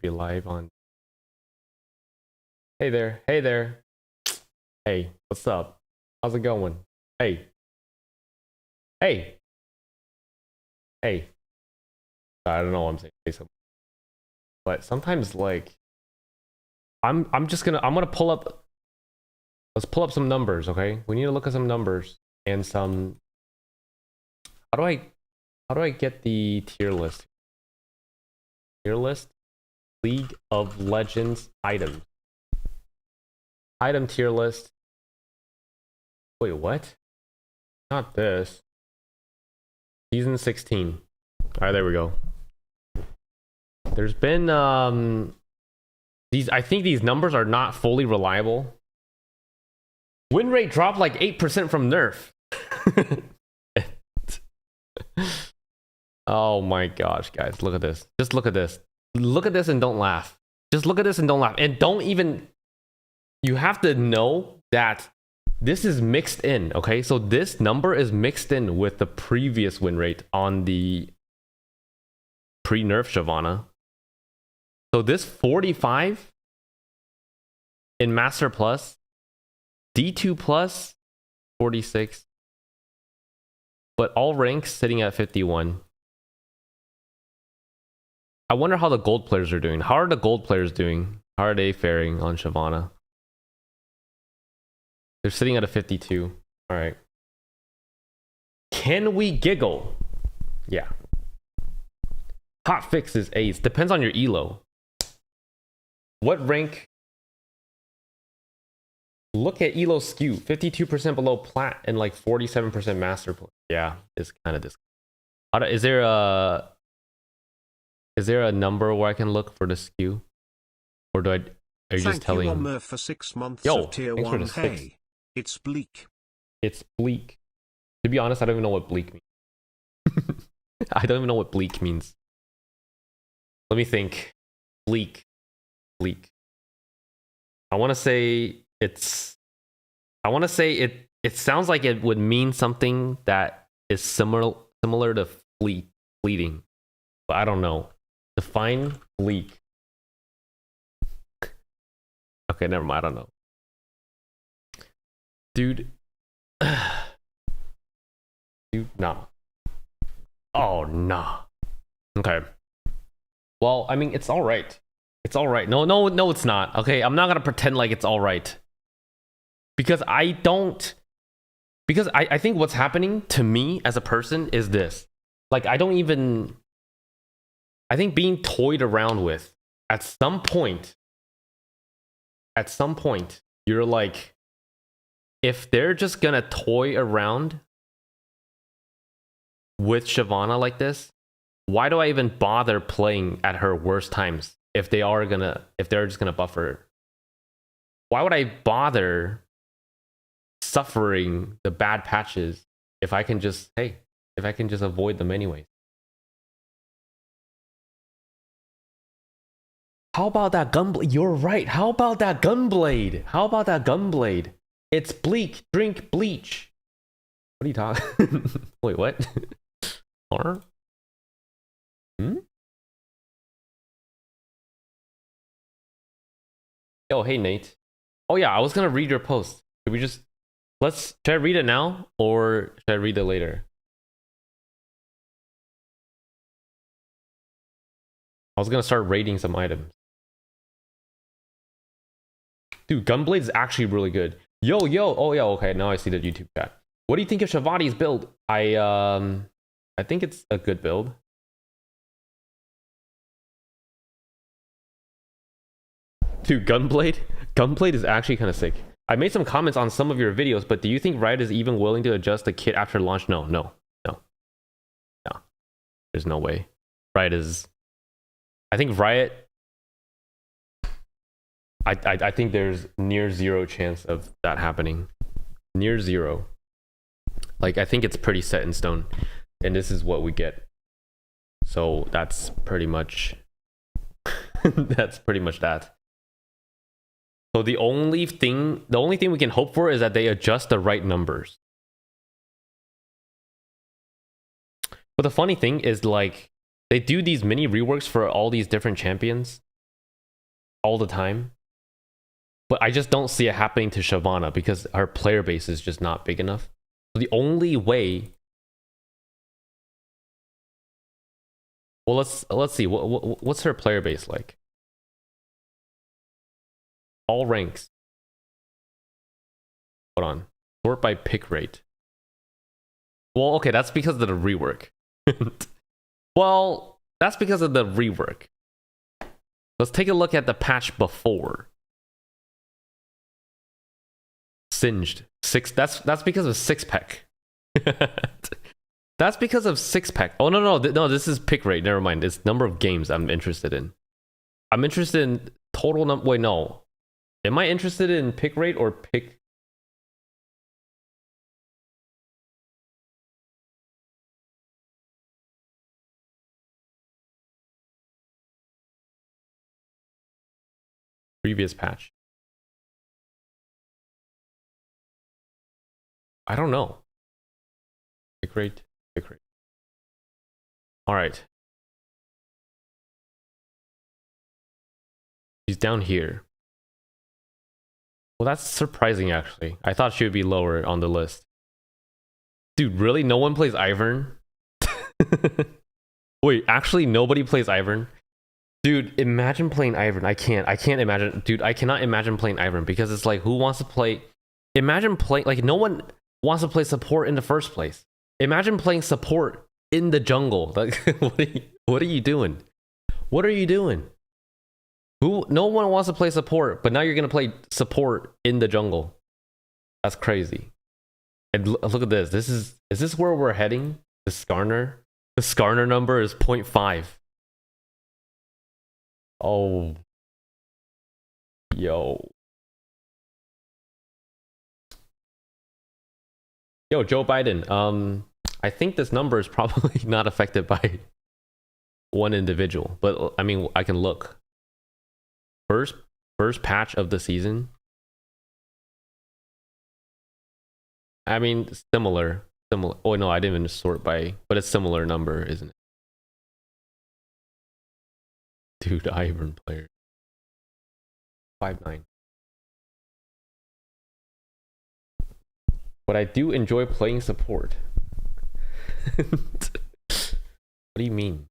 should be live on. Hey there. Hey there. Hey, what's up? How's it going? Hey. Hey. Hey. I don't know what I'm saying. Say something. But sometimes like I'm gonna pull up. Let's pull up some numbers, okay? We need to look at some numbers and some. How do I get the tier list? Tier list, League of Legends items. Item tier list. Wait, what? Not this. Season 16. Alright, there we go. There's been I think these numbers are not fully reliable. Win rate dropped like 8% from nerf. Oh my gosh, guys, look at this. Just look at this. Look at this and don't laugh. Just look at this and don't laugh. And don't even... You have to know that this is mixed in, okay? So this number is mixed in with the previous win rate on the pre-nerf Shyvana. So this 45 in Master Plus, D2 Plus, 46. But all ranks sitting at 51. I wonder how the gold players are doing. How are the gold players doing? How are they faring on Shyvana? They're sitting at a 52. All right. Can we giggle? Yeah. Hot fix is A's. Depends on your elo. What rank? Look at elo skew. 52% below plat and like 47% master play. Yeah, it's kind of this. Is there a number where I can look for the skew? Or do I... Are you just telling... Thank you, for 6 months Yo, of tier thanks for 1. the 6. Hey, it's bleak. It's bleak. To be honest, I don't even know what bleak means. I don't even know what bleak means. Let me think. Bleak. Bleak. I want to say it's... I want to say it sounds like it would mean something that is similar to fleeting. But I don't know. Define bleak. Okay, never mind. I don't know. Dude. Dude, nah. Oh, nah. Okay. Well, I mean, it's all right. It's all right. No, it's not. Okay, I'm not going to pretend like it's all right. Because I think what's happening to me as a person is this. Like, I think being toyed around with at some point, you're like, if they're just gonna toy around with Shyvana like this, why do I even bother playing at her worst times if they're just gonna buff her? Why would I bother suffering the bad patches if I can just avoid them anyway? How about that gunblade? You're right. How about that gunblade? It's bleak. Drink bleach. What are you talking? Wait, what? Or? Oh, hey, Nate. Oh, yeah, I was going to read your post. Should I read it now or should I read it later? I was going to start rating some items. Dude, Gunblade is actually really good. Yo. Oh, yeah, okay. Now I see the YouTube chat. What do you think of Shavati's build? I think it's a good build. Dude, Gunblade is actually kind of sick. I made some comments on some of your videos, but do you think Riot is even willing to adjust the kit after launch? No. There's no way. I think Riot... I think there's near zero chance of that happening. Near zero. Like, I think it's pretty set in stone. And this is what we get. So that's pretty much... that. So the only thing we can hope for is that they adjust the right numbers. But the funny thing is, like, they do these mini reworks for all these different champions. all the time. But I just don't see it happening to Shyvana because her player base is just not big enough. So the only way. Well, let's see. What's her player base like? All ranks. Hold on. Sort by pick rate. Well, okay, that's because of the rework. Well, that's because of the rework. Let's take a look at the patch before. Singed. That's because of six pack. That's because of six pack. Oh no, this is pick rate. Never mind. It's number of games I'm interested in. I'm interested in total number. Wait, no. Am I interested in pick rate or pick? Previous patch. I don't know. Pick rate. All right. She's down here. Well, that's surprising, actually. I thought she would be lower on the list. Dude, really? No one plays Ivern? Wait, actually, nobody plays Ivern? Dude, imagine playing Ivern. I can't imagine. Dude, I cannot imagine playing Ivern because it's like, who wants to play? Imagine playing, like, no one wants to play support in the first place. Imagine playing support in the jungle. Like, what are you doing? What are you doing? No one wants to play support, but now you're gonna play support in the jungle. That's crazy. And look at this. Is this where we're heading? The Skarner number is 0.5. Oh, yo, Joe Biden. I think this number is probably not affected by one individual, but I mean, I can look. First patch of the season. I mean, similar. Oh no, I didn't even sort by, but it's similar number, isn't it? Dude, Ivern player. 5'9". But I do enjoy playing support. What do you mean?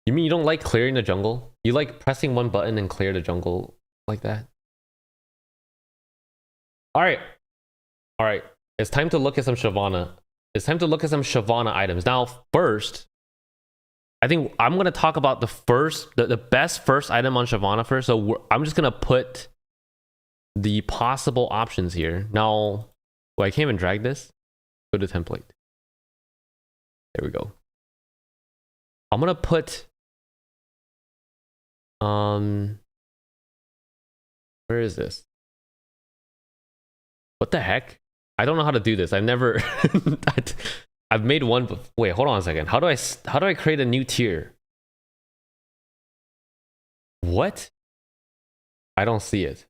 You mean you don't like clearing the jungle? You like pressing one button and clear the jungle like that? Alright. Alright. It's time to look at some Shyvana. It's time to look at some Shyvana items. Now, first, I think I'm going to talk about the best first item on Shyvana first. So I'm just going to put the possible options here. Now, well, I can't even drag this. Go to template. There we go. I'm going to put... Where is this? What the heck? I don't know how to do this. I've never... I've made one... Wait, hold on a second. How do I create a new tier? What? I don't see it.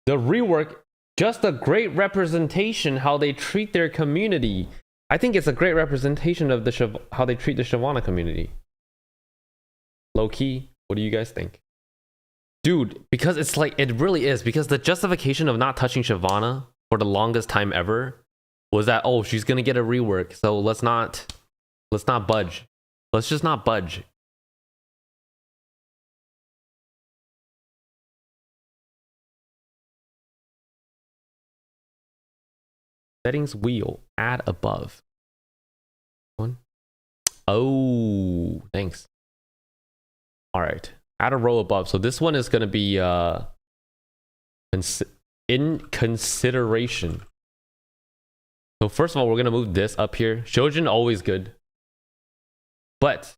The rework, just a great representation how they treat their community. I think it's a great representation of how they treat the Shyvana community. Low key, what do you guys think? Dude, because it's like, it really is, because the justification of not touching Shyvana for the longest time ever was that, oh, she's gonna get a rework, so let's not budge. Let's just not budge. Settings wheel, add above. One. Oh, thanks. All right, add a row above. So this one is going to be in consideration. So first of all, we're going to move this up here. Shojin always good, but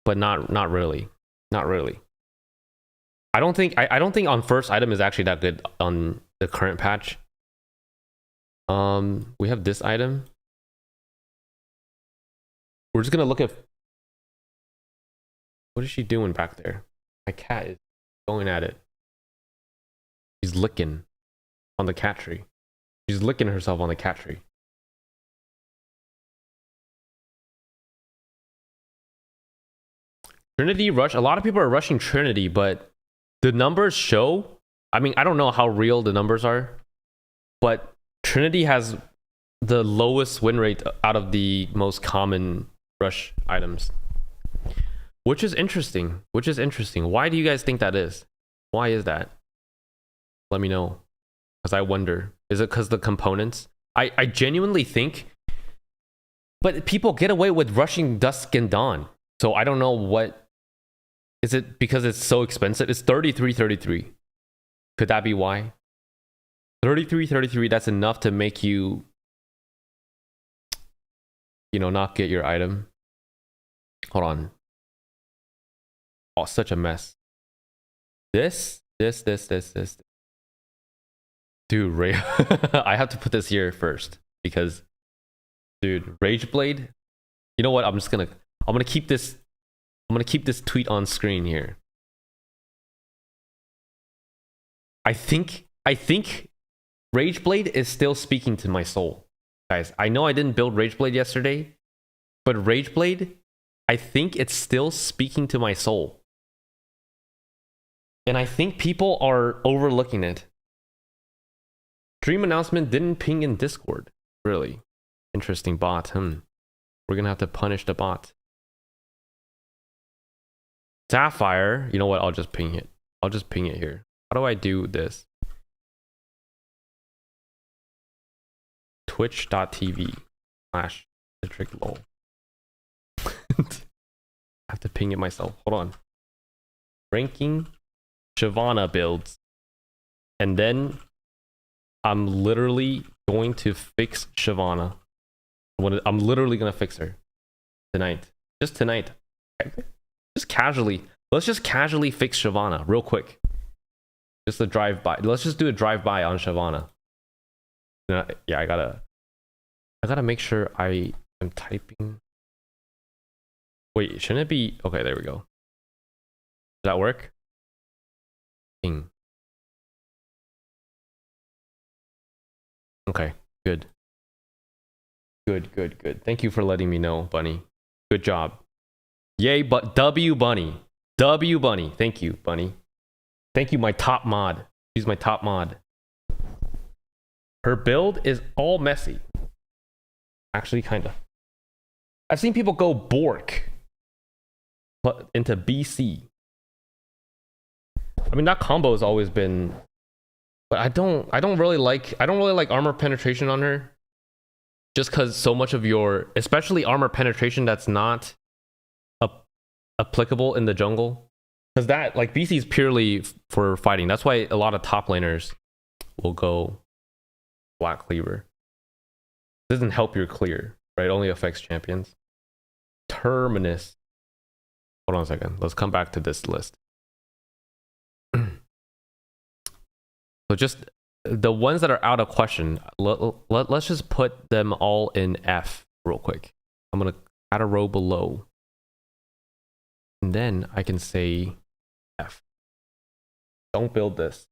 not really. Not really. I don't think on first item is actually that good on the current patch. We have this item. We're just gonna look at what is she doing back there? My cat is going at it. She's licking on the cat tree. She's licking herself on the cat tree. Trinity rush. A lot of people are rushing Trinity, but the numbers show. I mean, I don't know how real the numbers are, but Trinity has the lowest win rate out of the most common rush items, which is interesting. Why do you guys think that is? Why is that? Let me know, because I wonder. Is it because the components? I genuinely think, but people get away with rushing Dusk and Dawn, so I don't know what. Is it because it's so expensive? It's 33. Could that be why? 33, that's enough to make you, not get your item. Hold on. Oh, such a mess. This. Dude, Ray. I have to put this here first because, dude, Rageblade. You know what? I'm gonna keep this tweet on screen here. I think Rageblade is still speaking to my soul. Guys, I know I didn't build Rageblade yesterday, but Rageblade, I think it's still speaking to my soul. And I think people are overlooking it. Dream announcement didn't ping in Discord. Really? Interesting bot. We're gonna have to punish the bot. Sapphire, you know what? I'll just ping it. Here. How do I do this? Twitch.tv/Citric lol. I have to ping it myself. Hold on. Ranking Shyvana builds. And then I'm literally going to fix Shyvana. I'm literally going to fix her tonight. Just tonight. Just casually. Let's just casually fix Shyvana real quick. Just a drive-by. Let's just do a drive-by on Shyvana. Yeah, I gotta make sure I am typing. Wait, shouldn't it be? Okay, there we go. Does that work? Ping. Okay, good. Good. Thank you for letting me know, Bunny. Good job. Yay, but W Bunny. Thank you, Bunny. Thank you, my top mod. She's my top mod. Her build is all messy. Actually, kind of. I've seen people go Bork into BC. I mean, that combo has always been, but I don't really like armor penetration on her. Just because so much of your, especially armor penetration that's not applicable in the jungle. Because that, like, BC is purely for fighting. That's why a lot of top laners will go Black Cleaver. It doesn't help your clear, right? It only affects champions. Terminus. Hold on a second. Let's come back to this list. So just the ones that are out of question, let's just put them all in F real quick. I'm going to add a row below. And then I can say F. Don't build this.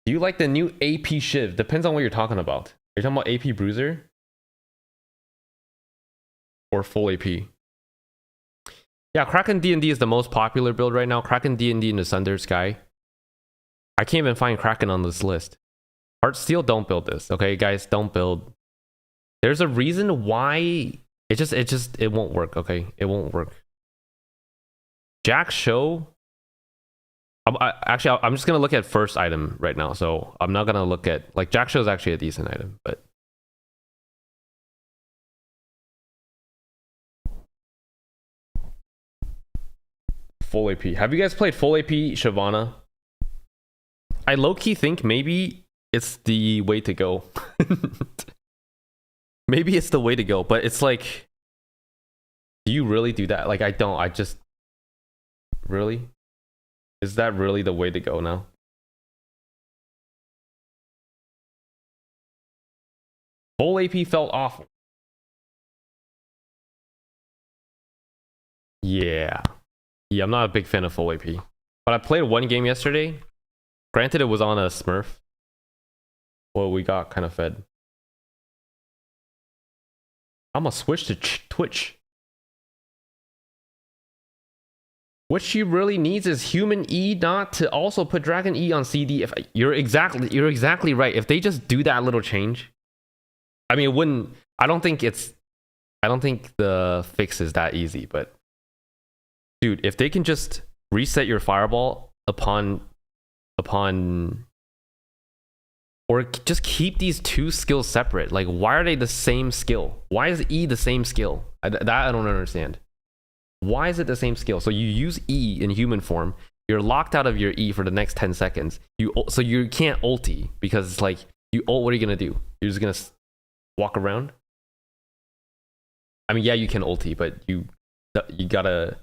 Do you like the new AP Shiv? Depends on what you're talking about. Are you talking about AP Bruiser? Or full AP? Yeah, Kraken D&D is the most popular build right now. Kraken D&D in the Sunder Sky. I can't even find Kraken on this list. Heartsteel, don't build this. Okay, guys, don't build. There's a reason why it won't work, okay? It won't work. Jack Show. Actually, I'm just gonna look at first item right now, so I'm not gonna look at, like, Jack Show is actually a decent item, but full AP. Have you guys played full AP Shyvana? I low-key think maybe it's the way to go. Maybe it's the way to go, but it's like, do you really do that? Like, I don't. I just really. Is that really the way to go now? Full AP felt awful. Yeah, I'm not a big fan of full AP. But I played one game yesterday. Granted, it was on a Smurf. Well, we got kind of fed. I'm gonna switch to Twitch. What she really needs is human E not to also put dragon E on CD. If you're exactly right. If they just do that little change, I mean, it wouldn't. I don't think the fix is that easy. But dude, if they can just reset your fireball upon, or just keep these two skills separate. Like, why are they the same skill? Why is E the same skill? That I don't understand. Why is it the same skill? So you use E in human form. You're locked out of your E for the next 10 seconds. So you can't ulti because it's like you ult. What are you gonna do? You're just gonna walk around. I mean, yeah, you can ulti, but you gotta.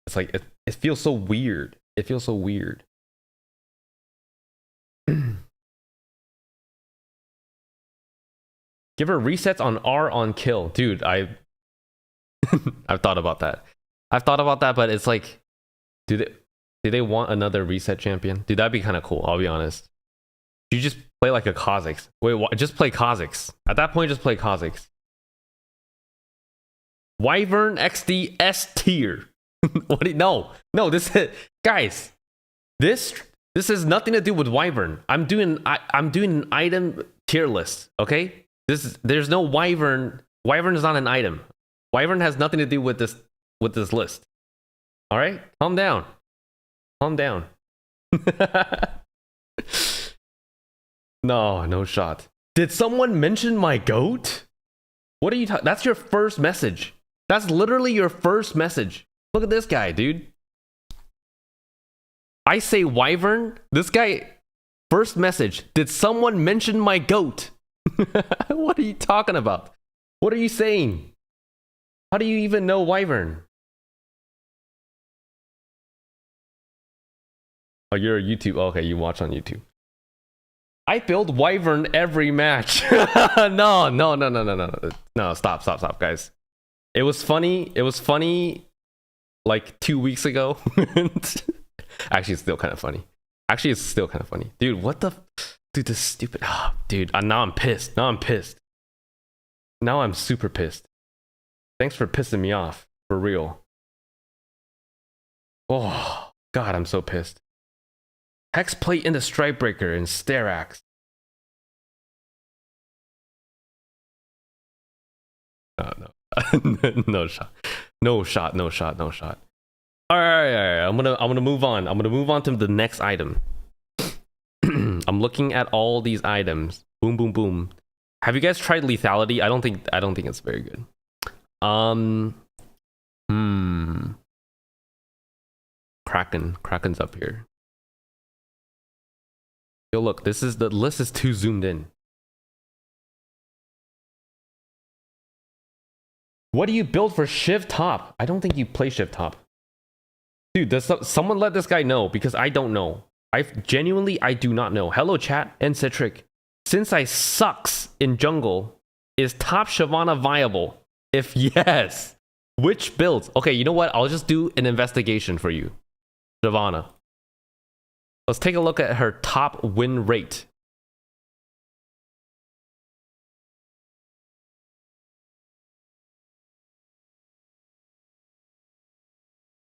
It's like it feels so weird. It feels so weird. Give her resets on R on kill, dude. I've thought about that. But it's like, do they want another reset champion? Dude, that'd be kind of cool. I'll be honest. You just play like a Kha'Zix. Wait, just play Kha'Zix. At that point, just play Kha'Zix. Wyvern XD S tier. No. This is, guys. This has nothing to do with Wyvern. I'm doing an item tier list. Okay. There's no Wyvern. Wyvern is not an item. Wyvern has nothing to do with this list. All right, calm down. No shot. Did someone mention my goat? What are you talking? That's your first message. That's literally your first message. Look at this guy, dude. I say Wyvern. This guy, first message. Did someone mention my goat? What are you talking about? What are you saying? How do you even know Wyvern? Oh, you're a YouTube. Okay, you watch on YouTube. I build Wyvern every match. No. No, stop, guys. It was funny like 2 weeks ago. Actually, it's still kind of funny. Dude, what the... Dude, this stupid... Oh, dude, now I'm pissed. Now I'm super pissed. Thanks for pissing me off. For real. Oh, God, I'm so pissed. Hex plate into Strike Breaker and Stare Axe. No. No shot. All right. I'm gonna move on. I'm gonna move on to the next item. I'm looking at all these items. Boom. Have you guys tried lethality? I don't think it's very good. Kraken's up here. Yo, look, the list is too zoomed in. What do you build for Shiv top? I don't think you play Shiv top. Dude, does someone let this guy know? Because I don't know. I do not know. Hello, chat and Citric. Since I sucks in jungle, is top Shyvana viable? If yes, which builds? Okay, you know what? I'll just do an investigation for you. Shyvana. Let's take a look at her top win rate.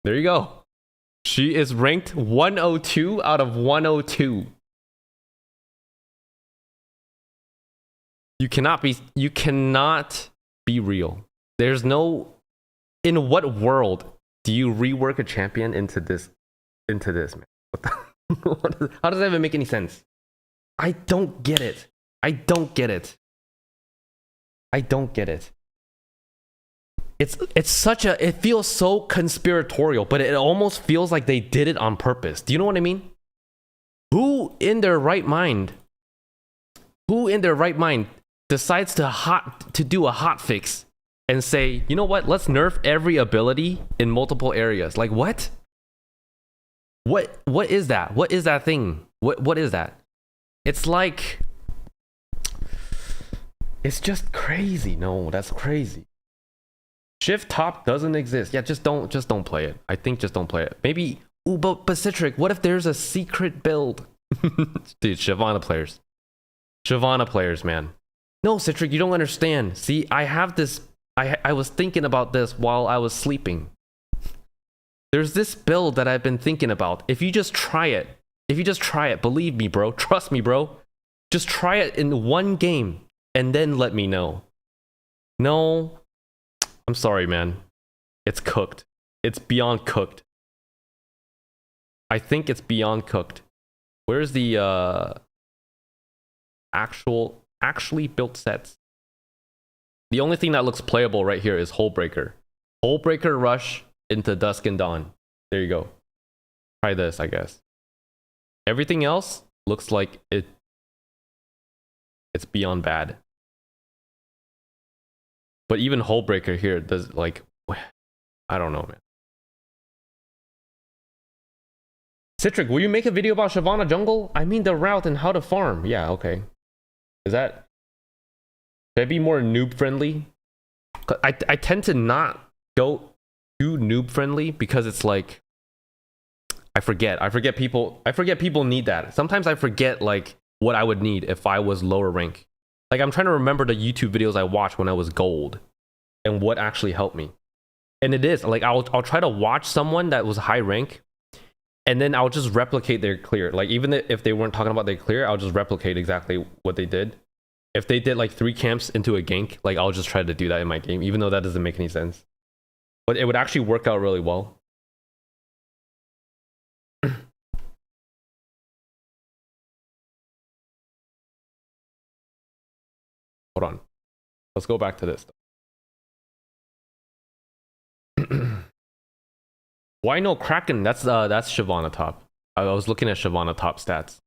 There you go. She is ranked 102 out of 102. You cannot be real. There's no... In what world do you rework a champion into this, man? How does that even make any sense? I don't get it. It's such a... It feels so conspiratorial, but it almost feels like they did it on purpose. Do you know what I mean? Who in their right mind decides to do a hot fix and say, you know what? Let's nerf every ability in multiple areas. Like what? What is that? What is that thing? What is that? It's like... It's just crazy. No, that's crazy. Shift top doesn't exist. Yeah, just don't play it. I think just don't play it. Maybe, ooh, but Citric, what if there's a secret build? Dude, Shyvana players, man. No, Citric, you don't understand. See, I have this... I was thinking about this while I was sleeping. There's this build that I've been thinking about. If you just try it, believe me, bro. Trust me, bro. Just try it in one game and then let me know. No, I'm sorry, man. It's cooked. It's beyond cooked. I think it's beyond cooked. Where's the actually built sets? The only thing that looks playable right here is Hullbreaker. Hullbreaker Rush into Dusk and Dawn. There you go. Try this, I guess. Everything else looks like it's beyond bad. But even Hullbreaker here does, like, I don't know, man. Citric, will you make a video about Shyvana jungle? I mean the route and how to farm. Yeah, okay. Is that... Should I be more noob friendly? I tend to not go too noob friendly because it's like... I forget people need that. Sometimes I forget like what I would need if I was lower rank. Like I'm trying to remember the YouTube videos I watched when I was gold and what actually helped me. And it is like I'll try to watch someone that was high rank and then I'll just replicate their clear. Like even if they weren't talking about their clear, I'll just replicate exactly what they did. If they did like 3 camps into a gank, like I'll just try to do that in my game, even though that doesn't make any sense. But it would actually work out really well. Hold on. Let's go back to this. Why no Kraken? That's Shyvana top. I was looking at Shyvana top stats.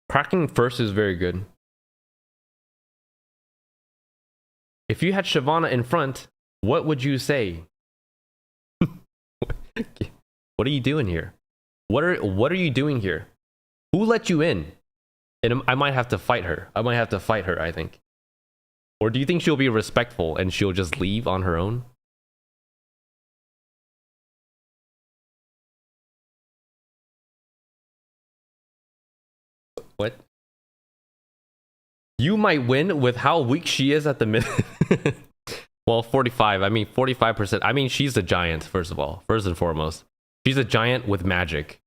Kraken first is very good. If you had Shyvana in front, what would you say? What are you doing here? What are you doing here? Who let you in? And I might have to fight her. I think. Or do you think she'll be respectful and she'll just leave on her own? What? You might win with how weak she is at the mid. Well, 45. I mean, 45%. I mean, she's a giant, first of all. First and foremost. She's a giant with magic.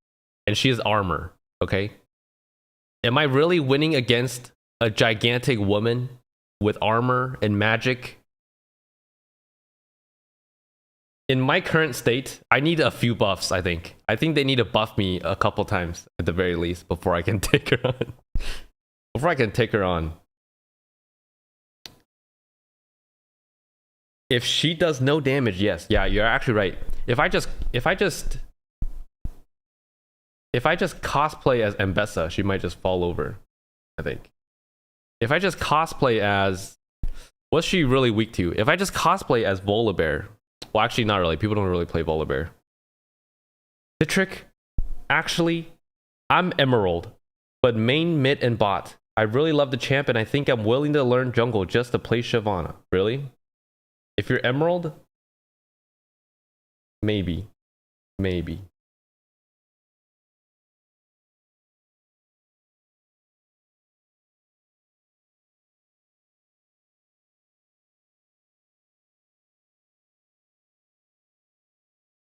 And she has armor, okay? Am I really winning against a gigantic woman with armor and magic? In my current state, I need a few buffs, I think. I think they need to buff me a couple times, at the very least, before I can take her on. If she does no damage, yes. Yeah, you're actually right. If I just cosplay as Mbessa, she might just fall over, I think. If I just cosplay as... What's she really weak to? If I just cosplay as Volibear... Well, actually, not really. People don't really play Volibear. Citric, actually, I'm Emerald, but main, mid, and bot. I really love the champ, and I think I'm willing to learn jungle just to play Shyvana. Really? If you're Emerald, maybe. Maybe.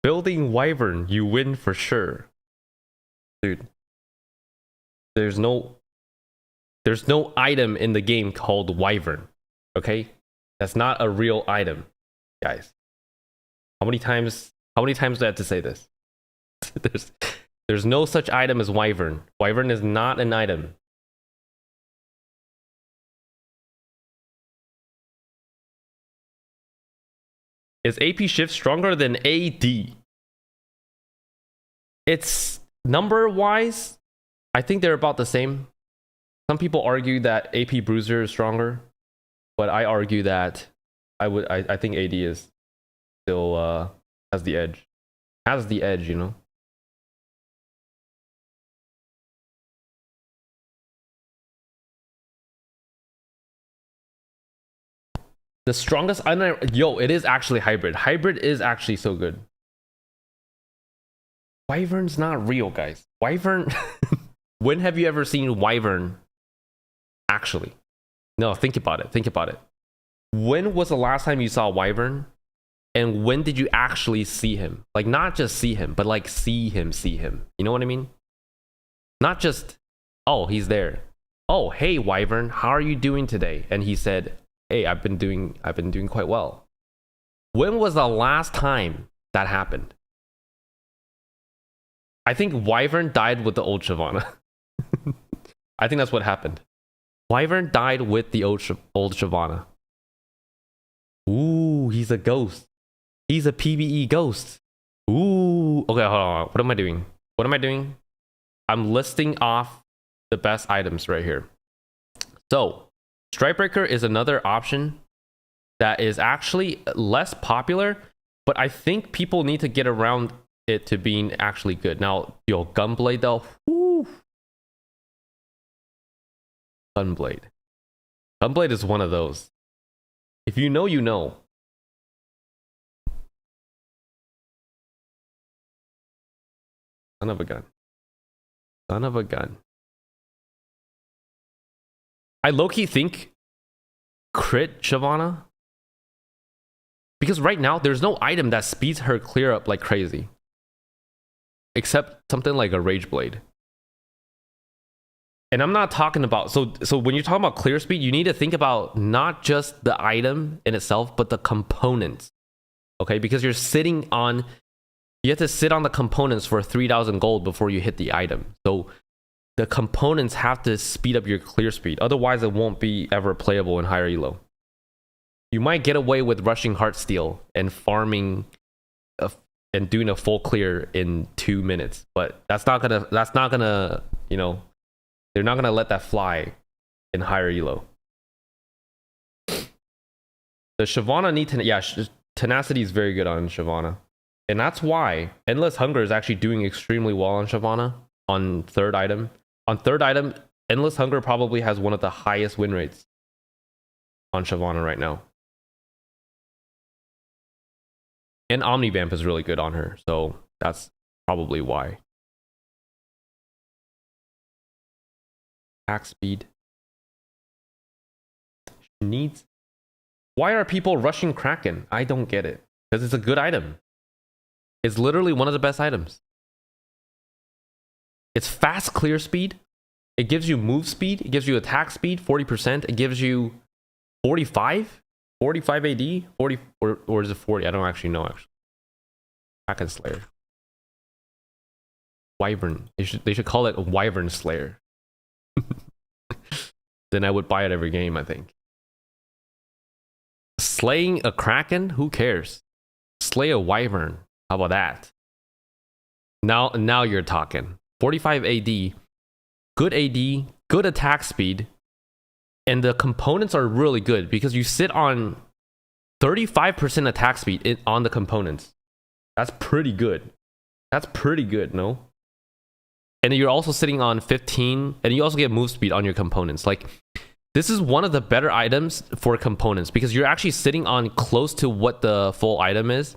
Building Wyvern, you win for sure. Dude. There's no item in the game called Wyvern. Okay? That's not a real item, guys. How many times do I have to say this? There's no such item as Wyvern. Wyvern is not an item. Is AP Shift stronger than AD? It's number-wise, I think they're about the same. Some people argue that AP Bruiser is stronger, but I argue that I think AD is still has the edge. Has the edge, you know. The strongest yo, it is actually hybrid. Hybrid is actually so good. Wyvern's not real, guys. Wyvern. When have you ever seen Wyvern actually? No, think about it. Think about it. When was the last time you saw Wyvern And when did you actually see him? Like, not just see him, but like see him. You know what I mean? Not just, oh, he's there. Oh, hey, Wyvern, how are you doing today? And he said, hey, I've been doing quite well. When was the last time that happened? I think Wyvern died with the old Shyvana. I think that's what happened. Wyvern died with the old Shyvana. Ooh, he's a ghost. He's a PvE ghost. Ooh. Okay, hold on. What am I doing? I'm listing off the best items right here. So, Strikebreaker is another option that is actually less popular, but I think people need to get around it to being actually good. Now, yo, Gunblade though. Woo. Gunblade is one of those. If you know, you know. Son of a gun. I low-key think crit Shyvana, because right now there's no item that speeds her clear up like crazy, except something like a Rage Blade. And I'm not talking about, so when you're talking about clear speed, you need to think about not just the item in itself, but the components. Okay, because you have to sit on the components for 3,000 gold before you hit the item. So the components have to speed up your clear speed. Otherwise, it won't be ever playable in higher elo. You might get away with rushing Heartsteel and farming and doing a full clear in 2 minutes, but that's not gonna, you know, they're not gonna let that fly in higher elo. The Shyvana tenacity is very good on Shyvana. And that's why Endless Hunger is actually doing extremely well on Shyvana on third item. On third item, Endless Hunger probably has one of the highest win rates on Shyvana right now. And Omnivamp is really good on her, so that's probably why. Attack speed. Why are people rushing Kraken? I don't get it. Because it's a good item. It's literally one of the best items. It's fast clear speed. It gives you move speed. It gives you attack speed, 40%. It gives you 45? 45 AD? 40 or is it 40? I don't actually know actually. Kraken Slayer. Wyvern. They should call it Wyvern Slayer. Then I would buy it every game, I think. Slaying a Kraken? Who cares? Slay a Wyvern. How about that? Now you're talking. 45 AD, good AD, good attack speed, and the components are really good because you sit on 35% attack speed on the components. That's pretty good. No? And you're also sitting on 15, and you also get move speed on your components. Like, this is one of the better items for components because you're actually sitting on close to what the full item is.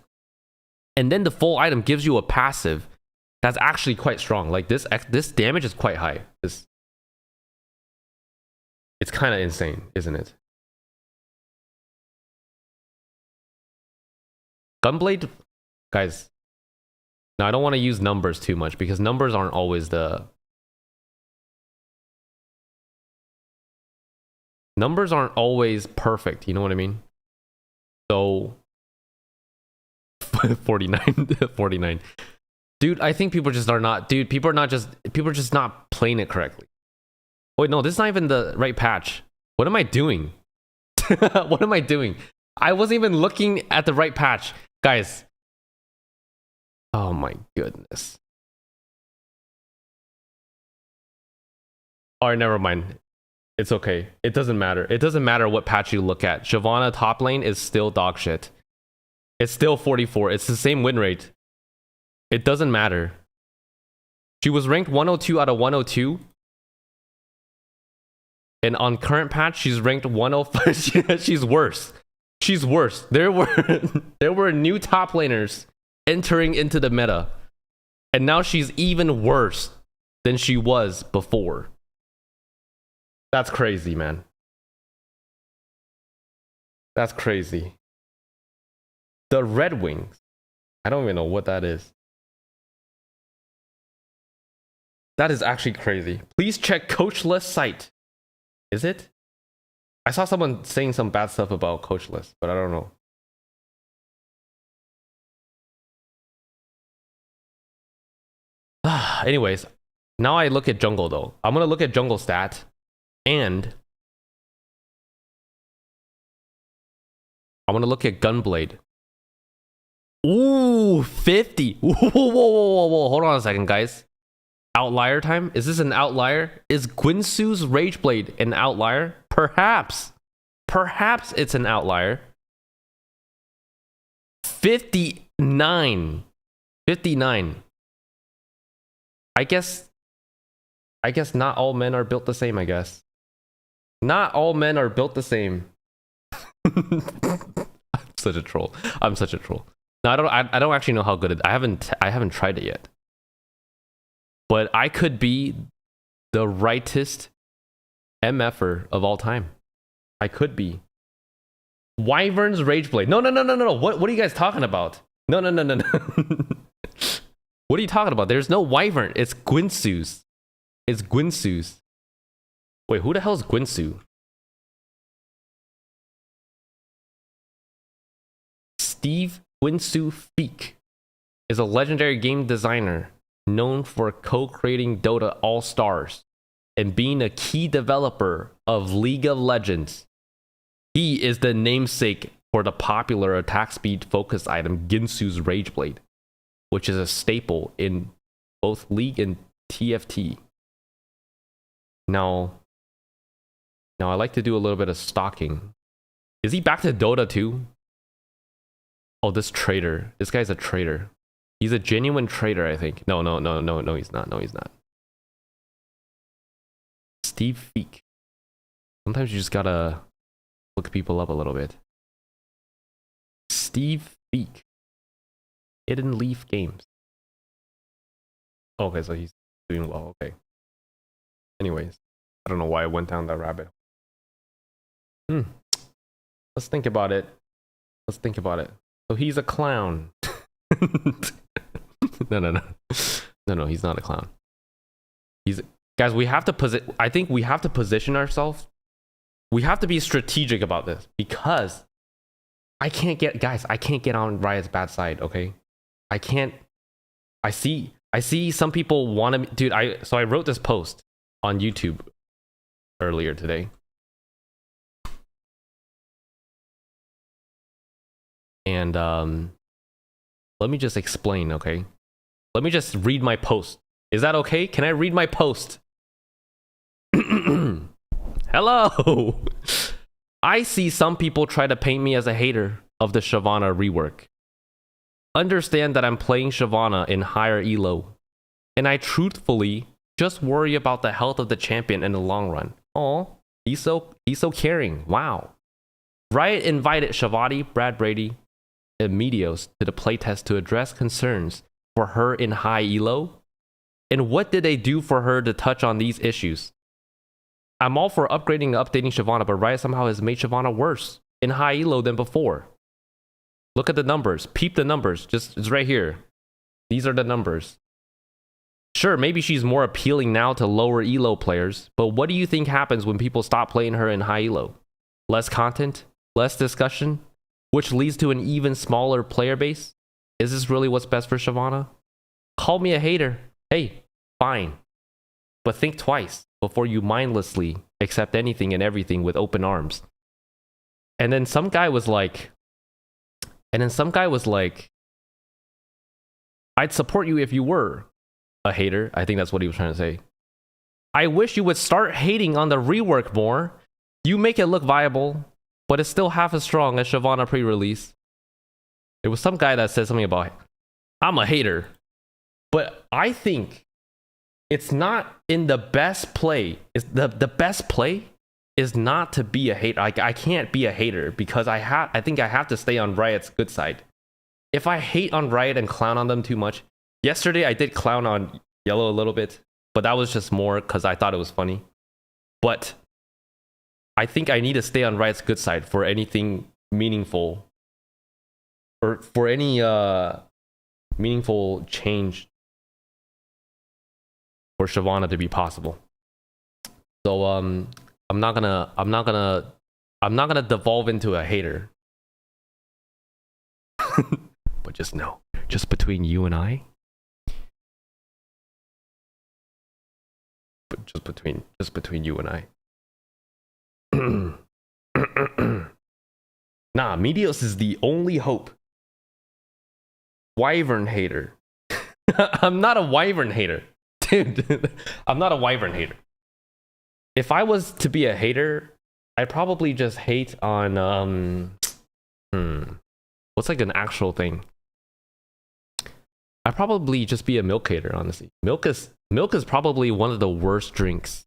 And then the full item gives you a passive that's actually quite strong. Like this damage is quite high. It's kind of insane, isn't it? Gunblade, guys. Now I don't want to use numbers too much because numbers aren't always perfect. You know what I mean? So 49. Dude, I think people just not playing it correctly. Wait, no, this is not even the right patch. What am I doing? What am I doing? I wasn't even looking at the right patch. Guys. Oh my goodness. Alright, never mind. It's okay. It doesn't matter. It doesn't matter what patch you look at. Shyvana top lane is still dog shit. It's still 44. It's the same win rate. It doesn't matter. She was ranked 102 out of 102. And on current patch, she's ranked 105. She's worse. She's worse. There were new top laners entering into the meta. And now she's even worse than she was before. That's crazy, man. That's crazy. The Red Wings. I don't even know what that is. That is actually crazy. Please check Coachless site. Is it? I saw someone saying some bad stuff about Coachless, but I don't know. Anyways, now I look at Jungle though. I'm gonna look at Jungle stat, and I'm gonna look at Gunblade. Ooh, 50. Whoa, whoa, whoa, whoa, whoa. Hold on a second, guys. Outlier time? Is this an outlier? Is Guinsoo's Rageblade an outlier? Perhaps. Perhaps it's an outlier. 59. 59. I guess not all men are built the same, I guess. Not all men are built the same. I'm such a troll. I'm such a troll. No, I don't actually know how good it. I haven't tried it yet. But I could be the rightest MFer of all time. I could be. Wyvern's Rageblade. No. What are you guys talking about? No. What are you talking about? There's no Wyvern. It's Guinsoo's. It's Guinsoo's. Wait, who the hell is Guinsoo? Steve Guinsoo Feek is a legendary game designer known for co-creating Dota All-Stars and being a key developer of League of Legends. He is the namesake for the popular attack speed focus item Guinsoo's Rageblade, which is a staple in both League and TFT. Now I like to do a little bit of stalking. Is he back to Dota too? Oh, this traitor. This guy's a traitor. He's a genuine traitor, I think. No, he's not. No, he's not. Steve Feek. Sometimes you just gotta look people up a little bit. Steve Feek. Hidden Leaf Games. Okay, so he's doing well. Okay. Anyways, I don't know why I went down that rabbit hole. Let's think about it. So he's a clown. No, he's not a clown. Guys, we have to I think we have to position ourselves. We have to be strategic about this because I can't get on Riot's bad side, okay? I can't. I see some people want to, dude. So I wrote this post on YouTube earlier today. And let me just explain, okay? Let me just read my post. Is that okay? Can I read my post? Hello. I see some people try to paint me as a hater of the Shyvana rework. Understand that I'm playing Shyvana in higher elo, and I truthfully just worry about the health of the champion in the long run. Aw, he's so caring. Wow. Riot invited Shavati, Brad Brady, and Medios to the playtest to address concerns for her in high elo. And what did they do for her to touch on these issues? I'm all for upgrading and updating Shyvana, but Riot somehow has made Shyvana worse in high elo than before. Look at the numbers. Peep the numbers. It's right here. These are the numbers. Sure, maybe she's more appealing now to lower elo players, but what do you think happens when people stop playing her in high elo? Less content? Less discussion? Which leads to an even smaller player base? Is this really what's best for Shyvana? Call me a hater. Hey, fine. But think twice before you mindlessly accept anything and everything with open arms. And then some guy was like, I'd support you if you were a hater. I think that's what he was trying to say. I wish you would start hating on the rework more. You make it look viable, but it's still half as strong as Shyvana pre-release. There was some guy that said something about, I'm a hater. But I think it's not in the best play. It's the best play is not to be a hater. I can't be a hater because I think I have to stay on Riot's good side. If I hate on Riot and clown on them too much, yesterday I did clown on Yellow a little bit, but that was just more because I thought it was funny. But I think I need to stay on Riot's good side for anything meaningful for any meaningful change for Shyvana to be possible. So I'm not gonna devolve into a hater. But just know, just between you and I, but just between you and I. Nah, Medios is the only hope. Wyvern hater. I'm not a Wyvern hater. Dude, I'm not a Wyvern hater. If I was to be a hater, I'd probably just hate on what's like an actual thing? I'd probably just be a milk hater, honestly. Milk is probably one of the worst drinks.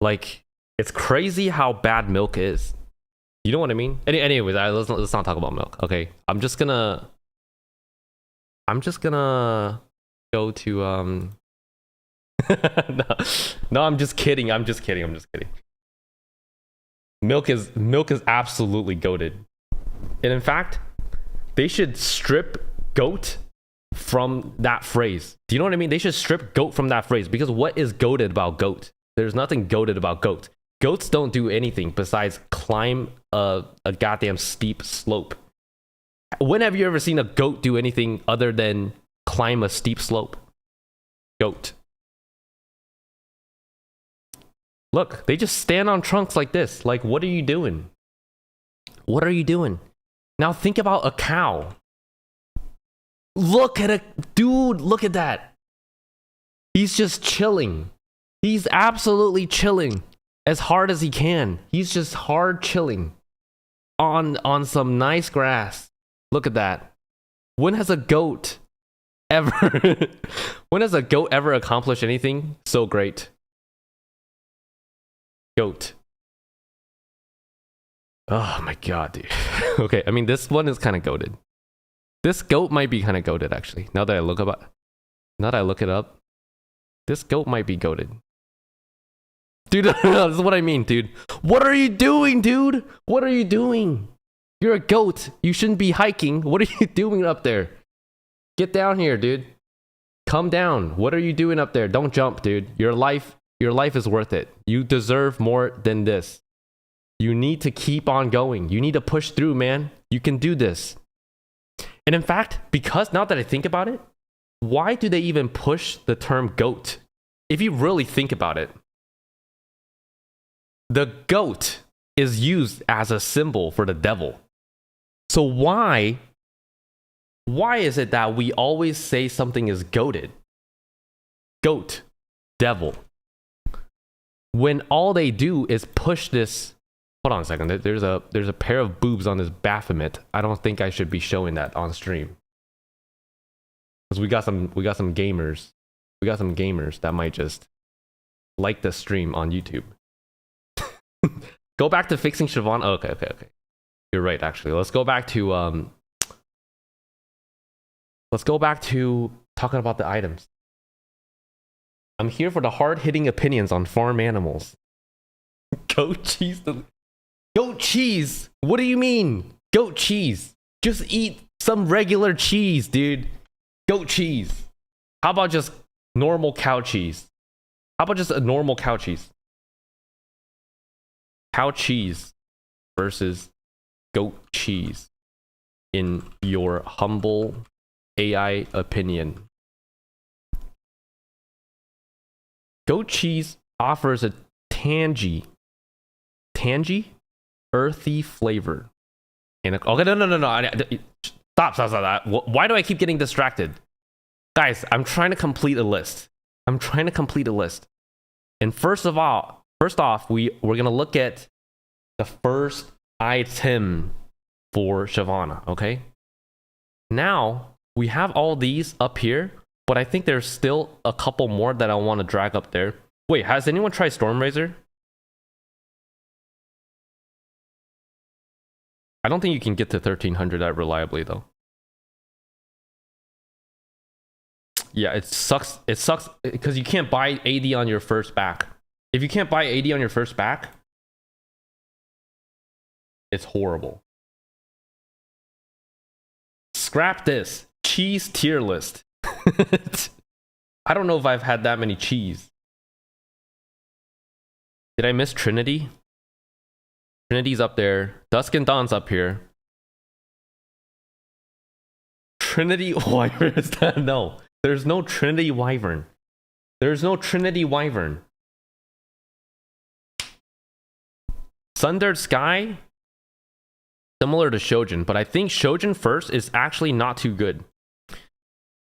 Like, it's crazy how bad milk is. You know what I mean? Anyways, let's not talk about milk. Okay, I'm just gonna go to no, I'm just kidding. Milk is absolutely goated. And in fact, they should strip goat from that phrase. Do you know what I mean? They should strip goat from that phrase, because what is goated about goat? There's nothing goated about goat. Goats don't do anything besides climb a goddamn steep slope. When have you ever seen a goat do anything other than climb a steep slope? Goat. Look, they just stand on trunks like this. Like, what are you doing? What are you doing? Now think about a cow. Look at look at that. He's just chilling. He's absolutely chilling as hard as he can. He's just hard chilling on some nice grass. Look at that. When has a goat ever accomplished anything so great? Goat. Oh my god, dude. Okay, I mean, this one is kind of goated. This goat might be kind of goated, actually. Now that I look it up, this goat might be goated. Dude, this is what I mean, dude. What are you doing, dude? What are you doing? You're a goat. You shouldn't be hiking. What are you doing up there? Get down here, dude. Come down. What are you doing up there? Don't jump, dude. Your life is worth it. You deserve more than this. You need to keep on going. You need to push through, man. You can do this. And in fact, because now that I think about it, why do they even push the term goat? If you really think about it, the goat is used as a symbol for the devil. So why is it that we always say something is goated? Goat, devil. When all they do is push this. Hold on a second. There's a pair of boobs on this Baphomet. I don't think I should be showing that on stream. Because we got some gamers. We got some gamers that might just like the stream on YouTube. Go back to fixing Shyvana. Oh, okay. You're right, actually. Let's go back to talking about the items. I'm here for the hard-hitting opinions on farm animals. Goat cheese. Goat cheese? What do you mean? Goat cheese. Just eat some regular cheese, dude. Goat cheese. How about just normal cow cheese? How about just a normal cow cheese? Cow cheese versus goat cheese, in your humble AI opinion. Goat cheese offers a tangy, earthy flavor. And okay, no. Stop. Why do I keep getting distracted? Guys, I'm trying to complete a list. And first off, we're gonna look at the first item for Shyvana, okay? Now, we have all these up here, but I think there's still a couple more that I want to drag up there. Wait, has anyone tried Stormrazor? I don't think you can get to 1300 that reliably, though. Yeah, it sucks. It sucks because you can't buy AD on your first back. If you can't buy AD on your first back, it's horrible. Scrap this. Cheese tier list. I don't know if I've had that many cheese. Did I miss Trinity? Trinity's up there. Dusk and Dawn's up here. Trinity Wyvern is that? No. There's no Trinity Wyvern. There's no Trinity Wyvern. Sundered Sky? Similar to Shojin, but I think Shojin first is actually not too good.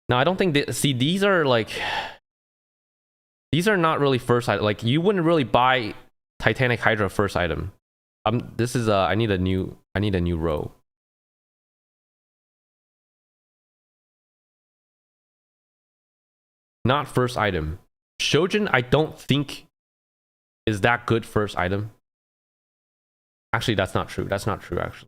Now, I don't think... see, these are like... these are not really first item. Like, you wouldn't really buy Titanic Hydra first item. This is... I need a new row. Not first item. Shojin, I don't think is that good first item. Actually, that's not true. That's not true, actually.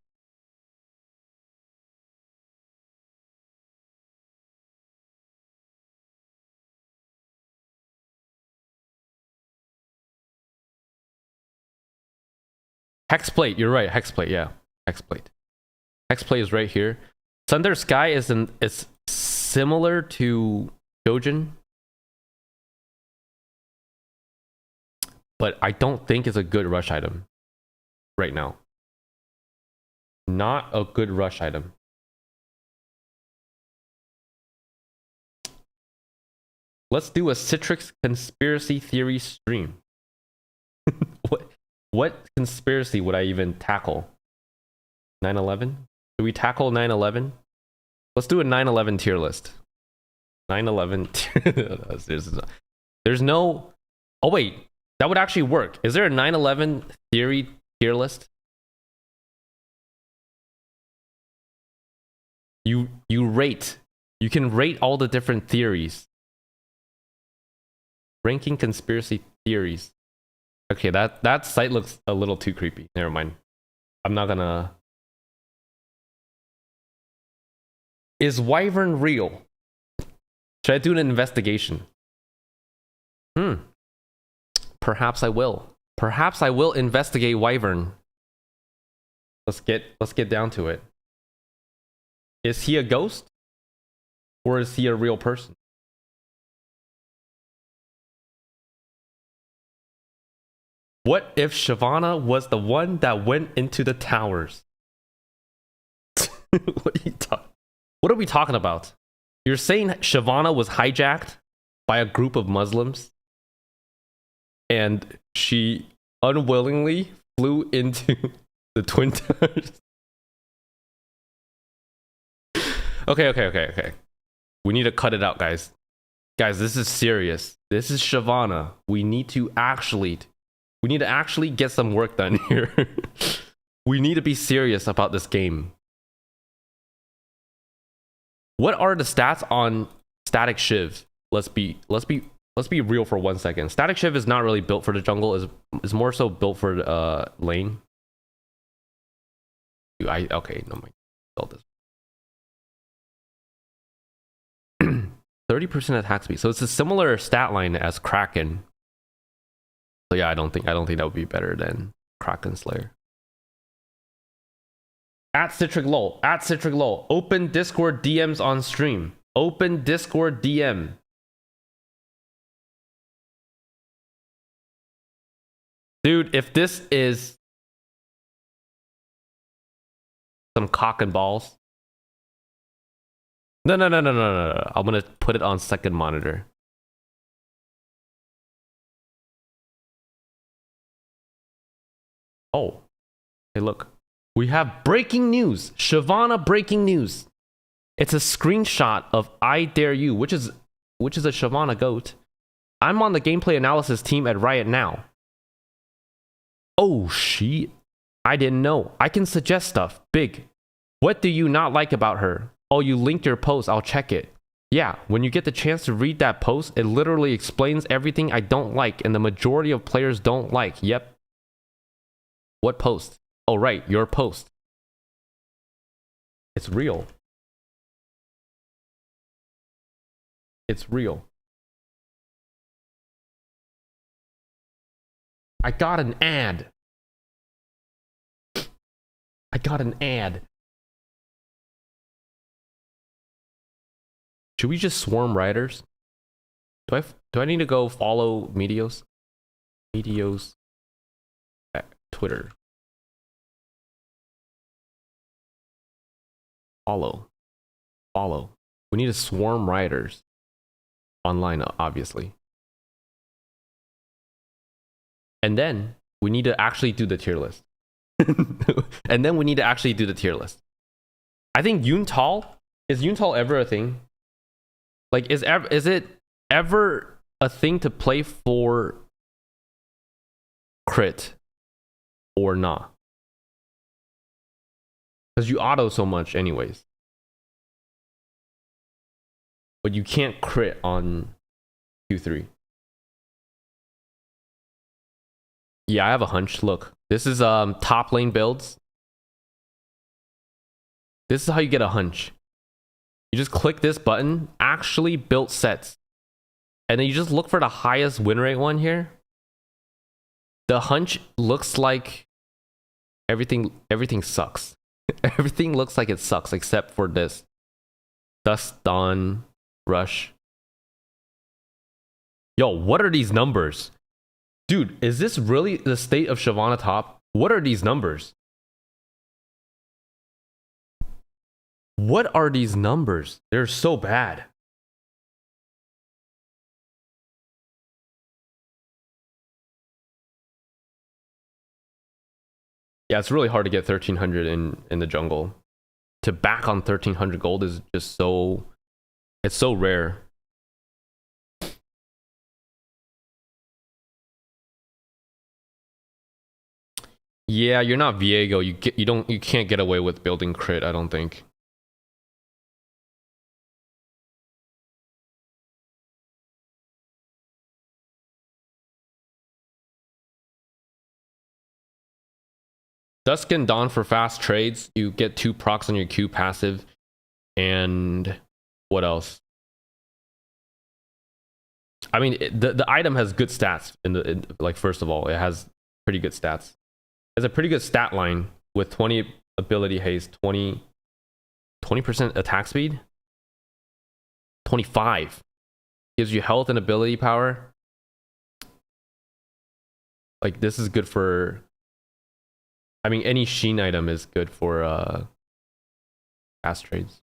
Hexplate, you're right. Hexplate, yeah. Hexplate. Hexplate is right here. Thunder Sky is similar to Shojin, but I don't think it's a good rush item right now. Not a good rush item. Let's do a Citric conspiracy theory stream. What conspiracy would I even tackle? 9/11? Do we tackle 9/11? Let's do a 9/11 tier list. 9/11. There's no... oh wait, that would actually work. Is there a 9/11 theory tier list? You rate. You can rate all the different theories. Ranking conspiracy theories. Okay, that site looks a little too creepy. Never mind. I'm not gonna... is Wyvern real? Should I do an investigation? Perhaps I will. Perhaps I will investigate Wyvern. Let's get down to it. Is he a ghost? Or is he a real person? What if Shyvana was the one that went into the towers? What are we talking about? You're saying Shyvana was hijacked by a group of Muslims and she unwillingly flew into the Twin Towers? Okay. We need to cut it out, guys. Guys, this is serious. This is Shyvana. We need to actually get some work done here. We need to be serious about this game. What are the stats on Static Shiv? Let's be real for 1 second. Static Shiv is not really built for the jungle. Is more so built for lane. Okay, no, my build this. 30% attack speed. So it's a similar stat line as Kraken. So yeah, I don't think that would be better than Kraken Slayer. At Citric Lol. Open Discord DMs on stream. Open Discord DM. Dude, if this is some cock and balls. No. I'm gonna put it on second monitor. Oh, hey, look. We have breaking news. Shyvana breaking news. It's a screenshot of I Dare You, which is a Shyvana goat. I'm on the gameplay analysis team at Riot now. Oh, shit. I didn't know. I can suggest stuff. Big. What do you not like about her? Oh, you linked your post. I'll check it. Yeah, when you get the chance to read that post, it literally explains everything I don't like and the majority of players don't like. Yep. What post? Oh, right, your post. It's real. It's real. I got an ad. Should we just swarm riders? Do I need to go follow Meteos? Meteos at Twitter. Follow. We need to swarm riders. Online, obviously. And then we need to actually do the tier list. And then we need to actually do the tier list. I think Yuntal, is Yuntal ever a thing? Like, is it ever a thing to play for crit or not? Because you auto so much anyways. But you can't crit on Q3. Yeah, I have a hunch. Look, this is top lane builds. This is how you get a hunch. You just click this button, actually built sets. And then you just look for the highest win rate one here. The hunch looks like everything sucks. Everything looks like it sucks except for this. Dust Dawn Rush. Yo, what are these numbers? Dude, is this really the state of Shyvana top? What are these numbers? What are these numbers? They're so bad. Yeah, it's really hard to get 1300 in the jungle. To back on 1300 gold is just so... It's so rare. Yeah, you're not Viego. You can't get away with building crit, I don't think. Dusk and Dawn for fast trades. You get 2 procs on your Q passive. And what else? I mean, the item has good stats. Like, first of all, it has pretty good stats. It has a pretty good stat line with 20 ability haste, 20% attack speed, 25. Gives you health and ability power. Like, this is good for... I mean, any Sheen item is good for fast trades.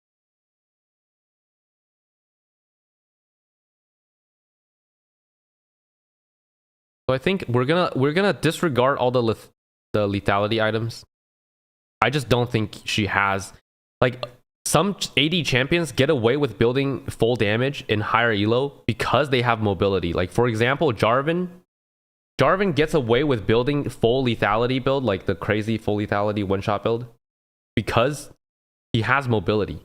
So I think we're gonna disregard all the lethality items. I just don't think she has, like, some AD champions get away with building full damage in higher elo because they have mobility. Like, for example, Jarvan gets away with building full lethality build, like the crazy full lethality one-shot build, because he has mobility.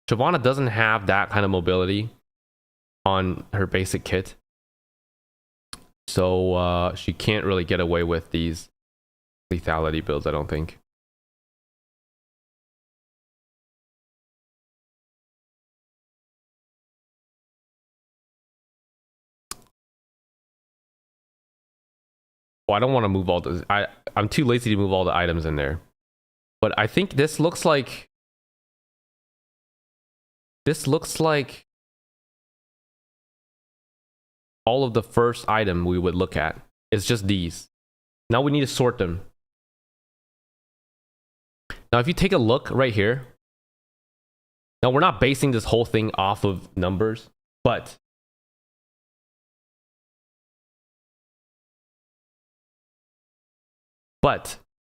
Shyvana doesn't have that kind of mobility on her basic kit. So she can't really get away with these lethality builds, I don't think. Well, I don't want to move all the... I'm too lazy to move all the items in there. But I think this looks like... all of the first item we would look at. It's just these. Now we need to sort them. Now if you take a look right here. Now we're not basing this whole thing off of numbers, but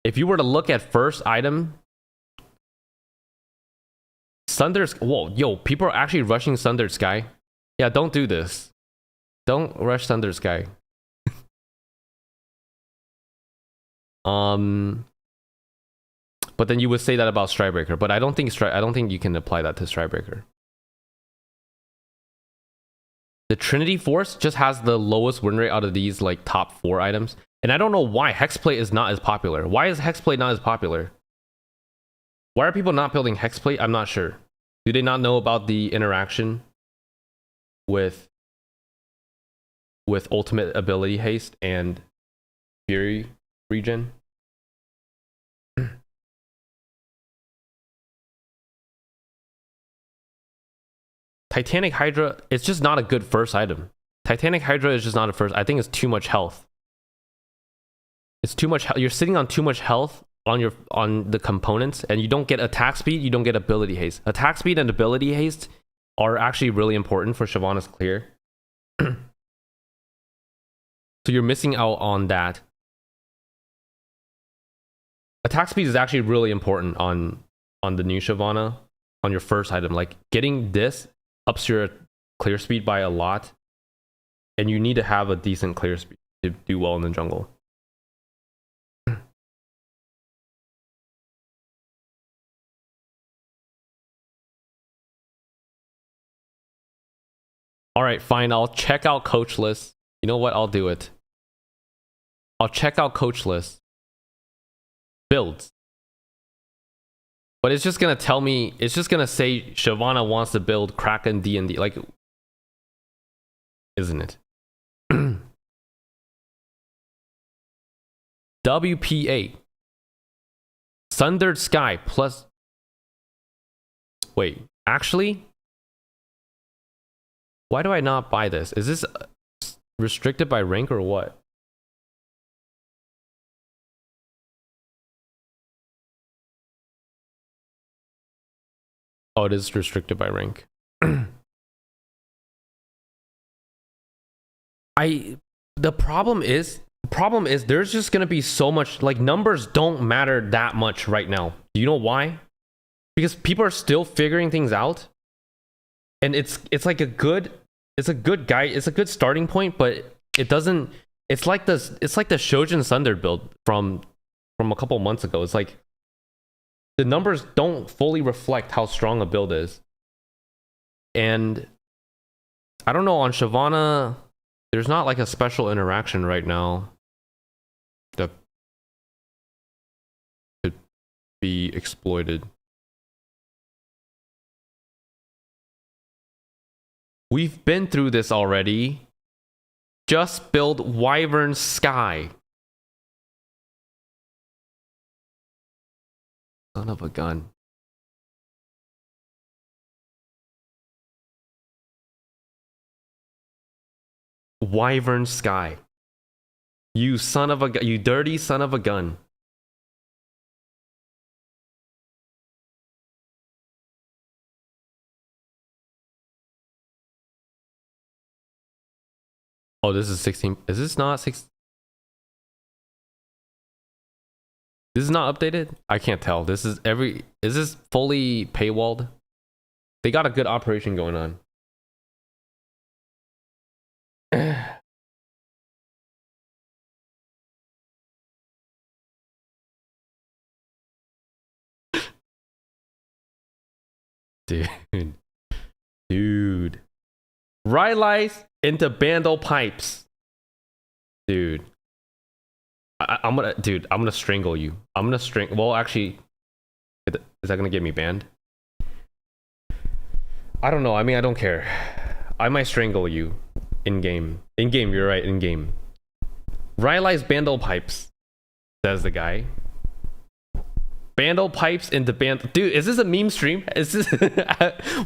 if you were to look at first item, Sundered... Whoa, yo, people are actually rushing Sundered Sky. Yeah, don't do this. Don't rush Sundered Sky. But then you would say that about Strikebreaker, but I don't think you can apply that to Strikebreaker. The Trinity Force just has the lowest win rate out of these, like, top 4 items. And I don't know why Hexplate is not as popular. Why is Hexplate not as popular? Why are people not building Hexplate? I'm not sure. Do they not know about the interaction with ultimate ability haste and Fury regen? Titanic Hydra, it's just not a good first item. Titanic Hydra is just not a first. I think it's too much health. It's too much. You're sitting on too much health on the components, and you don't get attack speed. You don't get ability haste. Attack speed and ability haste are actually really important for Shyvana's clear. So you're missing out on that. Attack speed is actually really important on the new Shyvana, on your first item. Like getting this ups your clear speed by a lot, and you need to have a decent clear speed to do well in the jungle. All right, fine. I'll check out coach list. You know what? I'll do it. I'll check out coach list. Builds. But it's just gonna tell me, it's just gonna say Shyvana wants to build Kraken D&D, like, isn't it? WPA. Sundered Sky plus. Wait, actually? Why do I not buy this? Is this restricted by rank or what? Oh, it is restricted by rank. The problem is there's just gonna be so much, like, numbers don't matter that much right now. Do you know why? Because people are still figuring things out, and it's like a good guide, it's a good starting point, but it doesn't. It's like the Shojin Sundered build from a couple months ago. It's like the numbers don't fully reflect how strong a build is. And I don't know, on Shyvana, there's not like a special interaction right now that could be exploited. We've been through this already. Just build Wyvern Sky. Son of a gun. Wyvern Sky. You son of a gun. You dirty son of a gun. Oh, this is 16. Is this not 6? This is not updated? I can't tell. Is this fully paywalled? They got a good operation going on. Dude. Rylai's into Bandle Pipes. Dude. I'm gonna strangle you. Well, actually, is that gonna get me banned? I don't know. I mean, I don't care. I might strangle you in game. In game, you're right. In game. Rylai's Bandle Pipes, says the guy. Bandle Pipes into Bandle. Dude, is this a meme stream? Is this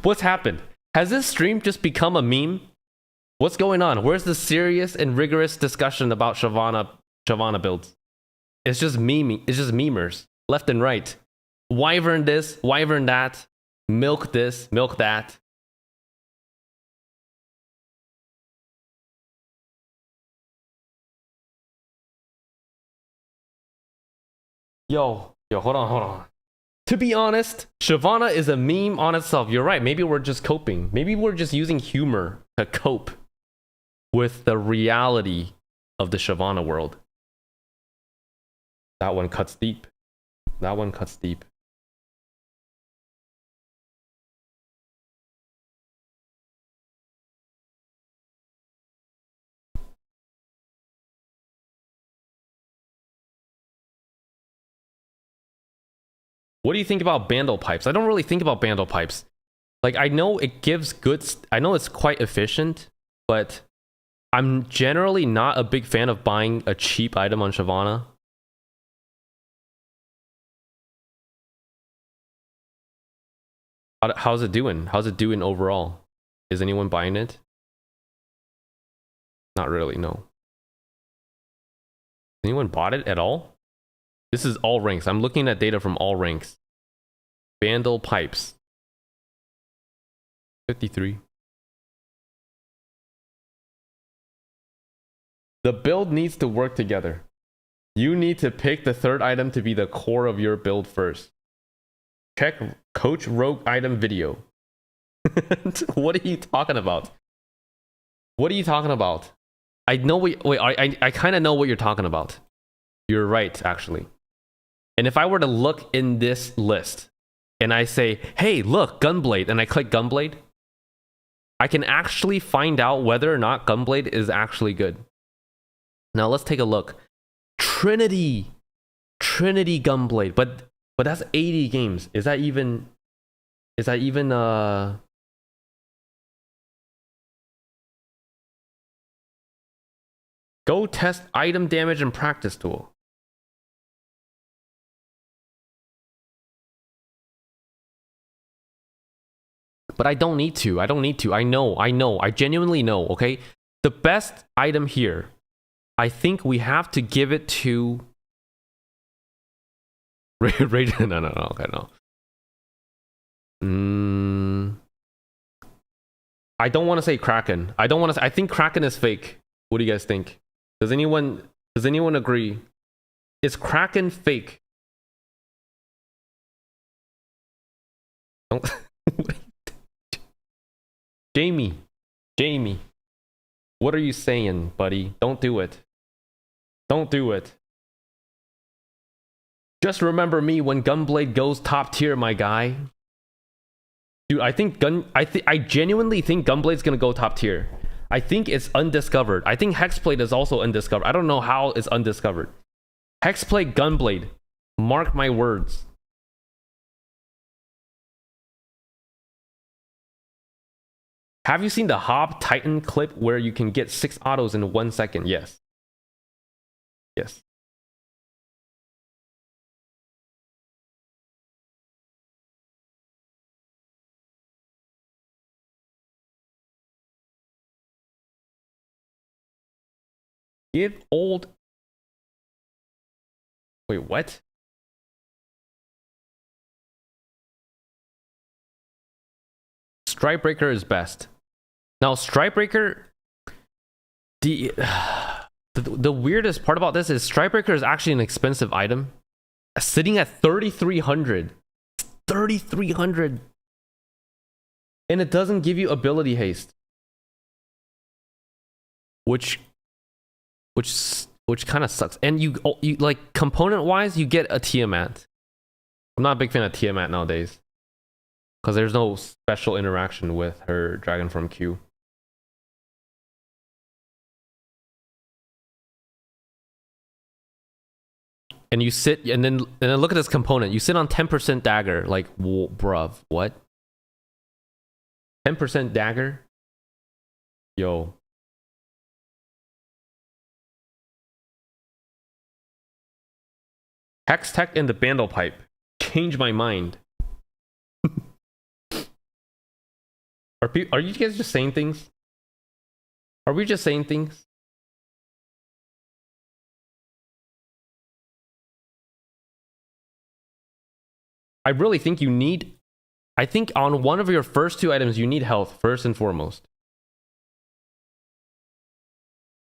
what's happened? Has this stream just become a meme? What's going on? Where's the serious and rigorous discussion about Shyvana builds? It's just meming. It's just memers left and right. Wyvern this, Wyvern that, milk this, milk that. Yo, hold on. To be honest, Shyvana is a meme on itself. You're right. Maybe we're just coping. Maybe we're just using humor to cope with the reality of the Shyvana world. That one cuts deep. That one cuts deep. What do you think about Bandle Pipes? I don't really think about Bandle Pipes. Like, I know it gives good... I know it's quite efficient, but I'm generally not a big fan of buying a cheap item on Shyvana. How's it doing? How's it doing overall? Is anyone buying it? Not really, no. Anyone bought it at all? This is all ranks. I'm looking at data from all ranks. Vandal pipes. 53. The build needs to work together. You need to pick the third item to be the core of your build first. Check Coach Rogue item video. What are you talking about? What are you talking about? I know I kind of know what you're talking about. You're right, actually. And if I were to look in this list and I say, hey, look, Gunblade, and I click Gunblade, I can actually find out whether or not Gunblade is actually good. Now let's take a look. Trinity Gunblade, but that's 80 games. Is that even go test item damage and practice tool. But I don't need to. I know. I genuinely know, okay? The best item here, I think we have to give it to Rage. No, okay, no. I don't want to say Kraken. I think Kraken is fake. What do you guys think? Does anyone agree? Is Kraken fake? Don't Jamie, what are you saying, buddy? Don't do it. Don't do it. Just remember me when Gunblade goes top tier, my guy. Dude, I genuinely think Gunblade's gonna go top tier. I think it's undiscovered. I think Hexblade is also undiscovered. I don't know how it's undiscovered. Hexblade, Gunblade. Mark my words. Have you seen the Hob Titan clip where you can get 6 autos in 1 second? Yes. Yes. Give old... Wait, what? Strikebreaker is best. Now, Strikebreaker... The weirdest part about this is Strikebreaker is actually an expensive item. Sitting at 3,300. 3,300. And it doesn't give you ability haste. Which kind of sucks. And you like, component-wise, you get a Tiamat. I'm not a big fan of Tiamat nowadays. Because there's no special interaction with her Dragonform Q. And you sit, and then look at this component. You sit on 10% dagger. Like, bruv, what? 10% dagger? Yo. Hex Tech and the Bandle Pipe. Change my mind. Are you guys just saying things? Are we just saying things? I really think you need... I think on one of your first 2 items, you need health, first and foremost.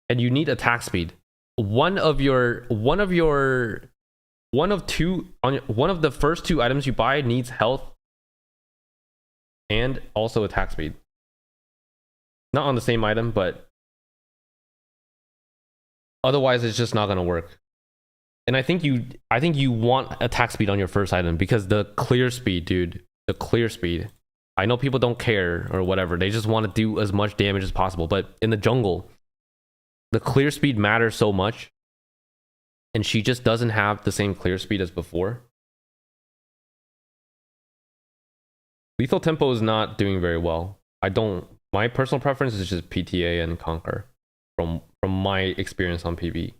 And you need attack speed. One of the first 2 items you buy needs health and also attack speed. Not on the same item, but otherwise it's just not gonna work. And I think you want attack speed on your first item because the clear speed, dude. The clear speed. I know people don't care or whatever. They just want to do as much damage as possible. But in the jungle, the clear speed matters so much. And she just doesn't have the same clear speed as before. Lethal Tempo is not doing very well. My personal preference is just PTA and Conquer from my experience on PB.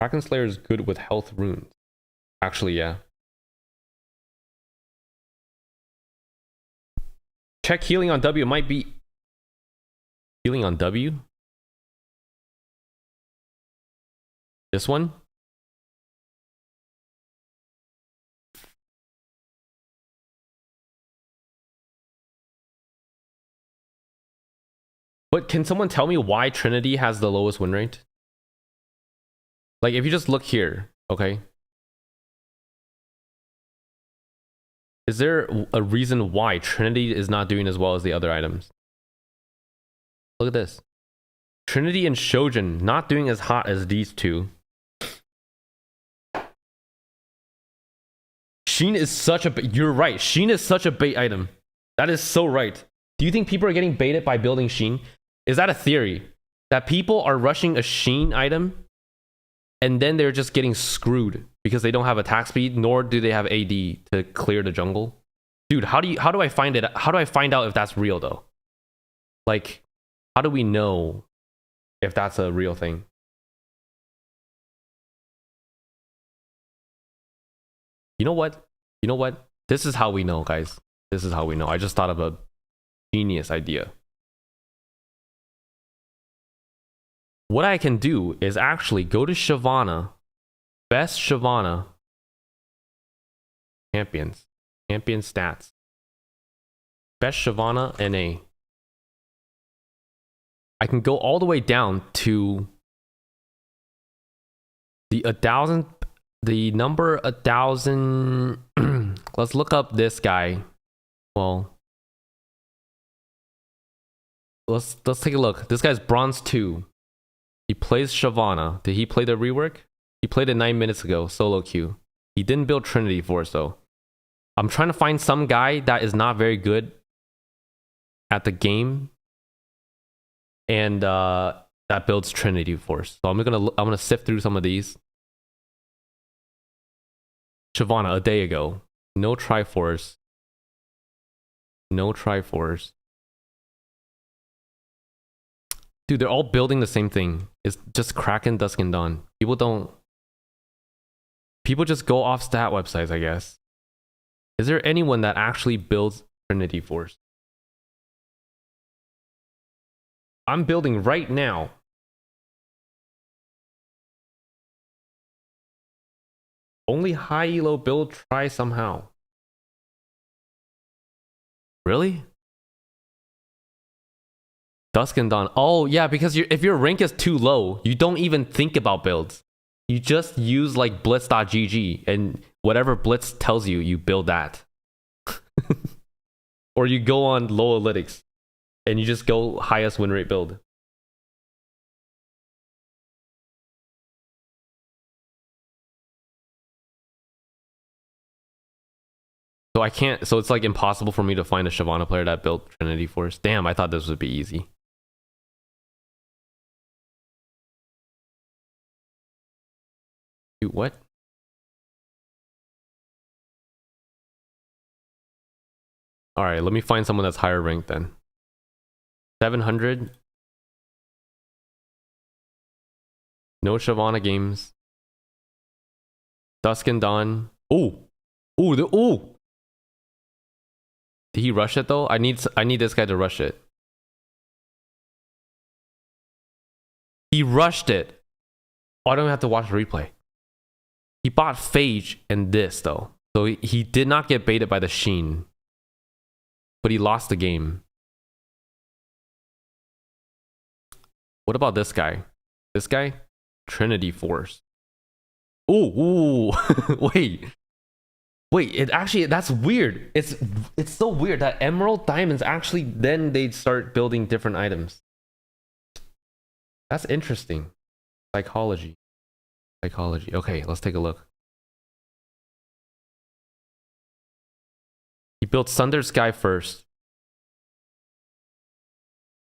Kraken Slayer is good with health runes. Actually, yeah. Check healing on W. It might be healing on W. This one. But can someone tell me why Trinity has the lowest win rate? Like, if you just look here, okay? Is there a reason why Trinity is not doing as well as the other items? Look at this. Trinity and Shojin not doing as hot as these two. Sheen is such a... You're right. Sheen is such a bait item. That is so right. Do you think people are getting baited by building Sheen? Is that a theory? That people are rushing a Sheen item and then they're just getting screwed because they don't have attack speed, nor do they have AD to clear the jungle? Dude, how do I find it? How do I find out if that's real though? Like, how do we know if that's a real thing? You know what? You know what? This is how we know, guys. This is how we know. I just thought of a genius idea. What I can do is actually go to Shyvana, best Shyvana, champion stats, best Shyvana NA. I can go all the way down to the 1,000, the number 1,000. Let's look up this guy. Well, let's take a look. This guy's bronze 2. He plays Shyvana. Did he play the rework? He played it 9 minutes ago, solo queue. He didn't build Trinity Force though. I'm trying to find some guy that is not very good at the game and that builds Trinity Force. So I'm gonna sift through some of these. Shyvana a day ago. No Triforce. No Triforce. Dude, they're all building the same thing. It's just Kraken, Dusk, and Dawn. People just go off stat websites, I guess. Is there anyone that actually builds Trinity Force? I'm building right now. Only high elo build try somehow. Really? Dusk and Dawn. Oh, yeah, because if your rank is too low, you don't even think about builds. You just use like blitz.gg and whatever blitz tells you, you build that. Or you go on low analytics and you just go highest win rate build. So I can't, so it's like impossible for me to find a Shyvana player that built Trinity Force. Damn, I thought this would be easy. Dude, what? All right, let me find someone that's higher ranked then. 700. No Shyvana games. Dusk and Dawn. Ooh. Ooh. Did he rush it though? I need this guy to rush it. He rushed it. Oh, I don't have to watch the replay. He bought Phage and this though. So he did not get baited by the Sheen. But he lost the game. What about this guy? This guy? Trinity Force. Ooh. Wait, it actually, that's weird. It's so weird that Emerald Diamonds actually, then they'd start building different items. That's interesting. Psychology. Okay, let's take a look. He built Sunder Sky first.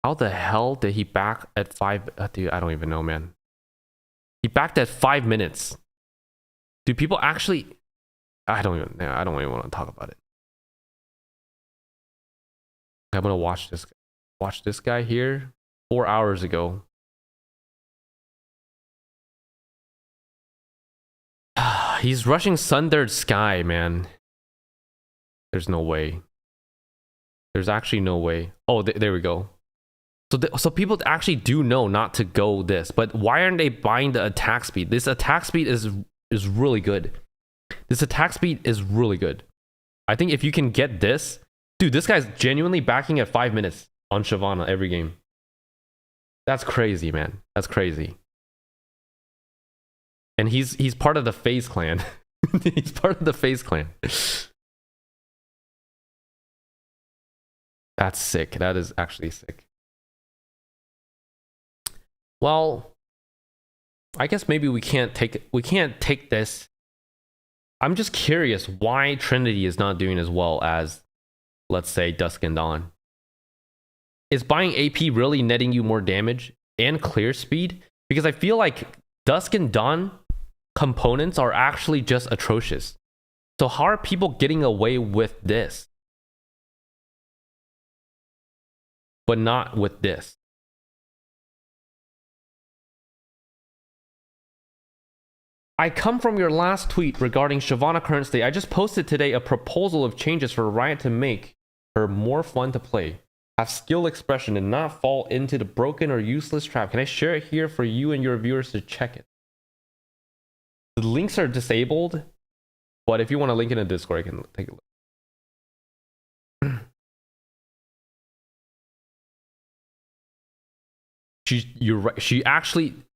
How the hell did he back at 5? Dude, I don't even know, man. He backed at 5 minutes. Do people actually... I don't even want to talk about it. I'm gonna watch this guy here 4 hours ago. He's rushing Sundered Sky, man. There's no way. There's actually no way. Oh, there we go. So people actually do know not to go this, but why aren't they buying the attack speed? This attack speed is really good. This attack speed is really good. I think if you can get this, dude, this guy's genuinely backing at 5 minutes on Shyvana every game. That's crazy, man. That's crazy. And he's part of the FaZe clan. He's part of the FaZe clan. That's sick. That is actually sick. Well, I guess maybe we can't take this. I'm just curious why Trinity is not doing as well as, let's say, Dusk and Dawn. Is buying AP really netting you more damage and clear speed? Because I feel like Dusk and Dawn components are actually just atrocious. So how are people getting away with this, but not with this? I come from your last tweet regarding Shyvana current state. I just posted today a proposal of changes for Riot to make her more fun to play, have skill expression, and not fall into the broken or useless trap. Can I share it here for you and your viewers to check it? The links are disabled, but if you want to link in the Discord, I can take a look. You're right.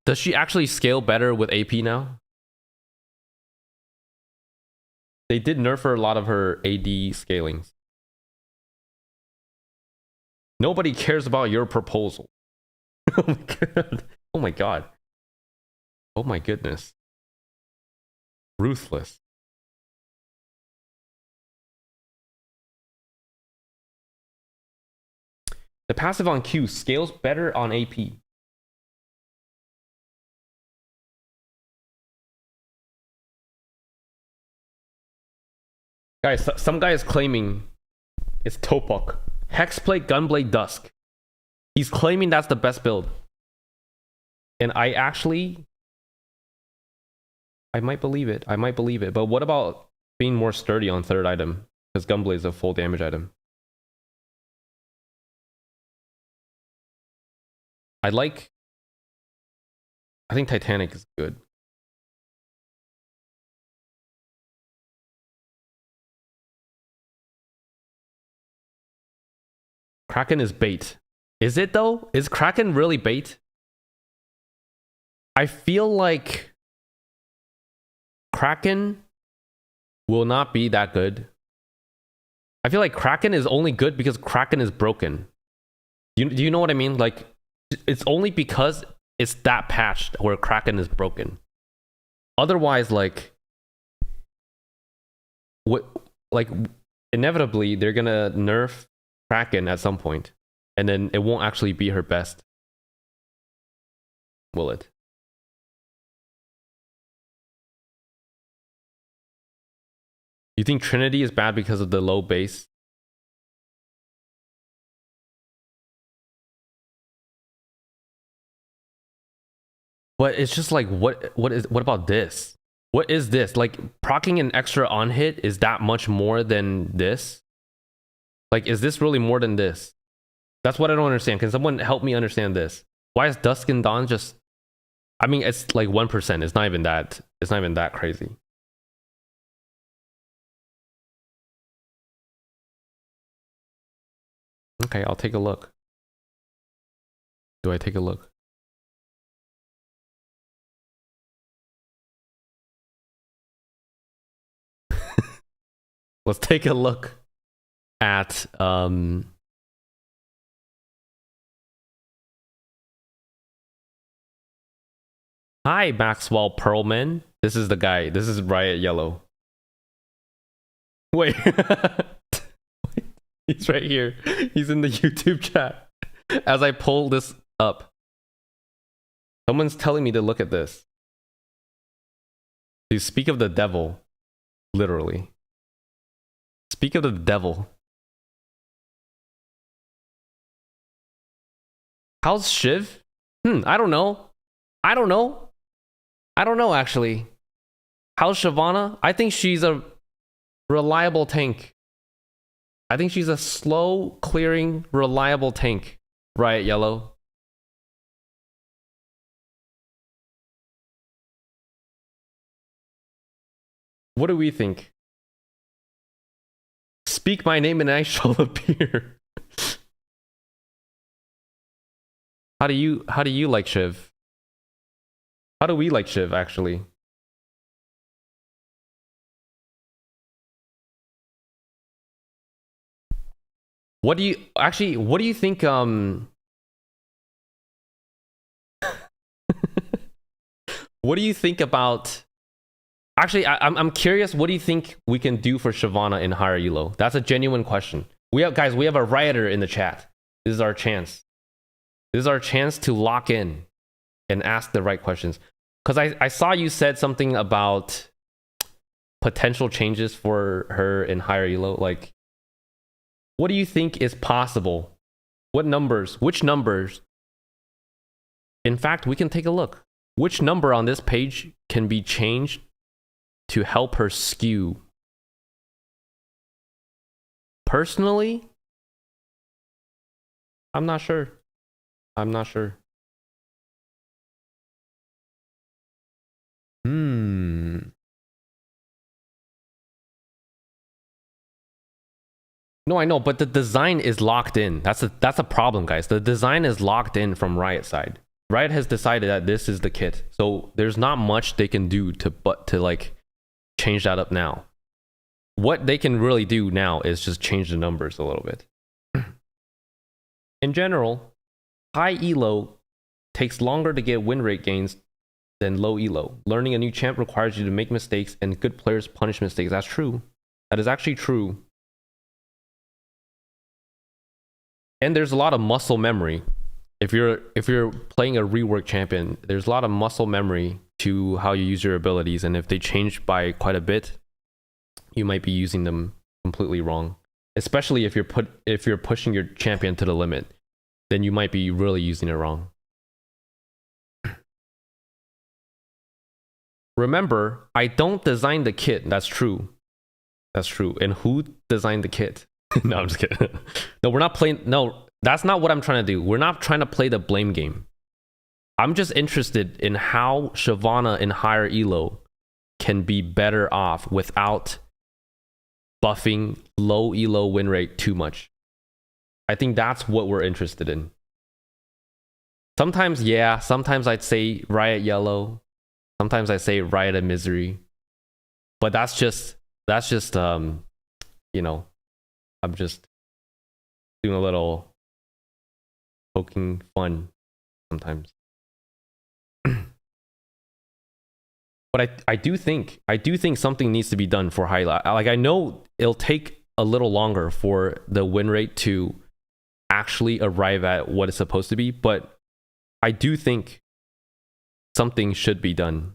Does she actually scale better with AP now? They did nerf her a lot of her AD scalings. Nobody cares about your proposal. Oh my god. Oh my god. Oh my goodness. Ruthless. The passive on Q scales better on AP. Guys, some guy is claiming it's Topok. Hexblade, Gunblade, Dusk. He's claiming that's the best build. And I might believe it. I might believe it. But what about being more sturdy on third item? Because Gunblade is a full damage item. I think Titanic is good. Kraken is bait. Is it though? Is Kraken really bait? I feel like Kraken will not be that good. I feel like Kraken is only good because Kraken is broken. Do you know what I mean? Like, it's only because it's that patched where Kraken is broken. Otherwise, like inevitably they're gonna nerf Kraken at some point, and then it won't actually be her best. Will it? You think Trinity is bad because of the low base? But it's just like, what about this? What is this? Like, proccing an extra on hit is that much more than this? Like, is this really more than this? That's what I don't understand. Can someone help me understand this? Why is Dusk and Dawn just... I mean, it's like 1%. It's not even that crazy. Okay, I'll take a look. Do I take a look? Let's take a look at Hi, Maxwell Pearlman. This is the guy. This is Riot Yellow. Wait. He's right here. He's in the YouTube chat. As I pull this up. Someone's telling me to look at this. You speak of the devil. Literally. Speak of the devil. How's Shiv? I don't know. I don't know, actually. How's Shyvana? I think she's a reliable tank. I think she's a slow clearing, reliable tank. Riot Yellow. What do we think? Speak my name and I shall appear. How do you like Shiv? How do we like Shiv actually? What do you think what do you think about actually I'm curious, what do you think we can do for Shyvana in higher elo? That's a genuine question. We have a rioter in the chat. This is our chance. This is our chance to lock in and ask the right questions. Because I saw you said something about potential changes for her in higher elo. Like, what do you think is possible? What numbers? Which numbers? In fact, we can take a look. Which number on this page can be changed to help her skew? Personally, I'm not sure. I'm not sure. No, I know, but the design is locked in. That's a problem, guys. The design is locked in from Riot side. Riot has decided that this is the kit. So there's not much they can do to like change that up now. What they can really do now is just change the numbers a little bit. In general, high elo takes longer to get win rate gains than low elo. Learning a new champ requires you to make mistakes, and good players punish mistakes. That's true. That is actually true. And there's a lot of muscle memory. If you're playing a rework champion, there's a lot of muscle memory to how you use your abilities, and if they change by quite a bit, you might be using them completely wrong. Especially if you're pushing your champion to the limit, then you might be really using it wrong. Remember, I don't design the kit. That's true. That's true. And who designed the kit? No, I'm just kidding. No, we're not playing. No, that's not what I'm trying to do. We're not trying to play the blame game. I'm just interested in how Shyvana in higher elo can be better off without buffing low elo win rate too much. I think that's what we're interested in. Sometimes, yeah. Sometimes I'd say Riot Yellow. Sometimes I say Riot of Misery. But that's just you know, I'm just doing a little poking fun sometimes. But I do think something needs to be done for highlight. Like, I know it'll take a little longer for the win rate to actually arrive at what it's supposed to be, but I do think something should be done.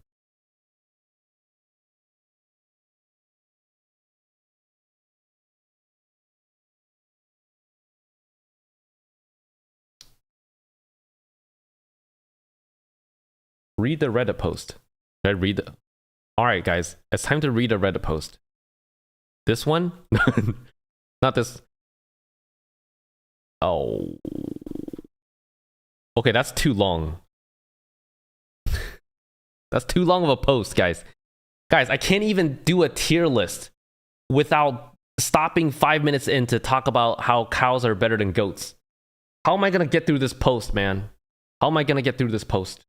Read the Reddit post. Should I read the... Alright, guys. It's time to read a Reddit post. This one? Not this. Oh. Okay, that's too long. That's too long of a post, guys. Guys, I can't even do a tier list without stopping 5 minutes in to talk about how cows are better than goats. How am I going to get through this post, man? How am I going to get through this post?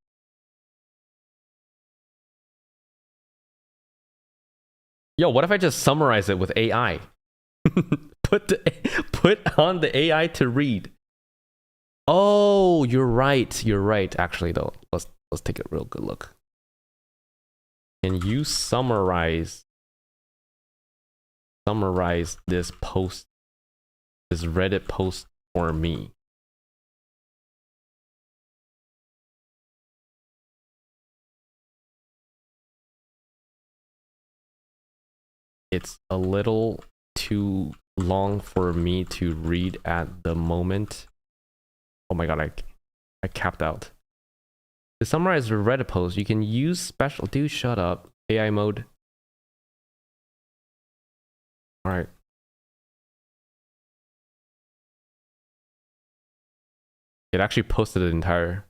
Yo, what if I just summarize it with AI? Put on the AI to read. Oh, you're right. You're right. Actually, though, let's take a real good look. Can you summarize this post, this Reddit post for me? It's a little too long for me to read at the moment. Oh my god, I capped out. To summarize the Reddit post, you can use special... Dude, shut up. AI mode. Alright. It actually posted the entire.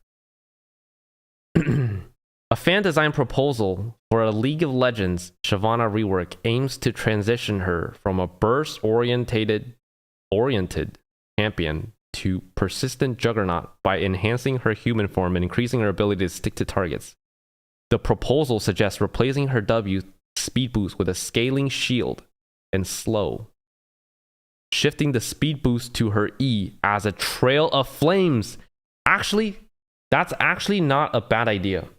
A fan design proposal for a League of Legends Shyvana rework aims to transition her from a burst oriented champion to persistent juggernaut by enhancing her human form and increasing her ability to stick to targets. The proposal suggests replacing her W speed boost with a scaling shield and slow, shifting the speed boost to her E as a trail of flames. Actually, that's actually not a bad idea.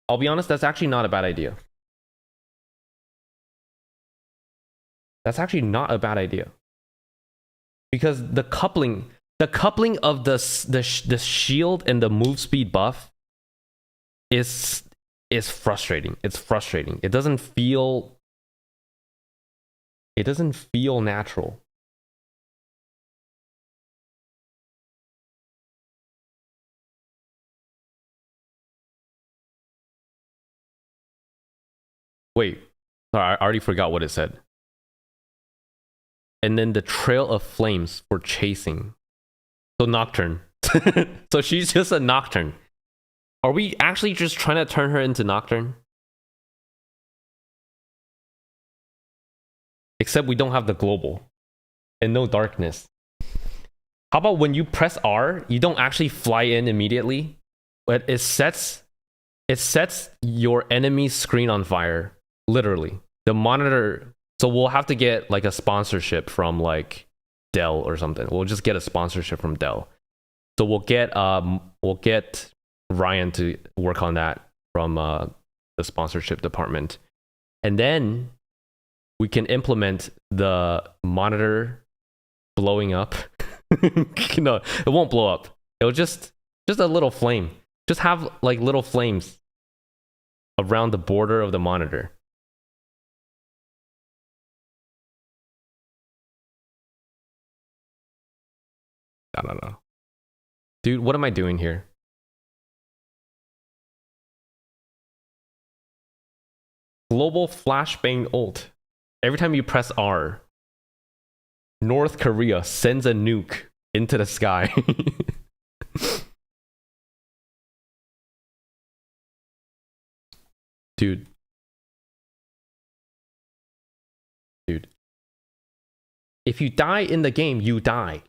I'll be honest, that's actually not a bad idea. That's actually not a bad idea. Because the coupling of the shield and the move speed buff is frustrating. It's frustrating. It doesn't feel natural. Wait, sorry, I already forgot what it said. And then the trail of flames for chasing. So Nocturne. So she's just a Nocturne. Are we actually just trying to turn her into Nocturne? Except we don't have the global and no darkness. How about when you press R, you don't actually fly in immediately, but it sets your enemy's screen on fire. Literally. The monitor. So we'll have to get like a sponsorship from like Dell or something. We'll just get a sponsorship from Dell. So we'll get Ryan to work on that from the sponsorship department. And then we can implement the monitor blowing up. No, it won't blow up. It'll just a little flame. Just have like little flames around the border of the monitor. I don't know. Dude, what am I doing here? Global flashbang ult. Every time you press R, North Korea sends a nuke into the sky. Dude. If you die in the game, you die.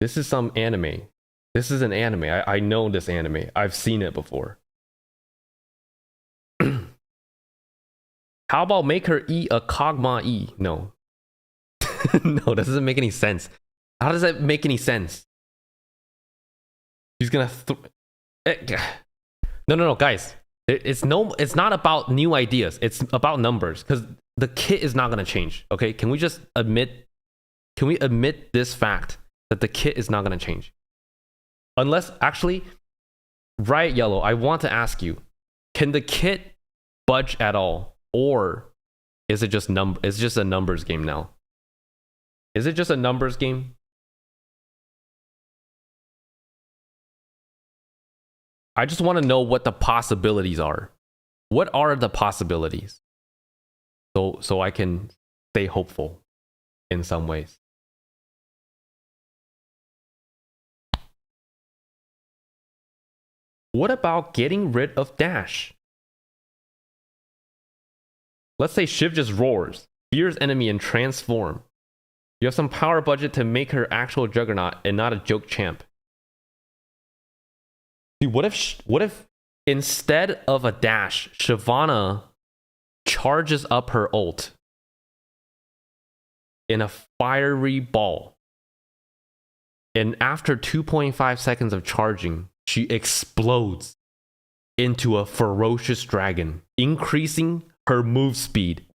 This is some anime. This is an anime. I know this anime. I've seen it before. How about make her E a Kog'Maw E? No. No, that doesn't make any sense. How does that make any sense? She's gonna No, guys. It's not about new ideas. It's about numbers. Because the kit is not gonna change. Okay? Can we admit this fact? That the kit is not going to change. Unless, actually, Riot Yellow, I want to ask you, can the kit budge at all? Or is it just a numbers game now? Is it just a numbers game? I just want to know what the possibilities are. What are the possibilities? So I can stay hopeful in some ways. What about getting rid of dash? Let's say Shiv just roars, fears enemy, and transform. You have some power budget to make her actual juggernaut and not a joke champ. Dude, what if instead of a dash, Shyvana charges up her ult in a fiery ball, and after 2.5 seconds of charging, she explodes into a ferocious dragon, increasing her move speed,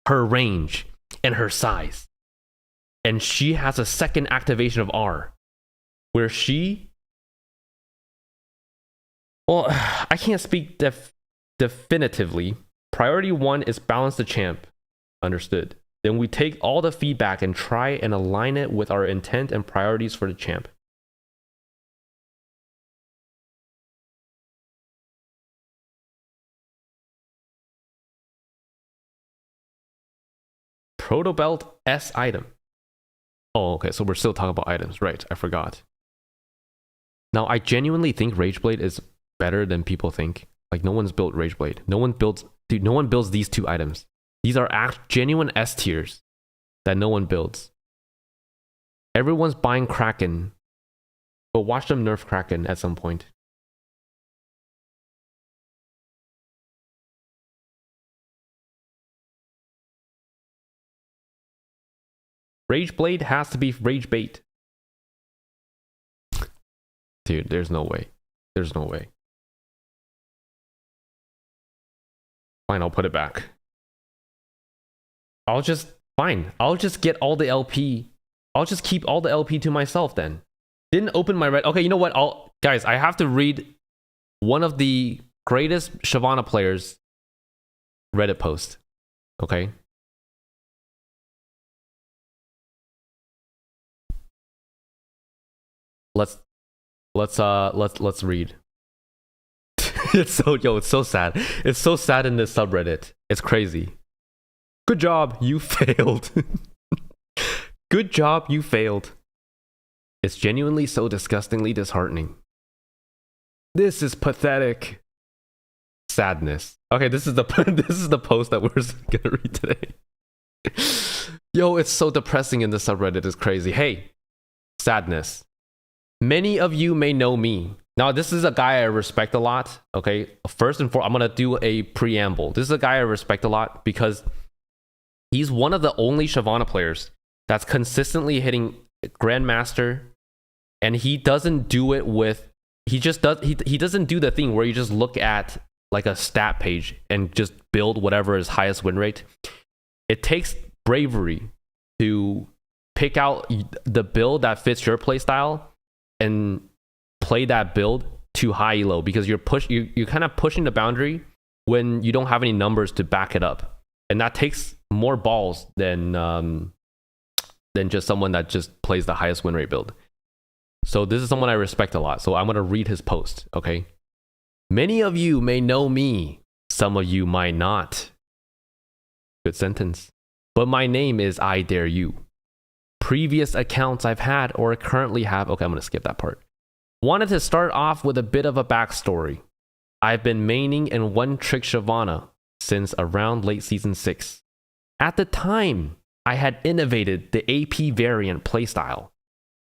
her range, and her size. And she has a second activation of R, where she... Well, I can't speak definitively. Priority 1 is balance the champ. Understood. Then we take all the feedback and try and align it with our intent and priorities for the champ. Proto Belt S item. Oh, okay. So we're still talking about items. Right. I forgot. Now, I genuinely think Rageblade is better than people think. Like, no one's built Rageblade. No one builds these two items. These are genuine S tiers that no one builds. Everyone's buying Kraken, but watch them nerf Kraken at some point. Rageblade has to be Rage Bait. Dude, there's no way. There's no way. Fine, I'll put it back. I'll just get all the LP. I'll just keep all the LP to myself then. Didn't open my red. Okay, you know what? Guys, I have to read one of the greatest Shyvana players Reddit post. Okay? Let's read. It's so sad. It's so sad in this subreddit. It's crazy. Good job, you failed. Good job, you failed. It's genuinely so disgustingly disheartening. This is pathetic. Sadness. Okay, this is the post that we're gonna read today. Yo, it's so depressing in the subreddit. It's crazy. Hey, sadness. Many of you may know me. Now, this is a guy I respect a lot. Okay, first and foremost, I'm gonna do a preamble. This is a guy I respect a lot because he's one of the only Shyvana players that's consistently hitting Grandmaster, and he doesn't do it with. He doesn't do the thing where you just look at like a stat page and just build whatever is highest win rate. It takes bravery to pick out the build that fits your playstyle and play that build to high elo, because you're kind of pushing the boundary when you don't have any numbers to back it up, and that takes more balls than just someone that just plays the highest win rate build. So this is someone I respect a lot. So I'm going to read his post, okay? Many of you may know me. Some of you might not. Good sentence. But my name is I Dare You. Previous accounts I've had or currently have. Okay, I'm going to skip that part. Wanted to start off with a bit of a backstory. I've been maining in one trick Shyvana since around late season 6. At the time, I had innovated the AP variant playstyle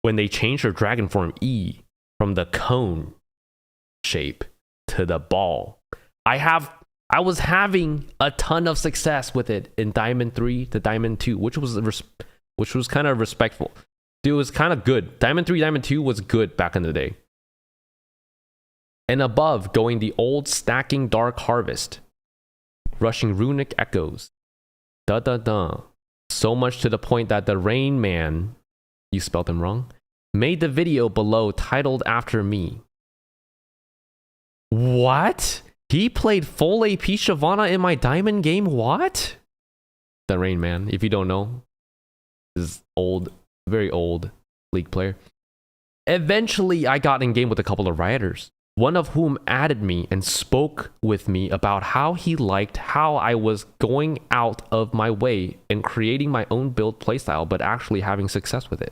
when they changed her Dragon Form E from the cone shape to the ball. I was having a ton of success with it in Diamond 3 to Diamond 2, which was kind of respectful. Dude, it was kind of good. Diamond 3, Diamond 2 was good back in the day. And above, going the old stacking Dark Harvest, rushing Runic Echoes. So much to the point that the Rain Man, you spelled him wrong, made the video below titled after me. What? He played full AP Shyvana in my Diamond game? What? The Rain Man, if you don't know, is old, very old League player. Eventually, I got in game with a couple of rioters, one of whom added me and spoke with me about how he liked how I was going out of my way and creating my own build playstyle, but actually having success with it.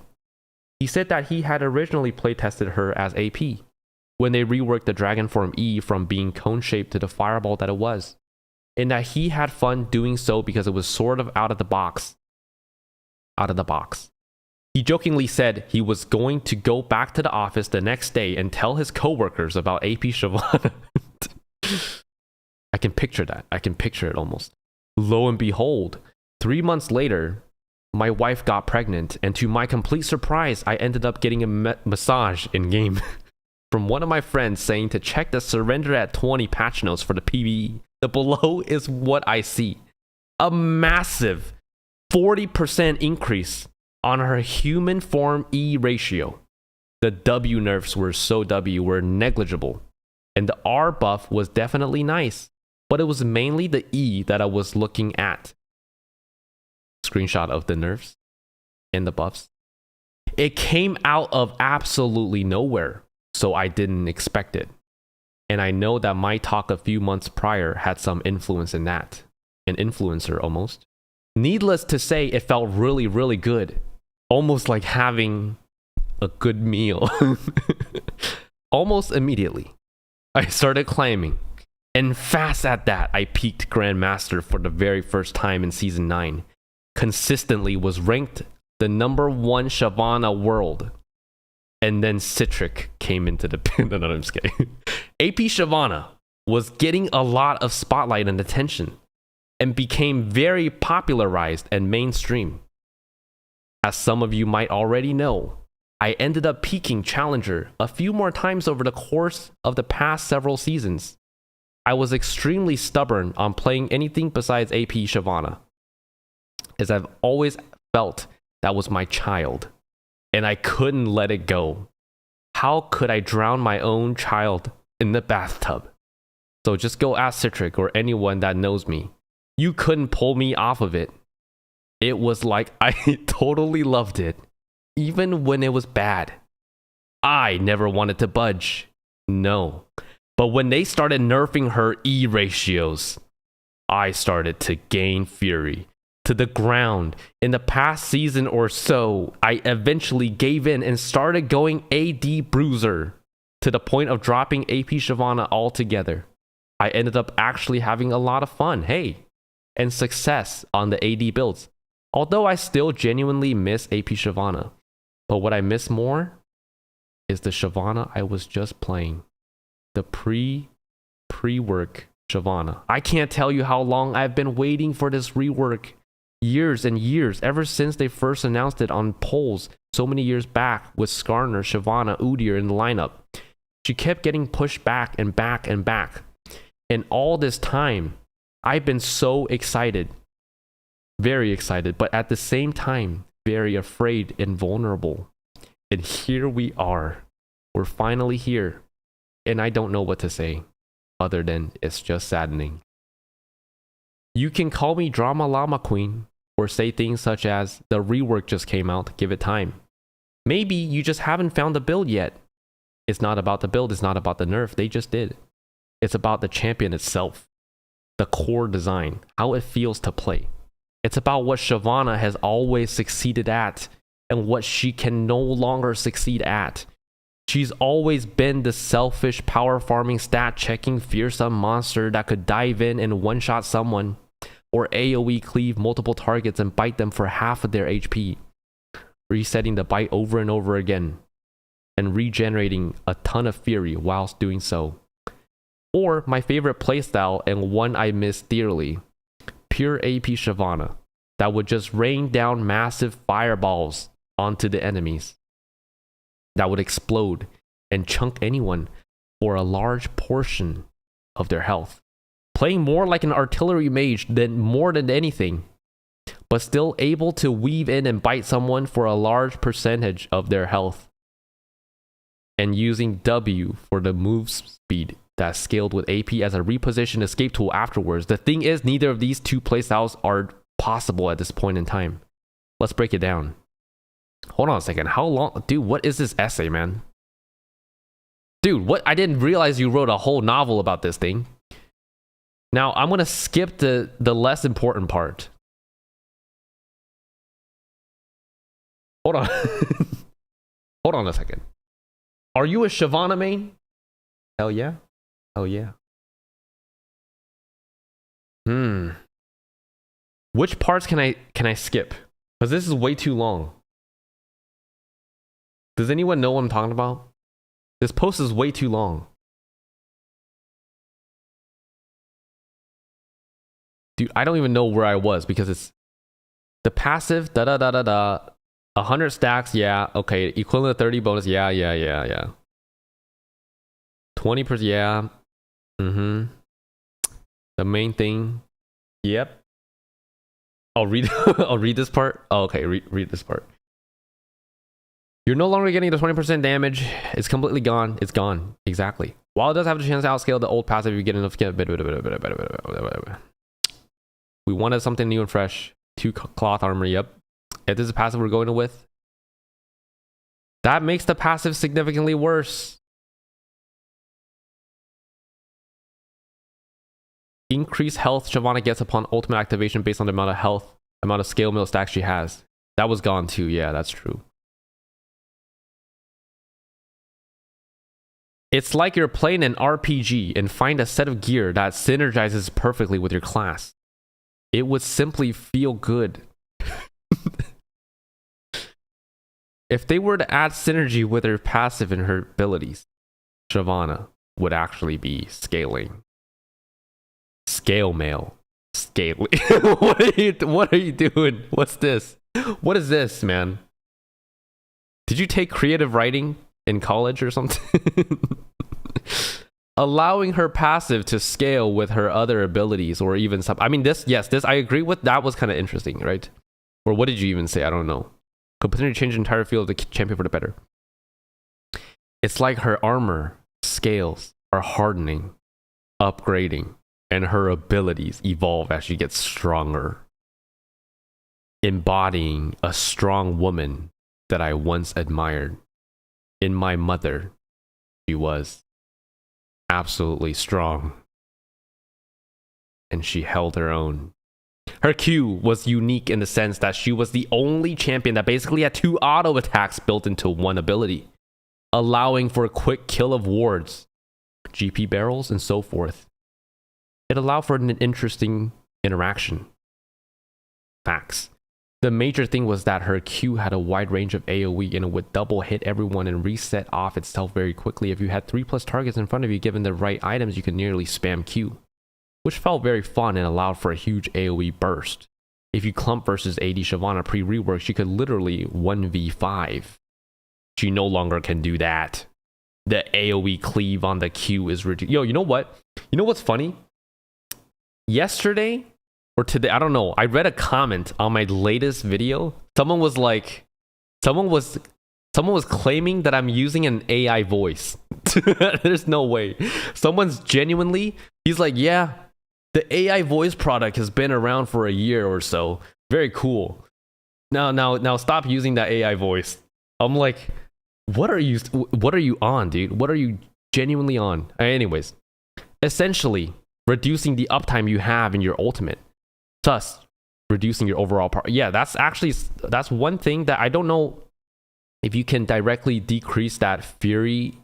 He said that he had originally playtested her as AP when they reworked the Dragon Form E from being cone-shaped to the fireball that it was, and that he had fun doing so because it was sort of out of the box. He jokingly said he was going to go back to the office the next day and tell his coworkers about AP Shyvana. I can picture that. I can picture it almost. Lo and behold, 3 months later, my wife got pregnant, and to my complete surprise, I ended up getting a massage in game from one of my friends saying to check the surrender at 20 patch notes for the PvE. The below is what I see. A massive 40% increase on her human form E ratio. The W nerfs were negligible, and the R buff was definitely nice, but it was mainly the E that I was looking at. Screenshot of the nerfs and the buffs. It came out of absolutely nowhere, so I didn't expect it. And I know that my talk a few months prior had some influence in that. An influencer almost. Needless to say, it felt really, really good. Almost like having a good meal. almost immediately, I started climbing. And fast at that, I peaked Grandmaster for the very first time in Season 9. Consistently was ranked the #1 Shyvana world. And then Citric came into the pin. No, I'm just kidding. AP Shyvana was getting a lot of spotlight and attention and became very popularized and mainstream. As some of you might already know, I ended up peaking Challenger a few more times over the course of the past several seasons. I was extremely stubborn on playing anything besides AP Shyvana, as I've always felt that was my child, and I couldn't let it go. How could I drown my own child in the bathtub? So just go ask Citric or anyone that knows me. You couldn't pull me off of it. It was like I totally loved it, even when it was bad. I never wanted to budge. No. But when they started nerfing her E ratios, I started to gain fury. To the ground. In the past season or so, I eventually gave in and started going AD Bruiser to the point of dropping AP Shyvana altogether. I ended up actually having a lot of fun, and success on the AD builds. Although I still genuinely miss AP Shyvana. But what I miss more is the Shyvana I was just playing. The pre-work Shyvana. I can't tell you how long I've been waiting for this rework. Years and years, ever since they first announced it on polls so many years back with Skarner, Shyvana, Udyr in the lineup. She kept getting pushed back and back and back. And all this time, I've been so excited. Very excited, but at the same time, very afraid and vulnerable. And here we are. We're finally here. And I don't know what to say, other than it's just saddening. You can call me Drama Llama Queen, or say things such as, the rework just came out, give it time. Maybe you just haven't found the build yet. It's not about the build, it's not about the nerf, they just did. It's about the champion itself, the core design, how it feels to play. It's about what Shyvana has always succeeded at, and what she can no longer succeed at. She's always been the selfish, power farming, stat checking, fearsome monster that could dive in and one shot someone, or AoE cleave multiple targets and bite them for half of their HP, resetting the bite over and over again, and regenerating a ton of fury whilst doing so. Or my favorite playstyle, and one I miss dearly, pure AP Shyvana, that would just rain down massive fireballs onto the enemies, that would explode and chunk anyone for a large portion of their health. Playing more like an artillery mage than more than anything, but still able to weave in and bite someone for a large percentage of their health. And using W for the move speed that scaled with AP as a reposition escape tool afterwards. The thing is, neither of these two playstyles are possible at this point in time. Let's break it down. Hold on a second. How long? Dude, what is this essay, man? Dude, what? I didn't realize you wrote a whole novel about this thing. Now, I'm going to skip the less important part. Hold on. Hold on a second. Are you a Shyvana main? Hell yeah. Oh yeah. Which parts can I skip? Because this is way too long. Does anyone know what I'm talking about? This post is way too long. Dude, I don't even know where I was because it's the passive 100 stacks, yeah, okay. Equivalent to 30 bonus, yeah. 20%, yeah. The main thing, yep. I'll read this part. Oh, okay, read this part. You're no longer getting the 20% damage. It's completely gone. It's gone. Exactly. While it does have the chance to outscale the old passive, you get enough. We wanted something new and fresh. 2 cloth armor, yep. If this is passive we're going with, that makes the passive significantly worse. Increased health Shyvana gets upon ultimate activation based on the amount of scale mill stacks she has. That was gone too. Yeah, that's true. It's like you're playing an RPG and find a set of gear that synergizes perfectly with your class. It would simply feel good. If they were to add synergy with her passive and her abilities, Shyvana would actually be scaling. Scale mail. Scaling. What are you doing? What's this? What is this, man? Did you take creative writing in college or something? Allowing her passive to scale with her other abilities or even some. I mean, this I agree with. That was kind of interesting, right? Or what did you even say? I don't know. Could potentially change the entire field of the champion for the better. It's like her armor scales are hardening, upgrading, and her abilities evolve as she gets stronger. Embodying a strong woman that I once admired. In my mother, she was absolutely strong. And she held her own. Her Q was unique in the sense that she was the only champion that basically had 2 auto attacks built into one ability, allowing for a quick kill of wards, GP barrels, and so forth. It allowed for an interesting interaction. Facts. The major thing was that her Q had a wide range of AoE and it would double hit everyone and reset off itself very quickly. If you had 3+ targets in front of you, given the right items, you could nearly spam Q, which felt very fun and allowed for a huge AoE burst. If you clump versus AD Shyvana pre-rework, she could literally 1v5. She no longer can do that. The AoE cleave on the Q is ridiculous. Yo, you know what? You know what's funny? Yesterday or today, I don't know, I read a comment on my latest video. Someone was claiming that I'm using an AI voice. There's no way. Someone's genuinely, he's like, yeah, the AI voice product has been around for a year or so. Very cool. Now stop using that AI voice. I'm like, what are you on, dude? What are you genuinely on? Anyways, essentially reducing the uptime you have in your ultimate, thus reducing your overall power. Yeah, that's one thing that I don't know if you can directly decrease that fury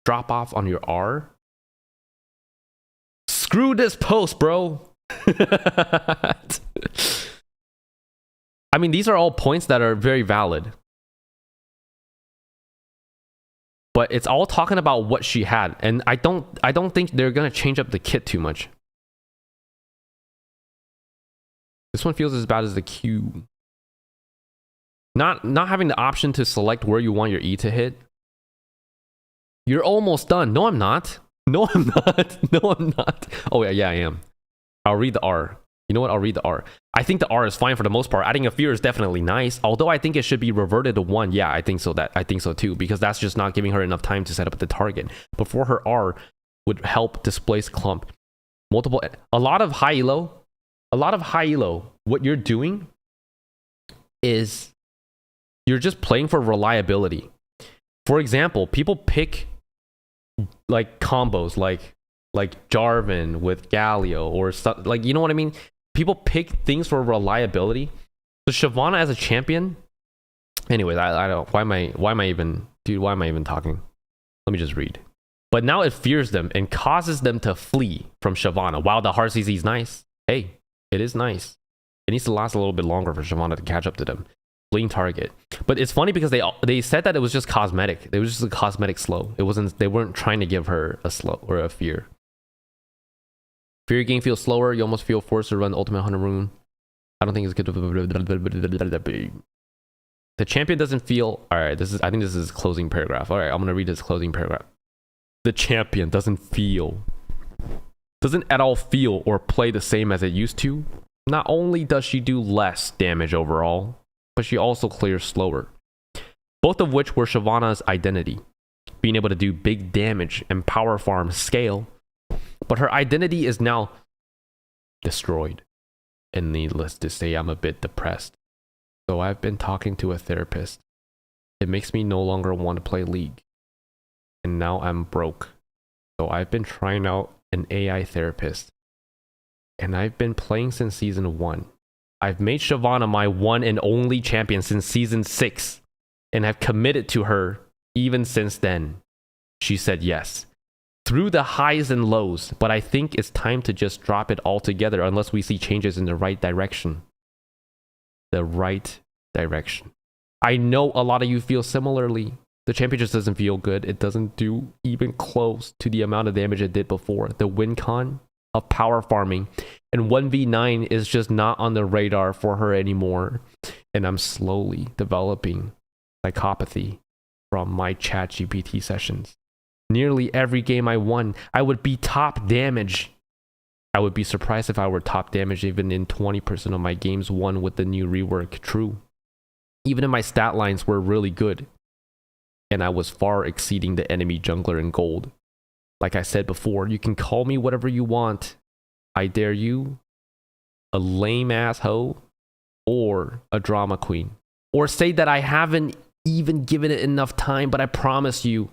drop off on your R. Screw this post, bro. I mean, these are all points that are very valid. But it's all talking about what she had, and I don't think they're gonna change up the kit too much. This one feels as bad as the Q. Not having the option to select where you want your E to hit. You're almost done. No, I'm not. No, I'm not. No, I'm not. Oh yeah, I am. I'll read the R. You know what? I'll read the R. I think the R is fine for the most part. Adding a fear is definitely nice. Although I think it should be reverted to 1. Yeah, I think so too. Because that's just not giving her enough time to set up the target. Before her R would help displace clump. A lot of high elo. What you're doing is you're just playing for reliability. For example, people pick like combos like Jarvan with Galio or stuff, like, you know what I mean? People pick things for reliability. So Shyvana as a champion. Anyways, I don't. Why am I even talking? Let me just read. But now it fears them and causes them to flee from Shyvana. While the hard CZ is nice. Hey, it is nice. It needs to last a little bit longer for Shyvana to catch up to them. Fleeing target. But it's funny because they said that it was just cosmetic. It was just a cosmetic slow. They weren't trying to give her a slow or a fear. Fear game feels slower. You almost feel forced to run Ultimate Hunter Rune. I don't think it's good. The champion doesn't feel... Alright, I think this is his closing paragraph. Alright, I'm going to read his closing paragraph. The champion doesn't at all feel or play the same as it used to. Not only does she do less damage overall, but she also clears slower. Both of which were Shyvana's identity. Being able to do big damage and power farm scale. But her identity is now destroyed. And needless to say, I'm a bit depressed. So I've been talking to a therapist. It makes me no longer want to play League. And now I'm broke. So I've been trying out an AI therapist. And I've been playing since season 1. I've made Shyvana my one and only champion since season 6. And have committed to her even since then. She said yes. Through the highs and lows, but I think it's time to just drop it altogether unless we see changes in the right direction. The right direction. I know a lot of you feel similarly. The champion just doesn't feel good. It doesn't do even close to the amount of damage it did before. The win con of power farming and 1v9 is just not on the radar for her anymore. And I'm slowly developing psychopathy from my ChatGPT sessions. Nearly every game I won, I would be top damage. I would be surprised if I were top damage even in 20% of my games won with the new rework. True. Even if my stat lines were really good, and I was far exceeding the enemy jungler in gold. Like I said before, you can call me whatever you want. I dare you, a lame ass hoe, or a drama queen. Or say that I haven't even given it enough time, but I promise you,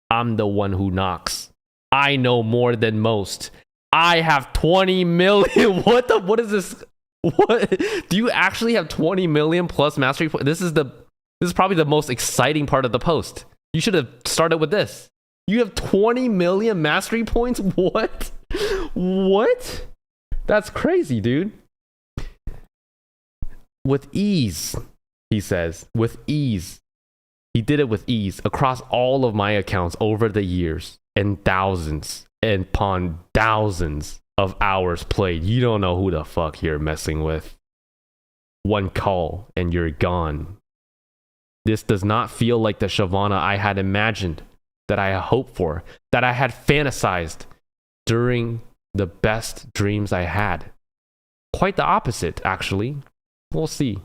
I'm the one who knocks. I know more than most. I have 20 million. What is this? What? Do you actually have 20 million plus mastery points? This is probably the most exciting part of the post. You should have started with this. You have 20 million mastery points? What? What? That's crazy, dude. With ease, he says. With ease. He did it with ease across all of my accounts over the years and thousands and upon thousands of hours played. You don't know who the fuck you're messing with. One call and you're gone. This does not feel like the Shyvana I had imagined, that I had hoped for, that I had fantasized during the best dreams I had. Quite the opposite, actually. We'll see.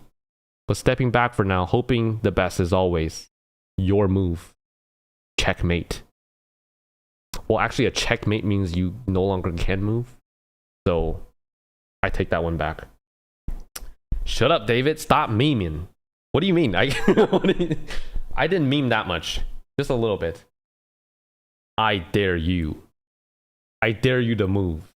But stepping back for now, hoping the best as always. Your move. Checkmate. Well, actually, a checkmate means you no longer can move. So, I take that one back. Shut up, David. Stop memeing. What do you mean? I didn't meme that much. Just a little bit. I dare you. I dare you to move.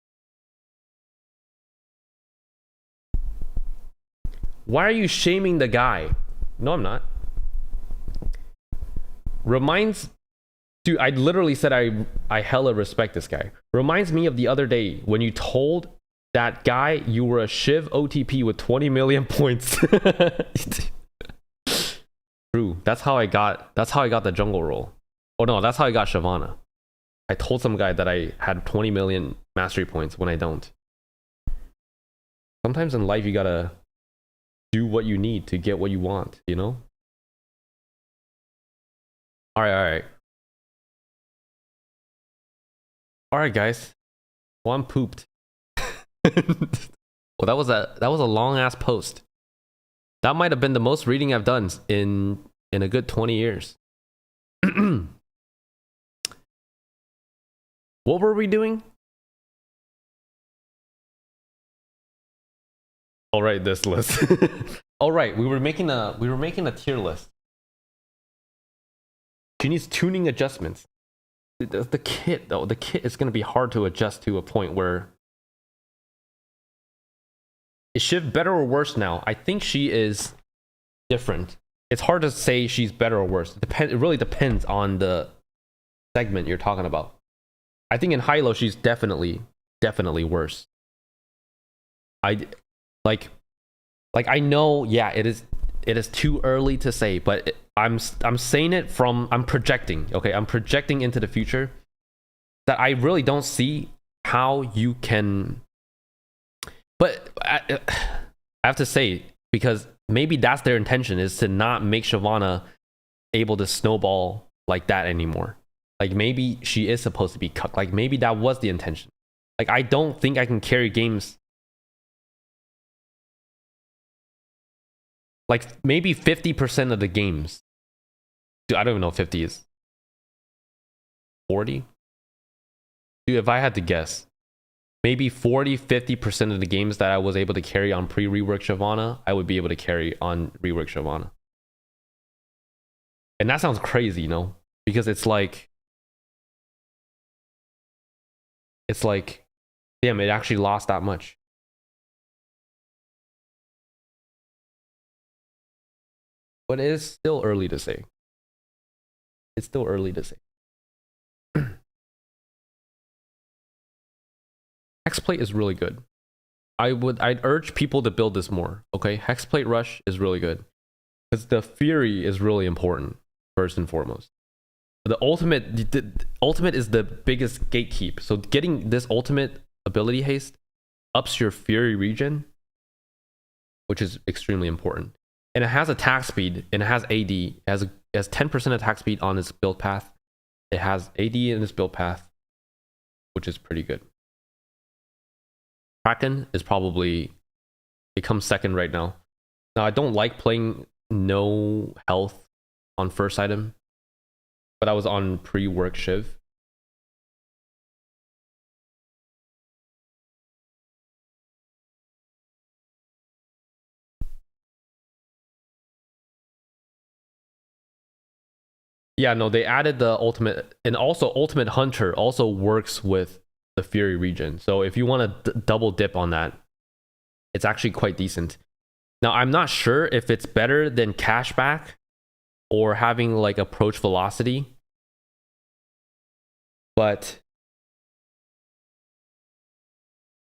Why are you shaming the guy? No, I'm not. Dude, I literally said I hella respect this guy. Reminds me of the other day when you told that guy you were a Shiv OTP with 20 million points. True. That's how I got the jungle role. Oh no, that's how I got Shyvana. I told some guy that I had 20 million mastery points when I don't. Sometimes in life you gotta do what you need to get what you want, you know? Alright, guys. Well, I'm pooped. Well, that was a long ass post. That might have been the most reading I've done in a good 20 years. What were we doing? All right, this list. All right, we were making a tier list. She needs tuning adjustments. The kit though, the kit is going to be hard to adjust to a point where is Shiv better or worse now? I think she is different. It's hard to say she's better or worse. It really depends on the segment you're talking about. I think in high-low she's definitely worse. I know, yeah, it is too early to say, but I'm saying it from, I'm projecting, okay? I'm projecting into the future that I really don't see how you can, but I have to say, because maybe that's their intention, is to not make Shyvana able to snowball like that anymore. Like maybe she is supposed to be cut. Like maybe that was the intention. Like I don't think I can carry games. Like maybe 50% of the games. Dude, I don't even know if 50 is 40. Dude, if I had to guess, maybe 40-50% of the games that I was able to carry on pre-rework Shyvana, I would be able to carry on rework Shyvana. And that sounds crazy, you know? Because it's like, damn, it actually lost that much. But it is still early to say. It's still early to say. Hexplate is really good. I'd urge people to build this more. Okay, Hexplate Rush is really good because the Fury is really important first and foremost. The ultimate is the biggest gatekeep. So getting this ultimate ability haste ups your Fury regen, which is extremely important. And it has attack speed and it has AD. It has 10% attack speed on its build path. It has AD in its build path, which is pretty good. Kraken is probably, it comes second right now. Now I don't like playing no health on first item, but I was on pre-work Shiv. Yeah, no, they added the ultimate, and also Ultimate Hunter also works with the Fury region. So if you want to double dip on that, it's actually quite decent. Now, I'm not sure if it's better than cashback or having like approach velocity, but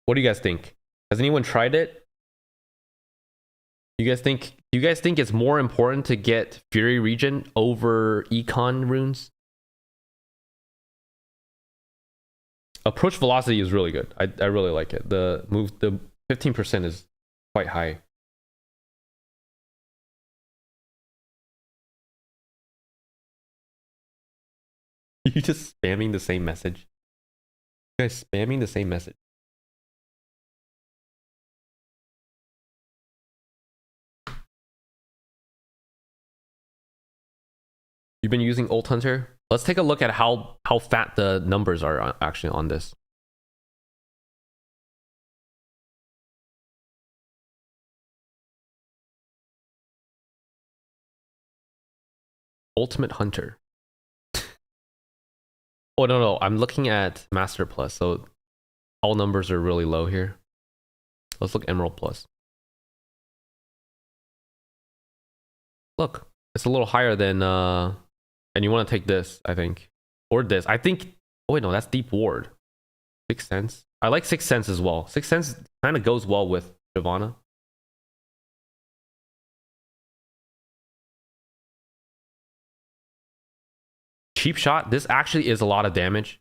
what do you guys think? Has anyone tried it? Do you guys think it's more important to get Fury region over Econ runes? Approach velocity is really good. I really like it. The 15% is quite high. You just spamming the same message. You guys spamming the same message. You've been using Ult Hunter? Let's take a look at how fat the numbers are actually on this. Ultimate Hunter. Oh, no. I'm looking at Master Plus. So all numbers are really low here. Let's look Emerald Plus. Look, it's a little higher than... and you want to take this, I think. Or this. I think... Oh, wait, no, that's Deep Ward. Sixth Sense. I like Sixth Sense as well. Sixth Sense kind of goes well with Shyvana. Cheap Shot. This actually is a lot of damage.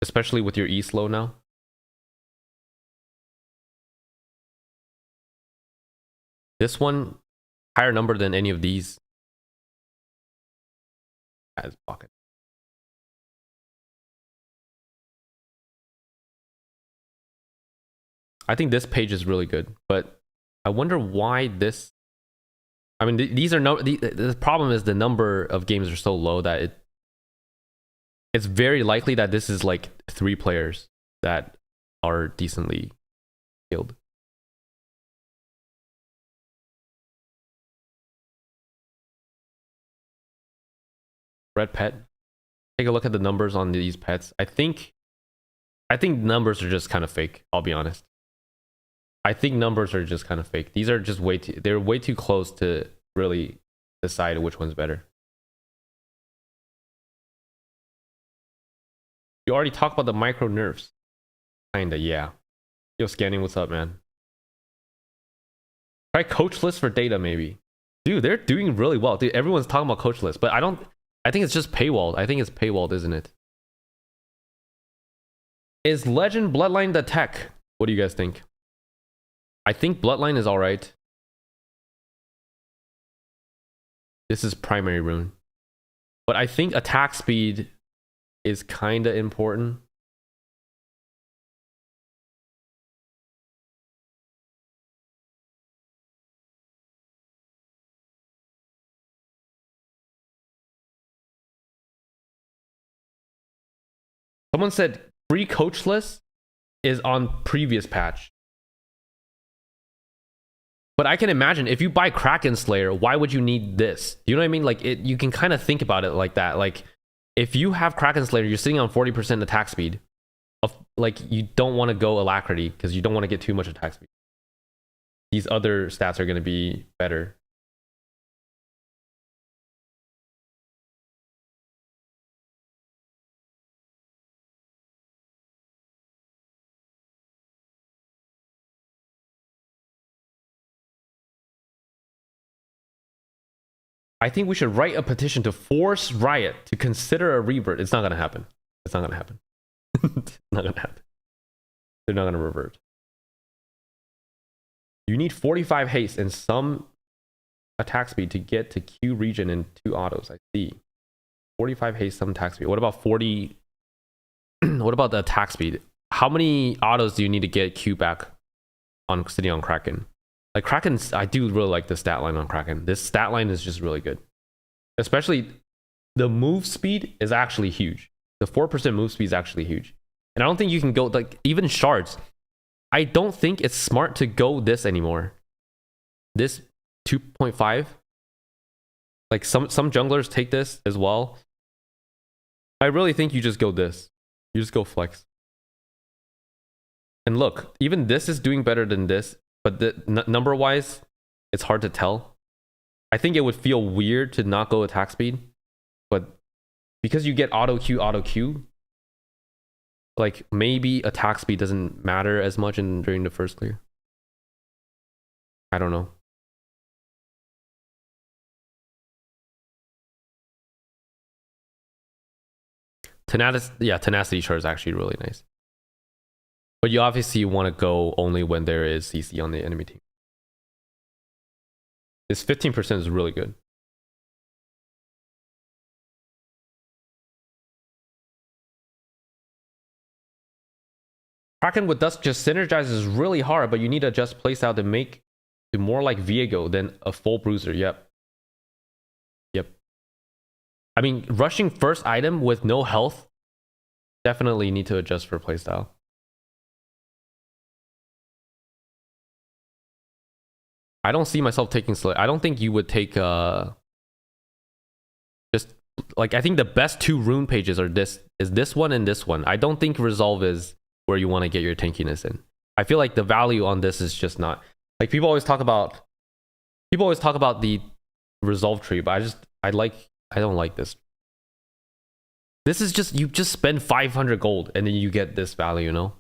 Especially with your E slow now. This one, higher number than any of these. As pocket. I think this page is really good, but I wonder why this... I mean, these are no... The problem is the number of games are so low that it's very likely that this is like 3 players that are decently skilled. Red pet. Take a look at the numbers on these pets. I think numbers are just kind of fake, I'll be honest. I think numbers are just kind of fake. These are just they're way too close to really decide which one's better. You already talked about the micro nerfs. Kinda, yeah. Yo, Scanning, what's up, man? Try coach list for data, maybe. Dude, they're doing really well. Dude, everyone's talking about coach list, but I think it's just paywalled. I think it's paywalled, isn't it? Is Legend Bloodline the tech? What do you guys think? I think Bloodline is alright. This is primary rune. But I think attack speed is kinda important. Someone said free coach list is on previous patch. But I can imagine if you buy Kraken Slayer, why would you need this? You know what I mean? Like you can kind of think about it like that. Like if you have Kraken Slayer, you're sitting on 40% attack speed. Like you don't want to go Alacrity because you don't want to get too much attack speed. These other stats are going to be better. I think we should write a petition to force Riot to consider a revert. It's not gonna happen. It's not gonna happen. It's not gonna happen. They're not gonna revert. You need 45 haste and some attack speed to get to Q region in 2 autos. I see. 45 haste, some attack speed. What about 40? What about the attack speed? How many autos do you need to get Q back on sitting on Kraken? Like Kraken's, I do really like the stat line on Kraken. This stat line is just really good. Especially the move speed is actually huge. The 4% move speed is actually huge. And I don't think you can go, like, even shards. I don't think it's smart to go this anymore. This 2.5. Like some junglers take this as well. I really think you just go this. You just go flex. And look, even this is doing better than this. But the number wise, it's hard to tell. I think it would feel weird to not go attack speed. But because you get auto Q, like maybe attack speed doesn't matter as much during the first clear. I don't know. Tenacity chart is actually really nice. But you obviously want to go only when there is CC on the enemy team. This 15% is really good. Kraken with Dusk just synergizes really hard, but you need to adjust playstyle to make it more like Viego than a full bruiser. Yep. I mean, rushing first item with no health, definitely need to adjust for playstyle. I don't see myself taking Slay. I don't think you would take just like, I think the best 2 rune pages are this one and this one. I don't think Resolve is where you want to get your tankiness in. I feel like the value on this is just not, like, people always talk about the Resolve tree, but I don't like this. This is just, you just spend 500 gold and then you get this value, you know?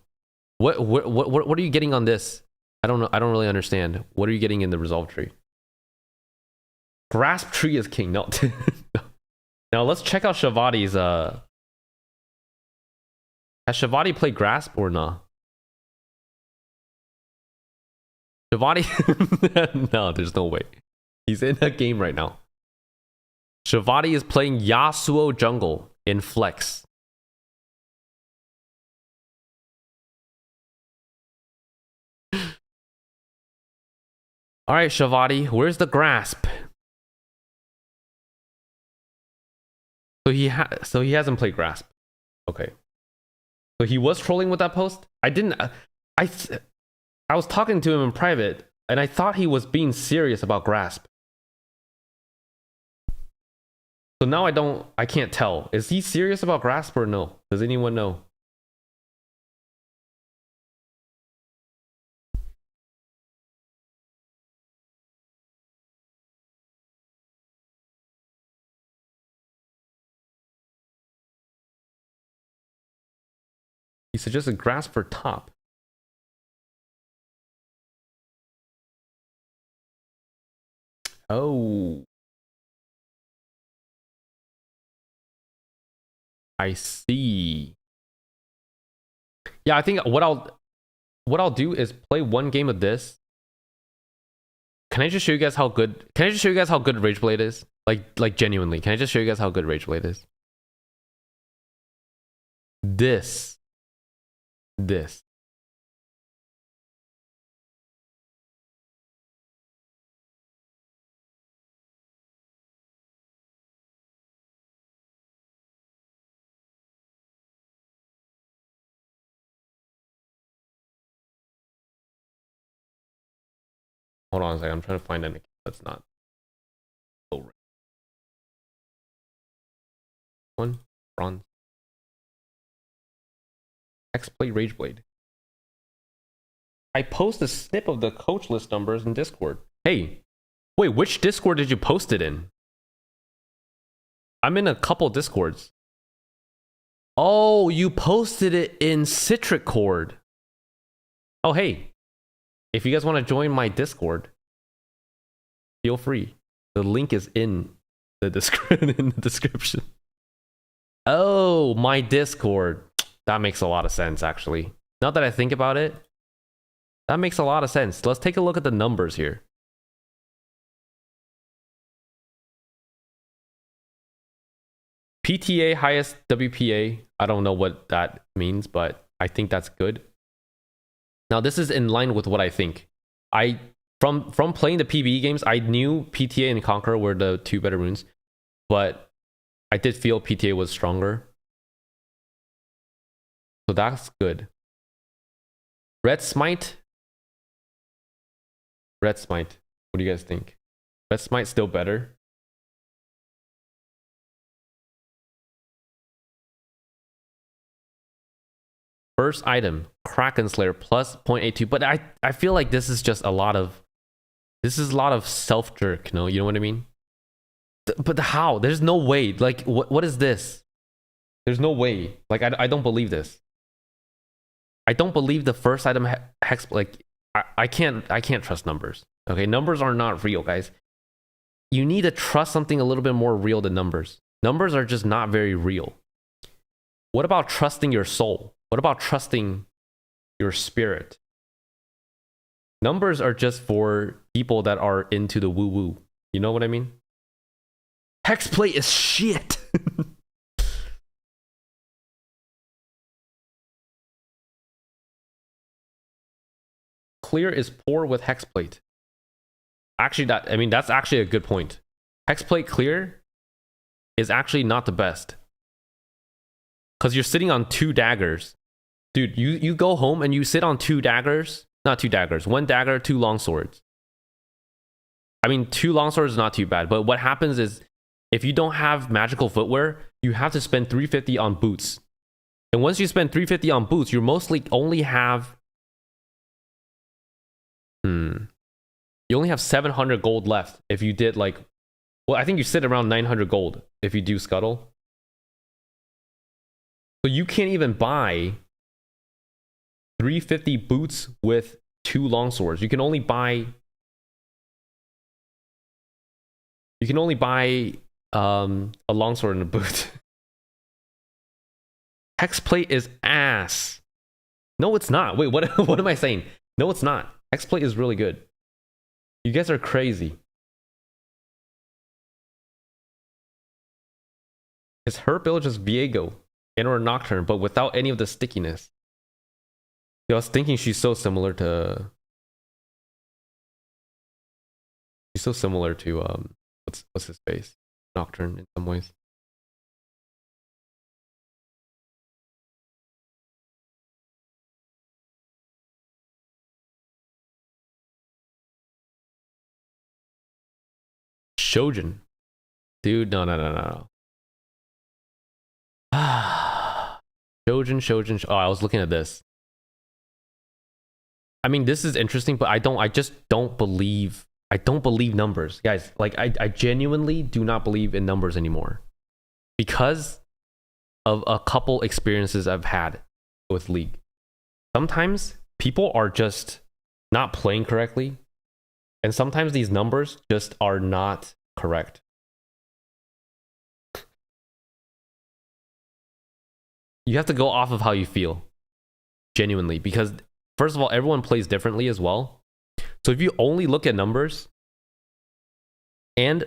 What are you getting on this? I don't know. I don't really understand. What are you getting in the Resolve tree? Grasp tree is king. No. Now let's check out Shyvana's. Has Shyvana played Grasp or not? Shyvana? No, there's no way. He's in a game right now. Shyvana is playing Yasuo jungle in Flex. All right, Shyvana, where's the Grasp? So he hasn't played Grasp. Okay. So he was trolling with that post? I was talking to him in private and I thought he was being serious about Grasp. So now I can't tell. Is he serious about Grasp or no? Does anyone know? He suggested Grasp for top. Oh. I see. Yeah, I think what I'll do is play one game of this. Can I just show you guys how good Rageblade is? Like genuinely. Can I just show you guys how good Rageblade is? This. Hold on a second. I'm trying to find an account that's not. One bronze. X-Play Rageblade. I post a snip of the coach list numbers in Discord. Hey, wait, which Discord did you post it in? I'm in a couple Discords. Oh, you posted it in Citric Cord. Oh, hey, if you guys want to join my Discord, feel free. The link is in the in the description. Oh, my Discord. That makes a lot of sense, actually. Now that I think about it, that makes a lot of sense. Let's take a look at the numbers here. PTA highest WPA. I don't know what that means, but I think that's good. Now this is in line with what I think. From playing the PvE games, I knew PTA and Conqueror were the two better runes, but I did feel PTA was stronger. So that's good. Red Smite. Red Smite. What do you guys think? Red Smite still better. First item, Kraken Slayer plus 0.82. But I feel like this is just a lot of self-jerk, no? You know what I mean? But how? There's no way. Like, what is this? There's no way. Like, I don't believe this. I don't believe the first item hex. Like, I can't trust numbers. Okay, numbers are not real, guys. You need to trust something a little bit more real than numbers. Numbers are just not very real. What about trusting your soul? What about trusting your spirit? Numbers are just for people that are into the woo-woo. You know what I mean? Hexplate is shit. Clear is poor with hexplate. Actually, that's actually a good point. Hexplate clear is actually not the best. Because you're sitting on 2 daggers. Dude, you go home and you sit on 2 daggers. Not 2 daggers. 1 dagger, 2 longswords. I mean, 2 longswords is not too bad. But what happens is, if you don't have magical footwear, you have to spend 350 on boots. And once you spend 350 on boots, you mostly only have... You only have 700 gold left if you did like... Well, I think you sit around 900 gold if you do Scuttle. So you can't even buy 350 boots with 2 longswords. You can only buy a longsword and a boot. Hexplate is ass. No, it's not. Wait, what am I saying? No, it's not. Hexplate is really good. You guys are crazy. Is her build just Viego and or Nocturne, but without any of the stickiness? I was thinking she's so similar to what's his face? Nocturne in some ways. Shojin. Dude, no. Shojin. Oh, I was looking at this. I mean, this is interesting, but I just don't believe numbers. Guys, like I genuinely do not believe in numbers anymore. Because of a couple experiences I've had with League. Sometimes people are just not playing correctly. And sometimes these numbers just are not correct. You have to go off of how you feel. Genuinely. Because first of all, everyone plays differently as well. So if you only look at numbers and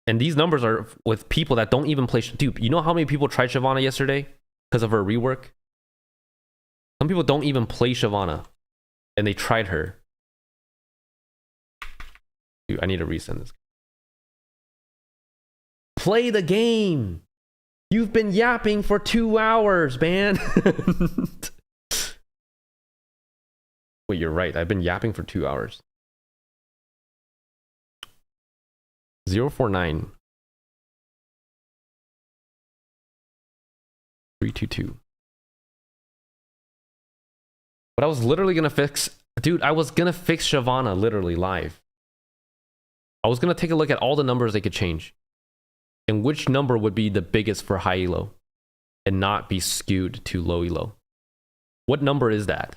these numbers are with people that don't even play. Dude, you know how many people tried Shyvana yesterday because of her rework? Some people don't even play Shyvana and they tried her. Dude, I need to resend this. Play the game. You've been yapping for 2 hours, man. Wait, you're right. I've been yapping for 2 hours. 049 322. But I was literally gonna fix, dude. I was gonna fix Shyvana literally live. I was gonna take a look at all the numbers they could change, and which number would be the biggest for high elo, and not be skewed to low elo. What number is that?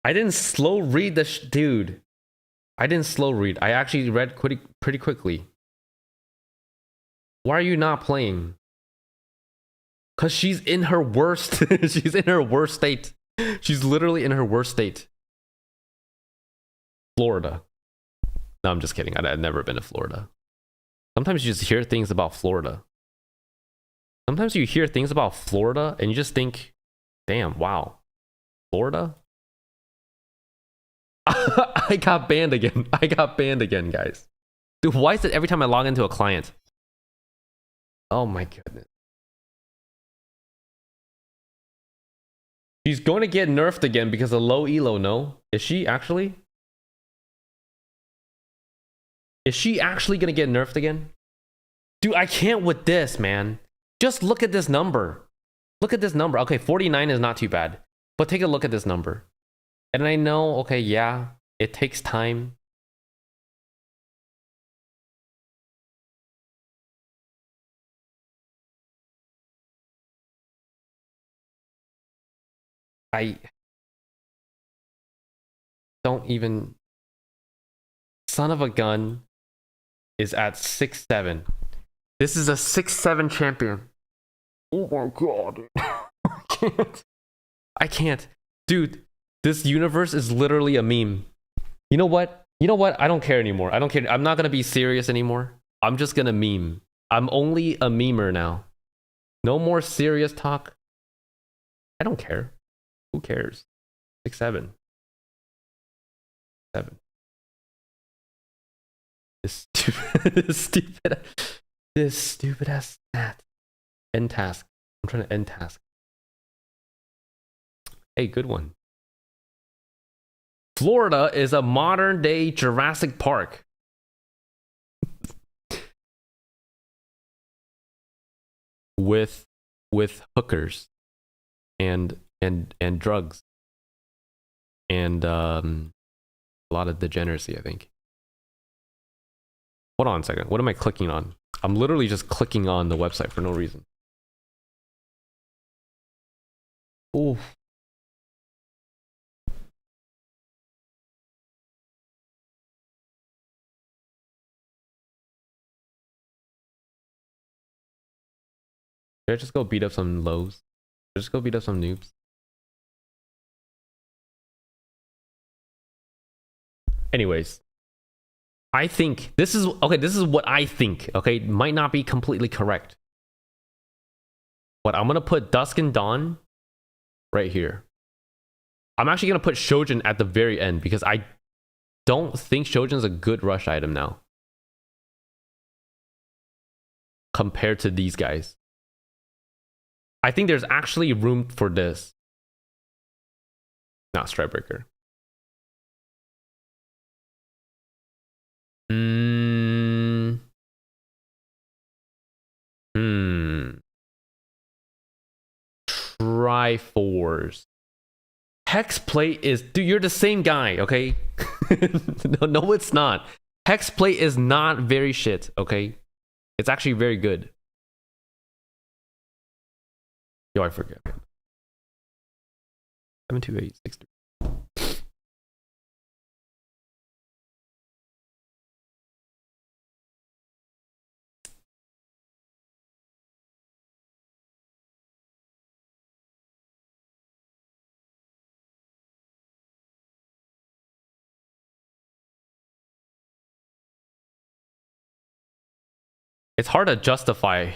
I didn't slow read the dude. I didn't slow read. I actually read pretty quickly. Why are you not playing? Cause she's in her worst. She's in her worst state. She's literally in her worst state. Florida. No, I'm just kidding. I've never been to Florida. Sometimes you just hear things about Florida. Sometimes you hear things about Florida and you just think, damn, wow. Florida? I got banned again. I got banned again, guys. Dude, why is it every time I log into a client? Oh my goodness. She's going to get nerfed again because of low elo, no? Is she actually? Is she actually going to get nerfed again? Dude, I can't with this, man. Just look at this number. Look at this number. Okay, 49 is not too bad. But take a look at this number. And I know, okay, yeah, it takes time. I don't even... Son of a gun is at 6-7. This is a 6-7 champion. Oh my god. I can't. Dude, this universe is literally a meme. You know what? You know what? I don't care anymore. I don't care. I'm not going to be serious anymore. I'm just going to meme. I'm only a memer now. No more serious talk. I don't care. Who cares? 6-7. 7. This stupid ass stat. End task. I'm trying to end task. Hey, good one. Florida is a modern day Jurassic Park. with hookers and drugs and a lot of degeneracy, I think. Hold on a second. What am I clicking on? I'm literally just clicking on the website for no reason. Ooh. Should I just go beat up some lows? Should I just go beat up some noobs? Anyways, I think this is okay. This is what I think. Okay, might not be completely correct, but I'm gonna put Dusk and Dawn right here. I'm actually gonna put Shojin at the very end because I don't think Shojin's a good rush item now compared to these guys. I think there's actually room for this. Not Strikebreaker. Triforce. Hexplate is... Dude, you're the same guy, okay? No, it's not. Hexplate is not very shit, okay? It's actually very good. Yo, I forget. 72863. It's hard to justify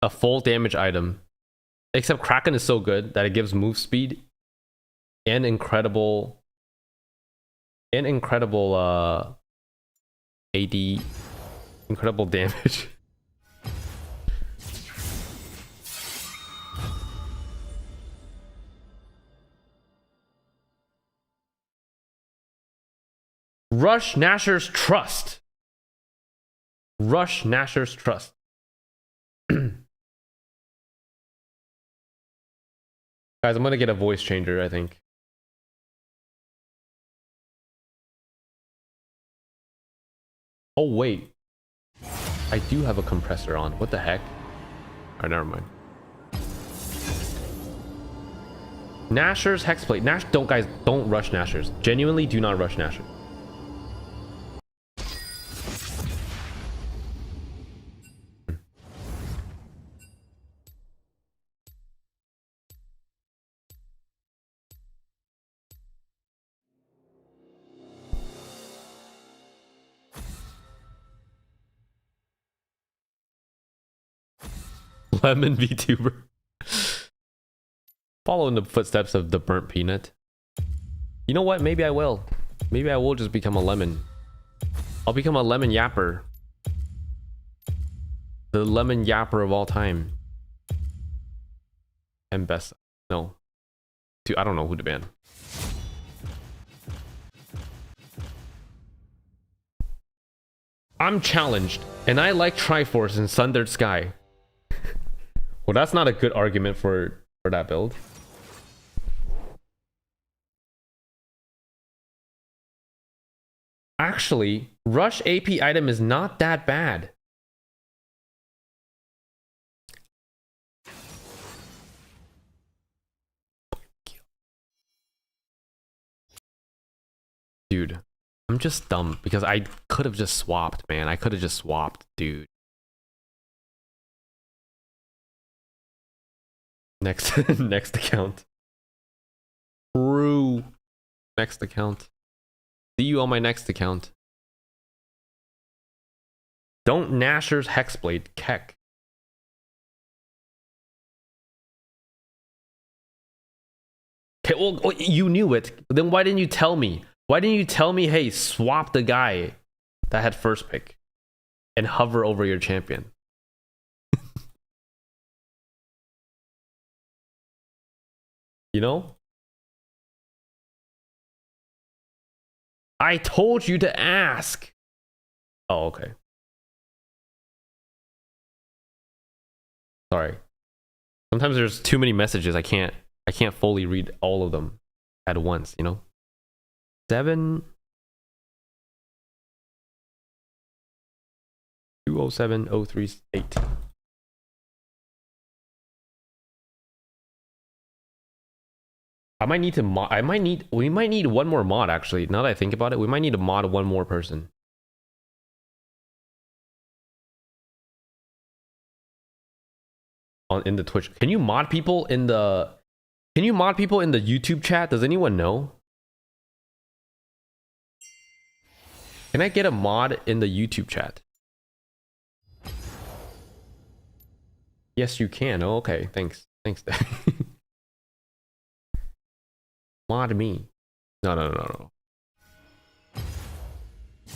a full damage item. Except Kraken is so good that it gives move speed and incredible AD, incredible damage. Rush Nashor's Trust. Rush Nashor's Trust. Guys, I'm gonna get a voice changer, I think. Oh, wait. I do have a compressor on. What the heck? Alright, never mind. Nashor's Hexblade. Don't guys, don't rush Nashor's. Genuinely, do not rush Nashor. Lemon VTuber. Follow in the footsteps of the burnt peanut. You know what? Maybe I will. Maybe I will just become a lemon. I'll become a lemon yapper. The lemon yapper of all time. And best. No. Dude, I don't know who to ban. I'm challenged, and I like Triforce and Sundered Sky. Well, that's not a good argument for that build. Actually, Rush AP item is not that bad. Dude, I'm just dumb because I could have just swapped, man. I could have just swapped, dude. Next account. True. Next account. See you on my next account. Don't Nashor's Hexblade, Keck. Okay, well, you knew it. Then why didn't you tell me? Why didn't you tell me, hey, swap the guy that had first pick and hover over your champion? You know? I told you to ask. Oh, okay. Sorry. Sometimes there's too many messages. I can't fully read all of them at once, you know? 7 207038. I might need to mod. We might need one more mod actually. Now that I think about it, we might need to mod one more person. In the Twitch. Can you mod people in the YouTube chat? Does anyone know? Can I get a mod in the YouTube chat? Yes, you can. Oh, okay. Thanks. Thanks. Mod me. No.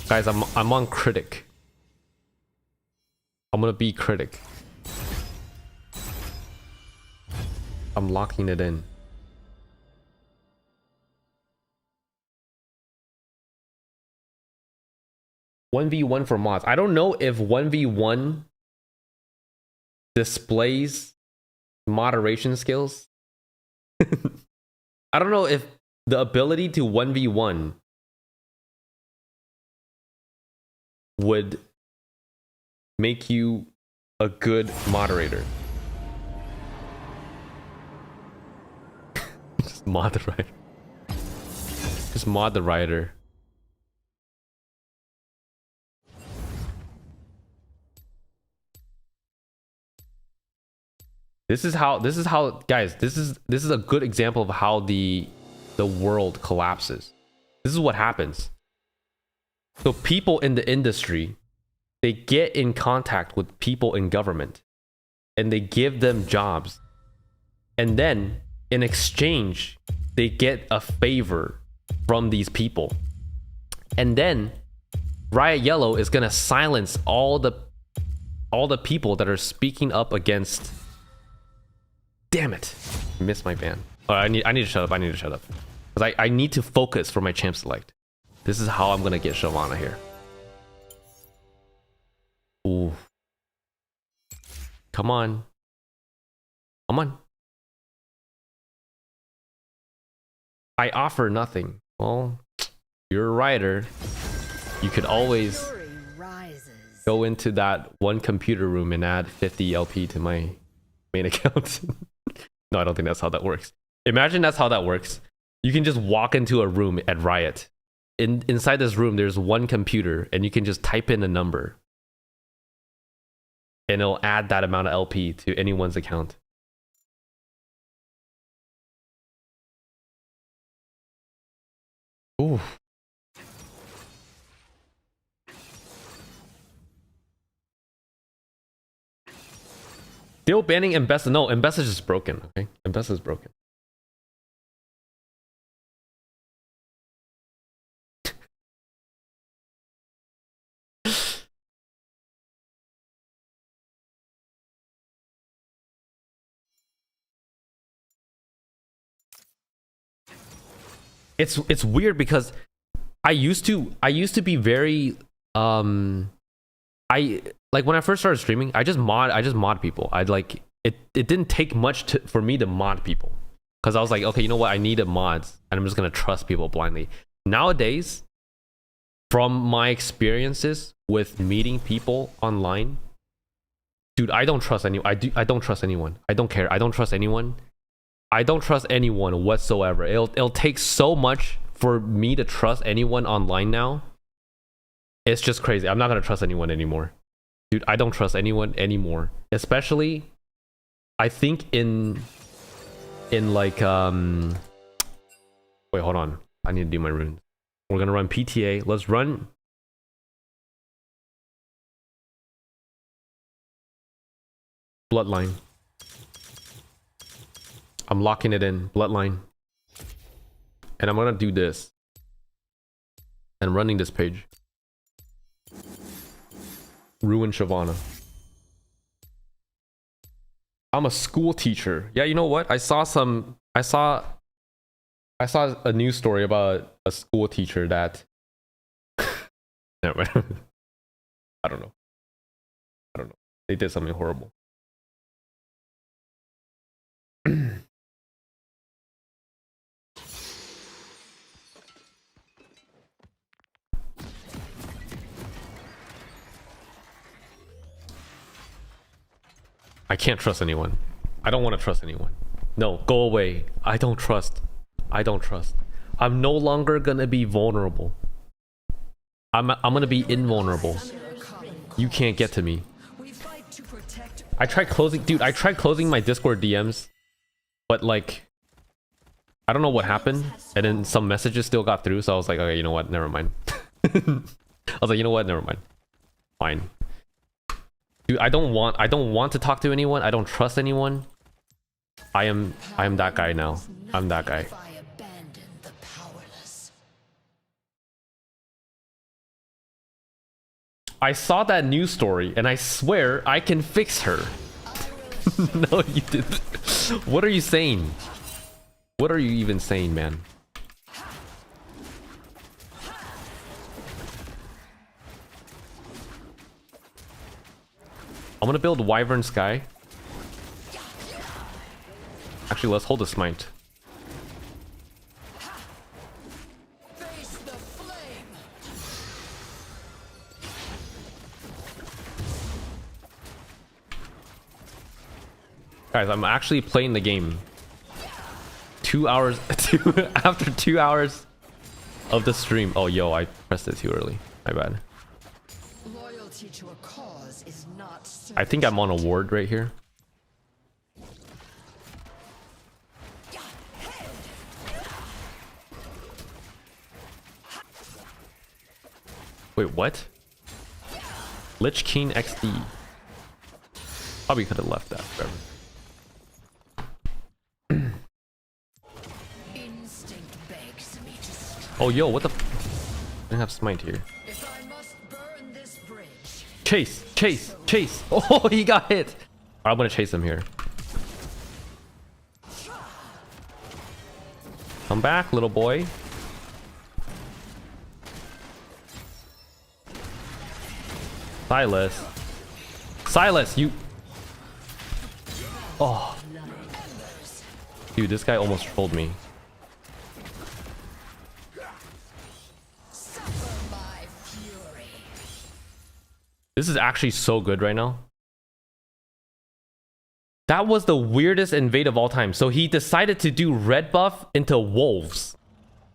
Guys, I'm on Critic. I'm gonna be Critic. I'm locking it in. "1v1 for mods." I don't know if 1v1 displays moderation skills. I don't know if the ability to 1v1 would make you a good moderator. Just mod the writer. Just mod the writer. This is how guys, this is a good example of how the world collapses. This is what happens. So people in the industry, they get in contact with people in government and they give them jobs. And then in exchange, they get a favor from these people. And then Riot Yellow is going to silence all the people that are speaking up against. Damn it. I missed my ban. Oh, I need to shut up. Because I need to focus for my champ select. This is how I'm going to get Shyvana here. Ooh. Come on. I offer nothing. Well, you're a writer. You could always go into that one computer room and add 50 LP to my main account. No, I don't think that's how that works. Imagine that's how that works. You can just walk into a room at Riot. Inside this room, there's one computer, and you can just type in a number, and it'll add that amount of LP to anyone's account. Ooh. Still banning Mbessa. No, Mbessa is just broken. Okay, Mbessa is broken. It's weird because I used to be very I like when I first started streaming, I just mod people. I'd like it didn't take much for me to mod people, because I was like, okay, you know what, I need a mods and I'm just gonna trust people blindly. Nowadays, from my experiences with meeting people online, dude, I don't trust anyone. I don't trust anyone. I don't care. I don't trust anyone. I don't trust anyone whatsoever. It'll take so much for me to trust anyone online now. It's just crazy. I'm not gonna trust anyone anymore. Dude, I don't trust anyone anymore. Especially, I think in like wait, hold on. I need to do my runes. We're gonna run PTA. Let's run. Bloodline. I'm locking it in. Bloodline. And I'm gonna do this. And running this page. Ruin Shyvana. I'm a school teacher. Yeah, you know what? I saw a news story about a school teacher that never mind. I don't know. They did something horrible. I can't trust anyone. I don't want to trust anyone. No, go away. I don't trust. I'm no longer gonna be vulnerable. I'm gonna be invulnerable. You can't get to me. I tried closing my Discord DMs, but like, I don't know what happened, and then some messages still got through, so I was like, okay, you know what, never mind. I was like, you know what, never mind. Fine. Dude, I don't want to talk to anyone. I don't trust anyone. I am that guy now. I'm that guy. I saw that news story and I swear I can fix her. No, you didn't. What are you saying? What are you even saying, man? I'm gonna build Wyvern Sky. Actually, let's hold the smite. Guys, I'm actually playing the game. 2 hours after 2 hours of the stream. Oh, yo, I pressed it too early. My bad. Loyalty to a cause is not certain. I think I'm on a ward right here. Wait, what? Lich King XD. Probably could have left that forever. Oh, yo, what the f— I don't have smite here. Chase. Oh, he got hit. I'm gonna chase him here. Come back, little boy. Silas, you— oh, dude, this guy almost trolled me. This is actually so good right now. That was the weirdest invade of all time. So he decided to do red buff into wolves.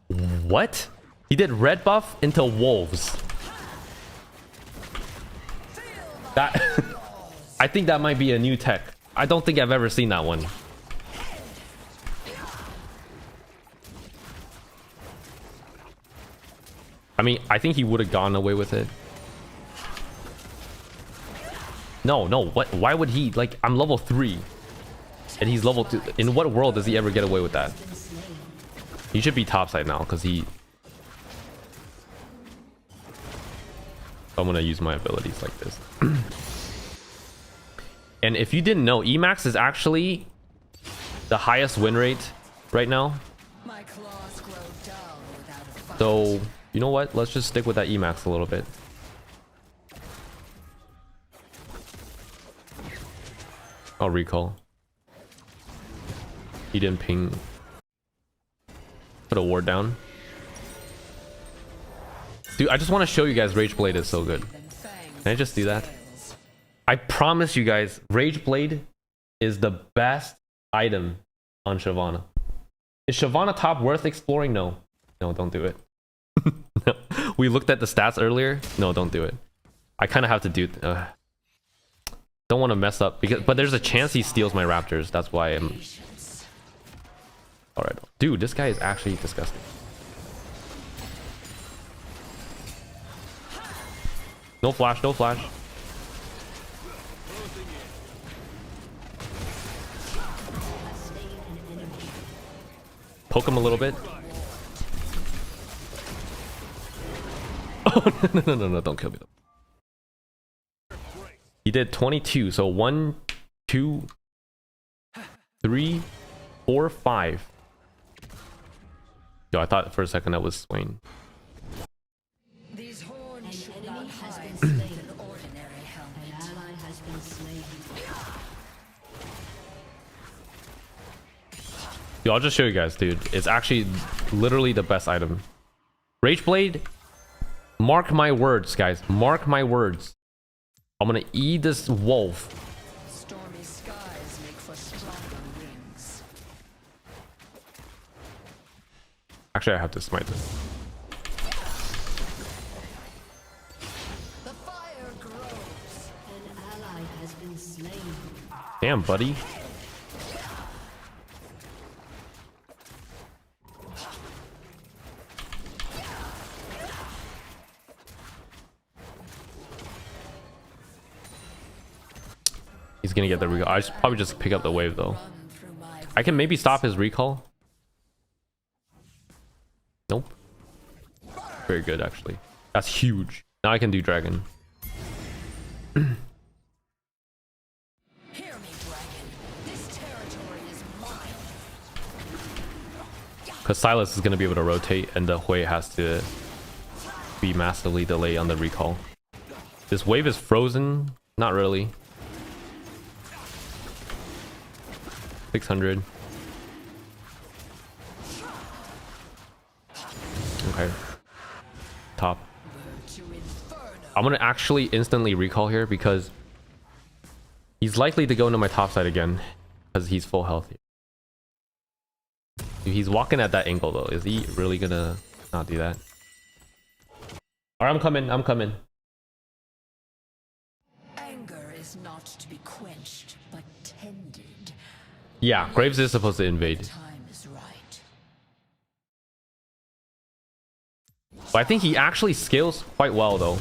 What? He did red buff into wolves. That I think that might be a new tech. I don't think I've ever seen that one. I mean, I think he would have gone away with it. No, what? Why would he? Like, I'm level 3. And he's level 2. In what world does he ever get away with that? He should be topside now, because he... I'm going to use my abilities like this. And if you didn't know, Emax is actually the highest win rate right now. So, you know what? Let's just stick with that Emax a little bit. I'll recall. He didn't ping. Put a ward down. Dude, I just want to show you guys Rage Blade is so good. Can I just do that? I promise you guys, Rage Blade is the best item on Shyvana. Is Shyvana top worth exploring? No. No, don't do it. No. We looked at the stats earlier. No, don't do it. I kind of have to do... don't want to mess up, but there's a chance he steals my raptors. That's why I'm... Alright. Dude, this guy is actually disgusting. No flash, no flash. Poke him a little bit. Oh, no, don't kill me though. He did 22, so 1, 2, 3, 4, 5. Yo, I thought for a second that was Swain. These horns should not hide an ordinary helmet. An ally has been slain. Yo, I'll just show you guys, dude. It's actually literally the best item. Rage Blade, mark my words, guys. Mark my words. I'm gonna eat this wolf. Stormy skies make for stronger wings. Actually, I have to smite this. The fire grows. An ally has been slain. Damn, buddy. He's gonna get the recall. I should probably just pick up the wave though. I can maybe stop his recall. Nope. Very good, actually. That's huge. Now I can do dragon. Hear me, dragon. This territory is mine. Because Silas is gonna be able to rotate, and the Hui has to be massively delayed on the recall. This wave is frozen. Not really. 600. Okay. Top. I'm gonna actually instantly recall here because he's likely to go into my top side again because he's full health here. Dude, he's walking at that angle though. Is he really gonna not do that? Alright, I'm coming. Anger is not to be quenched, but tended. Yeah, Graves is supposed to invade. Time is right. But I think he actually scales quite well though.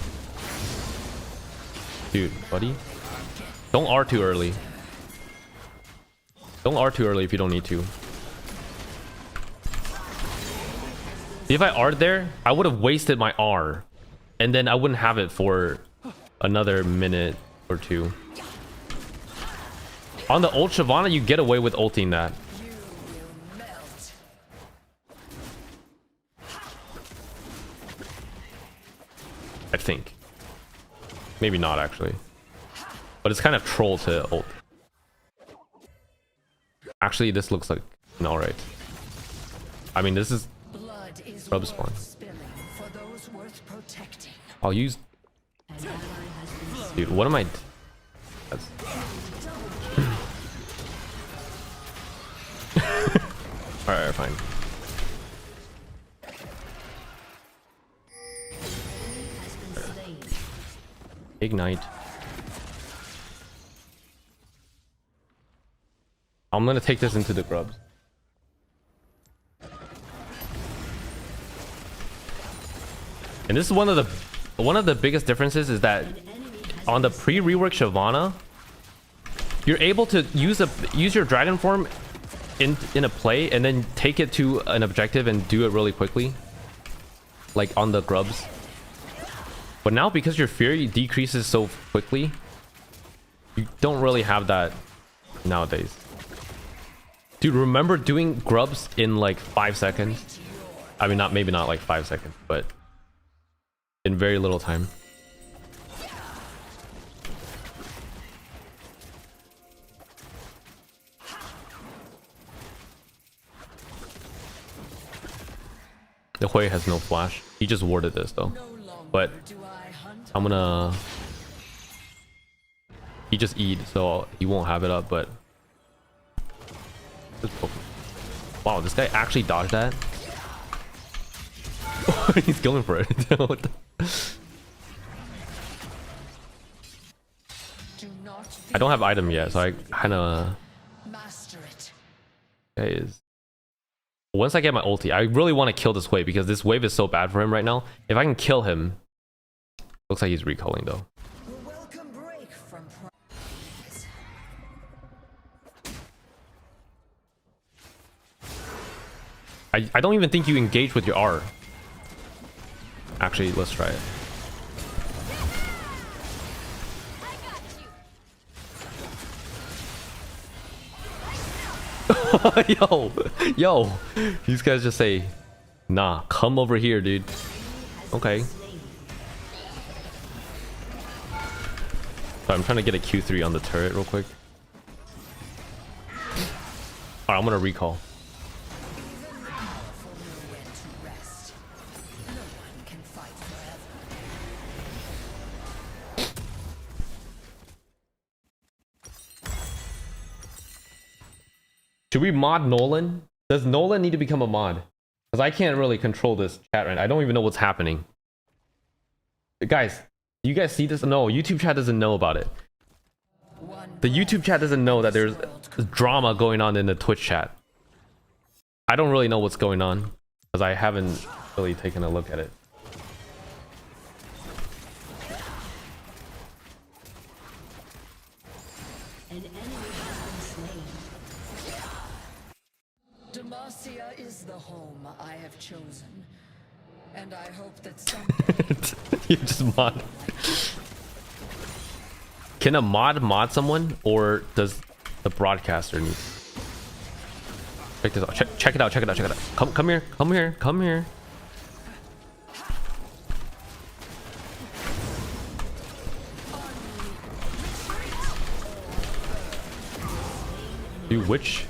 Dude, buddy. Don't R too early. Don't R too early if you don't need to. If I R'd there, I would have wasted my R. And then I wouldn't have it for another minute or two. On the ult Shyvana, you get away with ulting that. You will melt. I think. Maybe not actually. But it's kind of troll to ult. Actually, this looks like an alright. I mean, this is Blood is rub spawn. spilling for those worth protecting. I'll use... Dude, what am I... That's... Alright, fine. Ignite. I'm gonna take this into the grubs. And this is one of the biggest differences is that on the pre-rework Shyvana, you're able to use your dragon form in a play and then take it to an objective and do it really quickly, like on the grubs. But now because your fury decreases so quickly, you don't really have that nowadays. Dude, remember doing grubs in like 5 seconds? I mean, maybe not like 5 seconds, but in very little time. The Hui has no flash. He just warded this though. But I'm gonna... He just eat, so he won't have it up, but... Wow, this guy actually dodged that? He's going for it. What the... I don't have item yet, so I kinda... Guys, once I get my ulti, I really want to kill this wave because this wave is so bad for him right now. If I can kill him... Looks like he's recalling though. I don't even think you engage with your R. Actually, let's try it. Yo, these guys just say, nah, come over here, dude. Okay. So I'm trying to get a Q3 on the turret real quick. Alright, I'm gonna recall. Should we mod Nolan? Does Nolan need to become a mod? Because I can't really control this chat right now. I don't even know what's happening. Guys, do you guys see this? No, YouTube chat doesn't know about it. The YouTube chat doesn't know that there's drama going on in the Twitch chat. I don't really know what's going on because I haven't really taken a look at it. Demacia is the home I have chosen, and I hope that someday you just mod. Can a mod someone, or does the broadcaster need? Check this out. Check it out. Check it out. Check it out. Come here. Come here. Come here. Dude, which?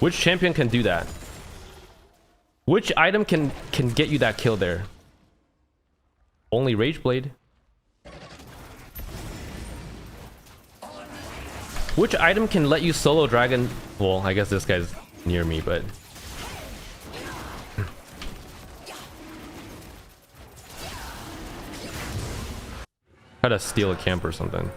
Which champion can do that? Which item can get you that kill there? Only Rageblade. Which item can let you solo dragon? Well, I guess this guy's near me, but try to steal a camp or something.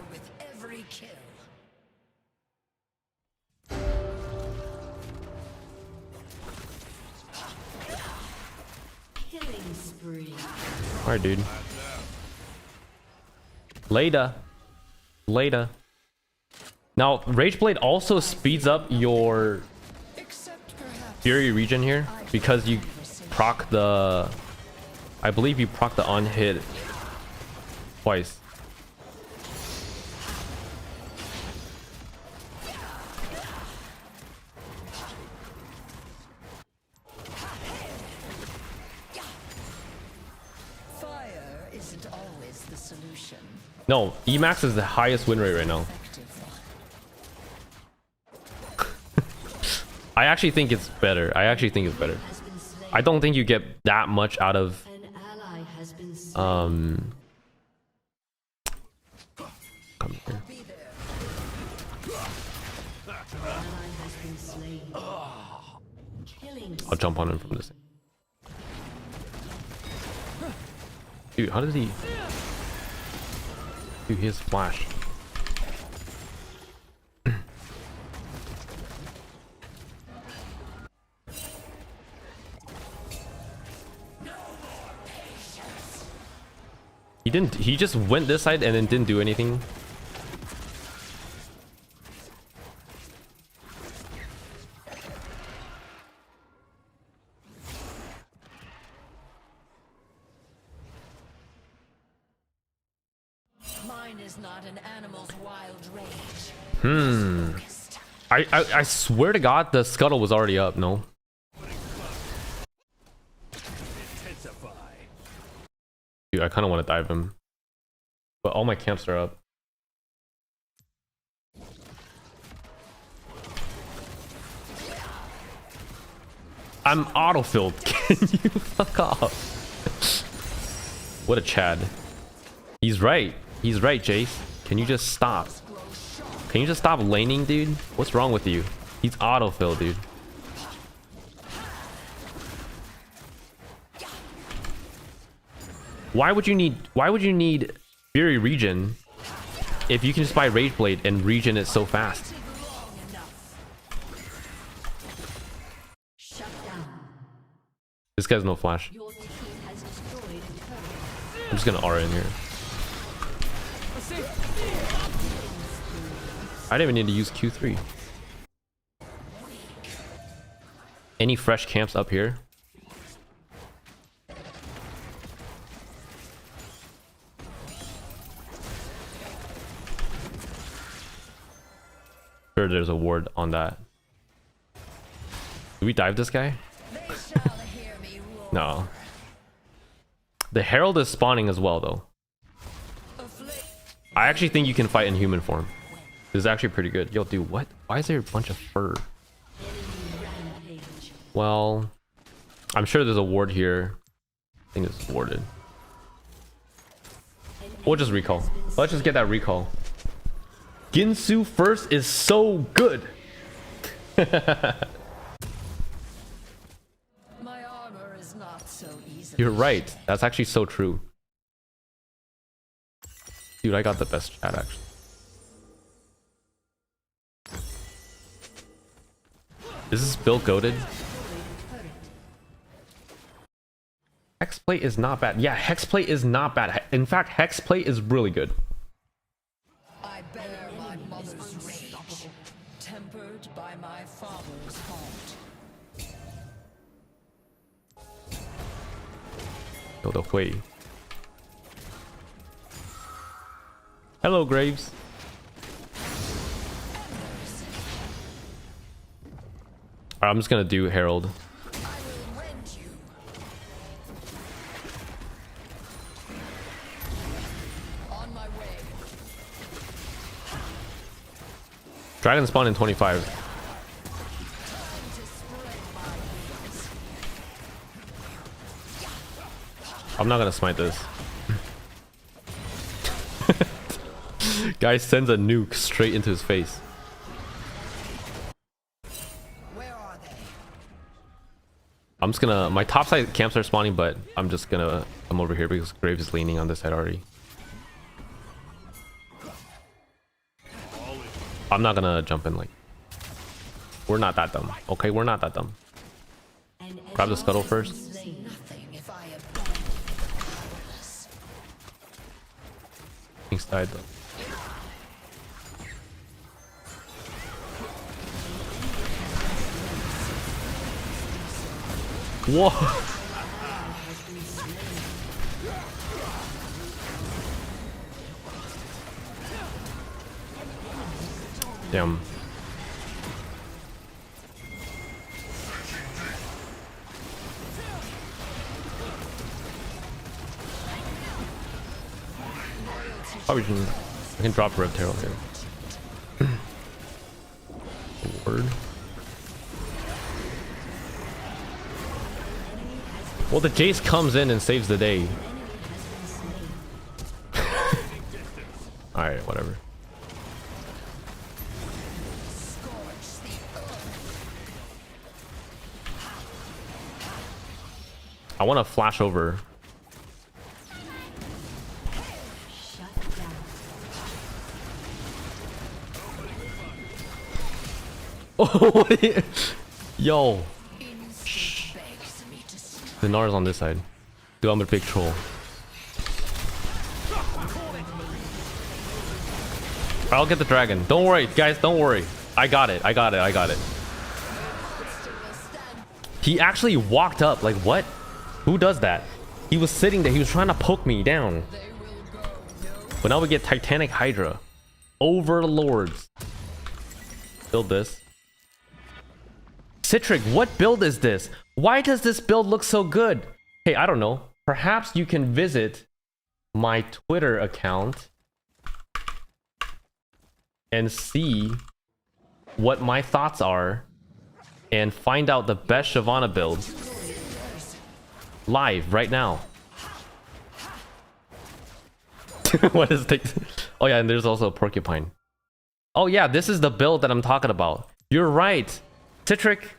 Alright, dude. Later. Now, Rageblade also speeds up your Fury regen here because you proc the... I believe you proc the on-hit twice. No, Emax is the highest win rate right now. I actually think it's better. I don't think you get that much out of I'll jump on him from this. Dude, how does he... Dude, he has flash. He just went this side and then didn't do anything. Mine is not an animal's wild rage. I swear to God, the scuttle was already up. No. Dude, I kind of want to dive him, but all my camps are up. I'm autofilled. Can you fuck off? What a Chad. He's right. He's right, Jace. Can you just stop? Can you just stop laning, dude? What's wrong with you? He's autofill, dude. Why would you need Fury regen if you can just buy Rage Blade and regen it so fast? This guy's no flash. I'm just gonna aura in here. I didn't even need to use Q3. Any fresh camps up here? Sure, there's a ward on that. Do we dive this guy? No. The Herald is spawning as well, though. I actually think you can fight in human form. This is actually pretty good. Yo, dude, what? Why is there a bunch of fur? Well, I'm sure there's a ward here. I think it's warded. We'll just recall. Let's just get that recall. Ginsu first is so good. My armor is not so easy. You're right. That's actually so true. Dude, I got the best chat actually. Is this build goated? Hexplate is not bad. Yeah, Hexplate is not bad. In fact, Hexplate is really good. I bear my mother's rage, tempered by my father's heart. Yo, the Hui. Hello, Graves. Alright, I'm just gonna do Herald. Dragon spawn in 25. I'm not gonna smite this. Guy sends a nuke straight into his face. Where are they? I'm just gonna... My top side camps are spawning, but I'm just gonna come over here because Graves is leaning on this side already. I'm not gonna jump in like... We're not that dumb. Okay, we're not that dumb. Grab the scuttle first. Things died though. Whoa! Damn. Probably can, I can drop Rev Terrell here. Word. Well, the Jace comes in and saves the day. Alright, whatever. I want to flash over. Shut down. Oh, yo. Instinct begs me to strike. The Nara's on this side. Dude, I'm a big troll. I'll get the dragon. Don't worry, guys. Don't worry. I got it. I got it. I got it. He actually walked up. Like, what? Who does that? He was sitting there. He was trying to poke me down. But now we get Titanic Hydra. Overlords. Build this. Citric, what build is this? Why does this build look so good? Hey, I don't know. Perhaps you can visit my Twitter account and see what my thoughts are and find out the best Shyvana build live right now. What is this? Oh yeah, and there's also a porcupine. Oh yeah, this is the build that I'm talking about. You're right. Citric,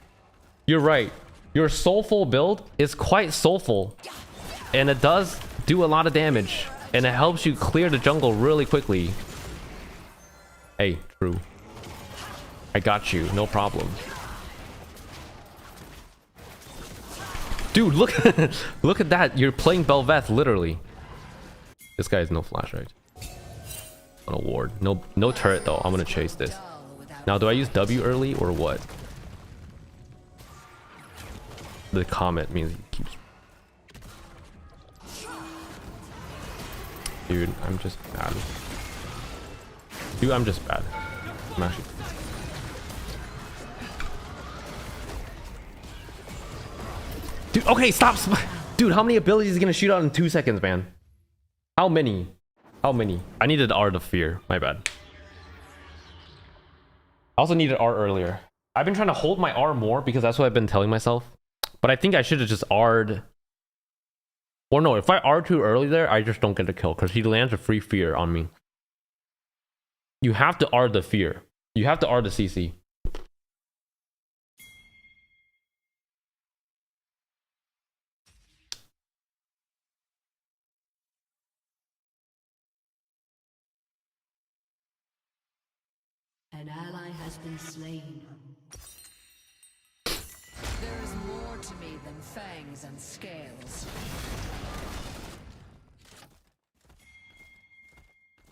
you're right. Your soulful build is quite soulful. And it does do a lot of damage. And it helps you clear the jungle really quickly. Hey, true. I got you, no problem. Dude, look look at that. You're playing Belveth, literally. This guy has no flash, right? On a ward. No turret though. I'm gonna chase this. Now do I use W early or what? The comet means he keeps. Dude, I'm just bad. Dude, I'm just bad. I'm actually. Dude, okay, stop. Dude, how many abilities is he gonna shoot out in 2 seconds, man? How many? How many? I needed Art of Fear. My bad. I also needed R earlier. I've been trying to hold my R more because that's what I've been telling myself. But I think I should have just R'd. Or no, if I R too early there, I just don't get a kill because he lands a free fear on me. You have to R the fear. You have to R the CC. An ally has been slain. There is more to me than fangs and scales.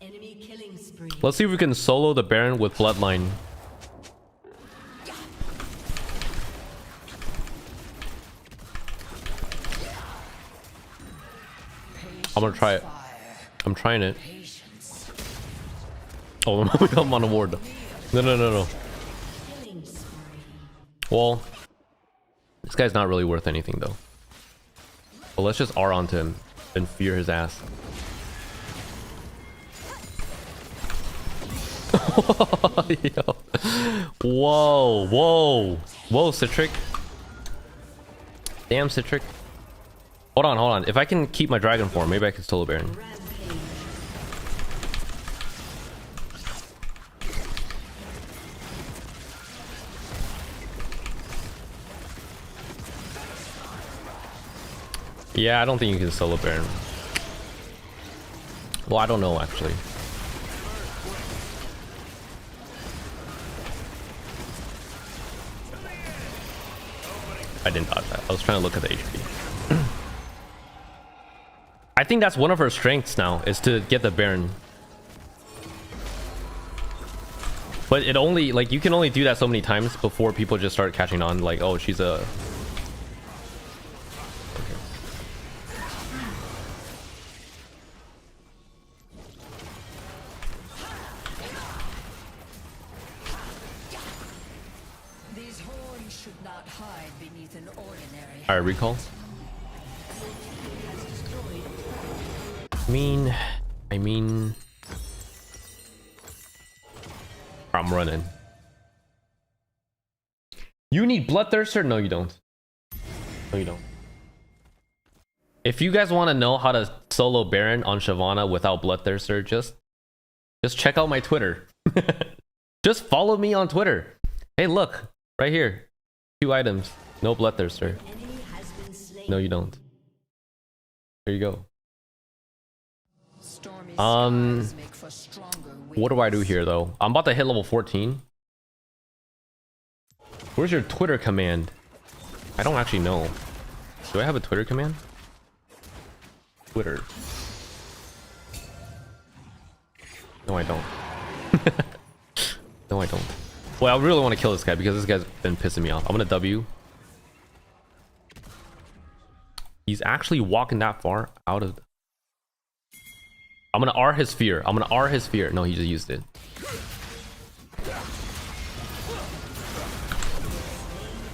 Enemy killing spree. Let's see if we can solo the Baron with Bloodline. I'm gonna try it. I'm trying it. Oh, I'm on a ward. No. Well, this guy's not really worth anything though. But let's just R onto him and fear his ass. Yo. Whoa, Citric. Damn, Citric. Hold on. If I can keep my dragon form, maybe I can solo Baron. Yeah, I don't think you can solo Baron. Well, I don't know actually. I didn't dodge that. I was trying to look at the HP. I think that's one of her strengths now, is to get the Baron. But it only, like, you can only do that so many times before people just start catching on, like, oh, she's a... These horns should not hide beneath an ordinary. Alright, recall. I mean... I'm running. You need Bloodthirster? No, you don't. No, you don't. If you guys want to know how to solo Baron on Shyvana without Bloodthirster, just check out my Twitter. Just follow me on Twitter. Hey, look. Right here. 2 items. No Bloodthirster. No, you don't. There you go. Stormy skies make for stronger What do I do here though? I'm about to hit level 14. Where's your Twitter command? I don't actually know. Do I have a Twitter command? Twitter. No, I don't. No, I don't. Well, I really want to kill this guy because this guy's been pissing me off. I'm gonna W. He's actually walking that far out of... I'm gonna R his fear. I'm gonna R his fear. No, he just used it.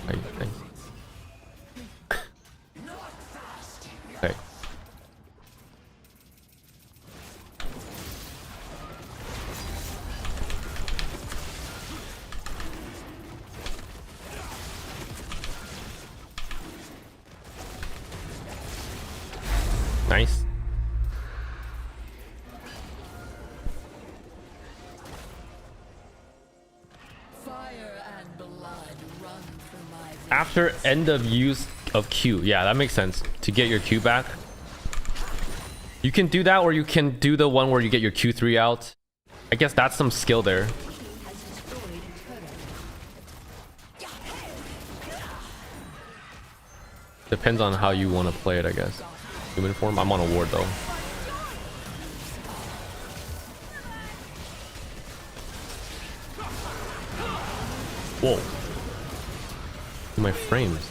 Okay. Okay. Nice. fire and blood run through my veins. After end of use of Q. Yeah, that makes sense. To get your Q back. You can do that, or you can do the one where you get your Q3 out. I guess that's some skill there. Depends on how you want to play it, I guess. Human form. I'm on a ward though. Whoa. My frames.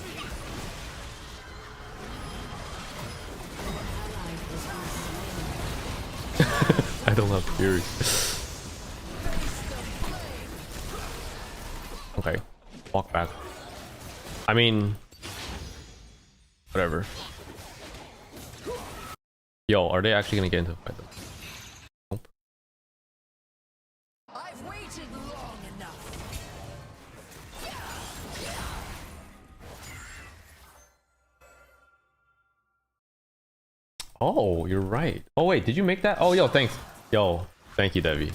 I don't have fury. Okay. Walk back. I mean... Whatever. Yo, are they actually gonna get into a fight though? Nope. I've waited long enough. Oh, you're right. Oh wait, did you make that? Oh, yo, thanks. Yo, thank you, Debbie.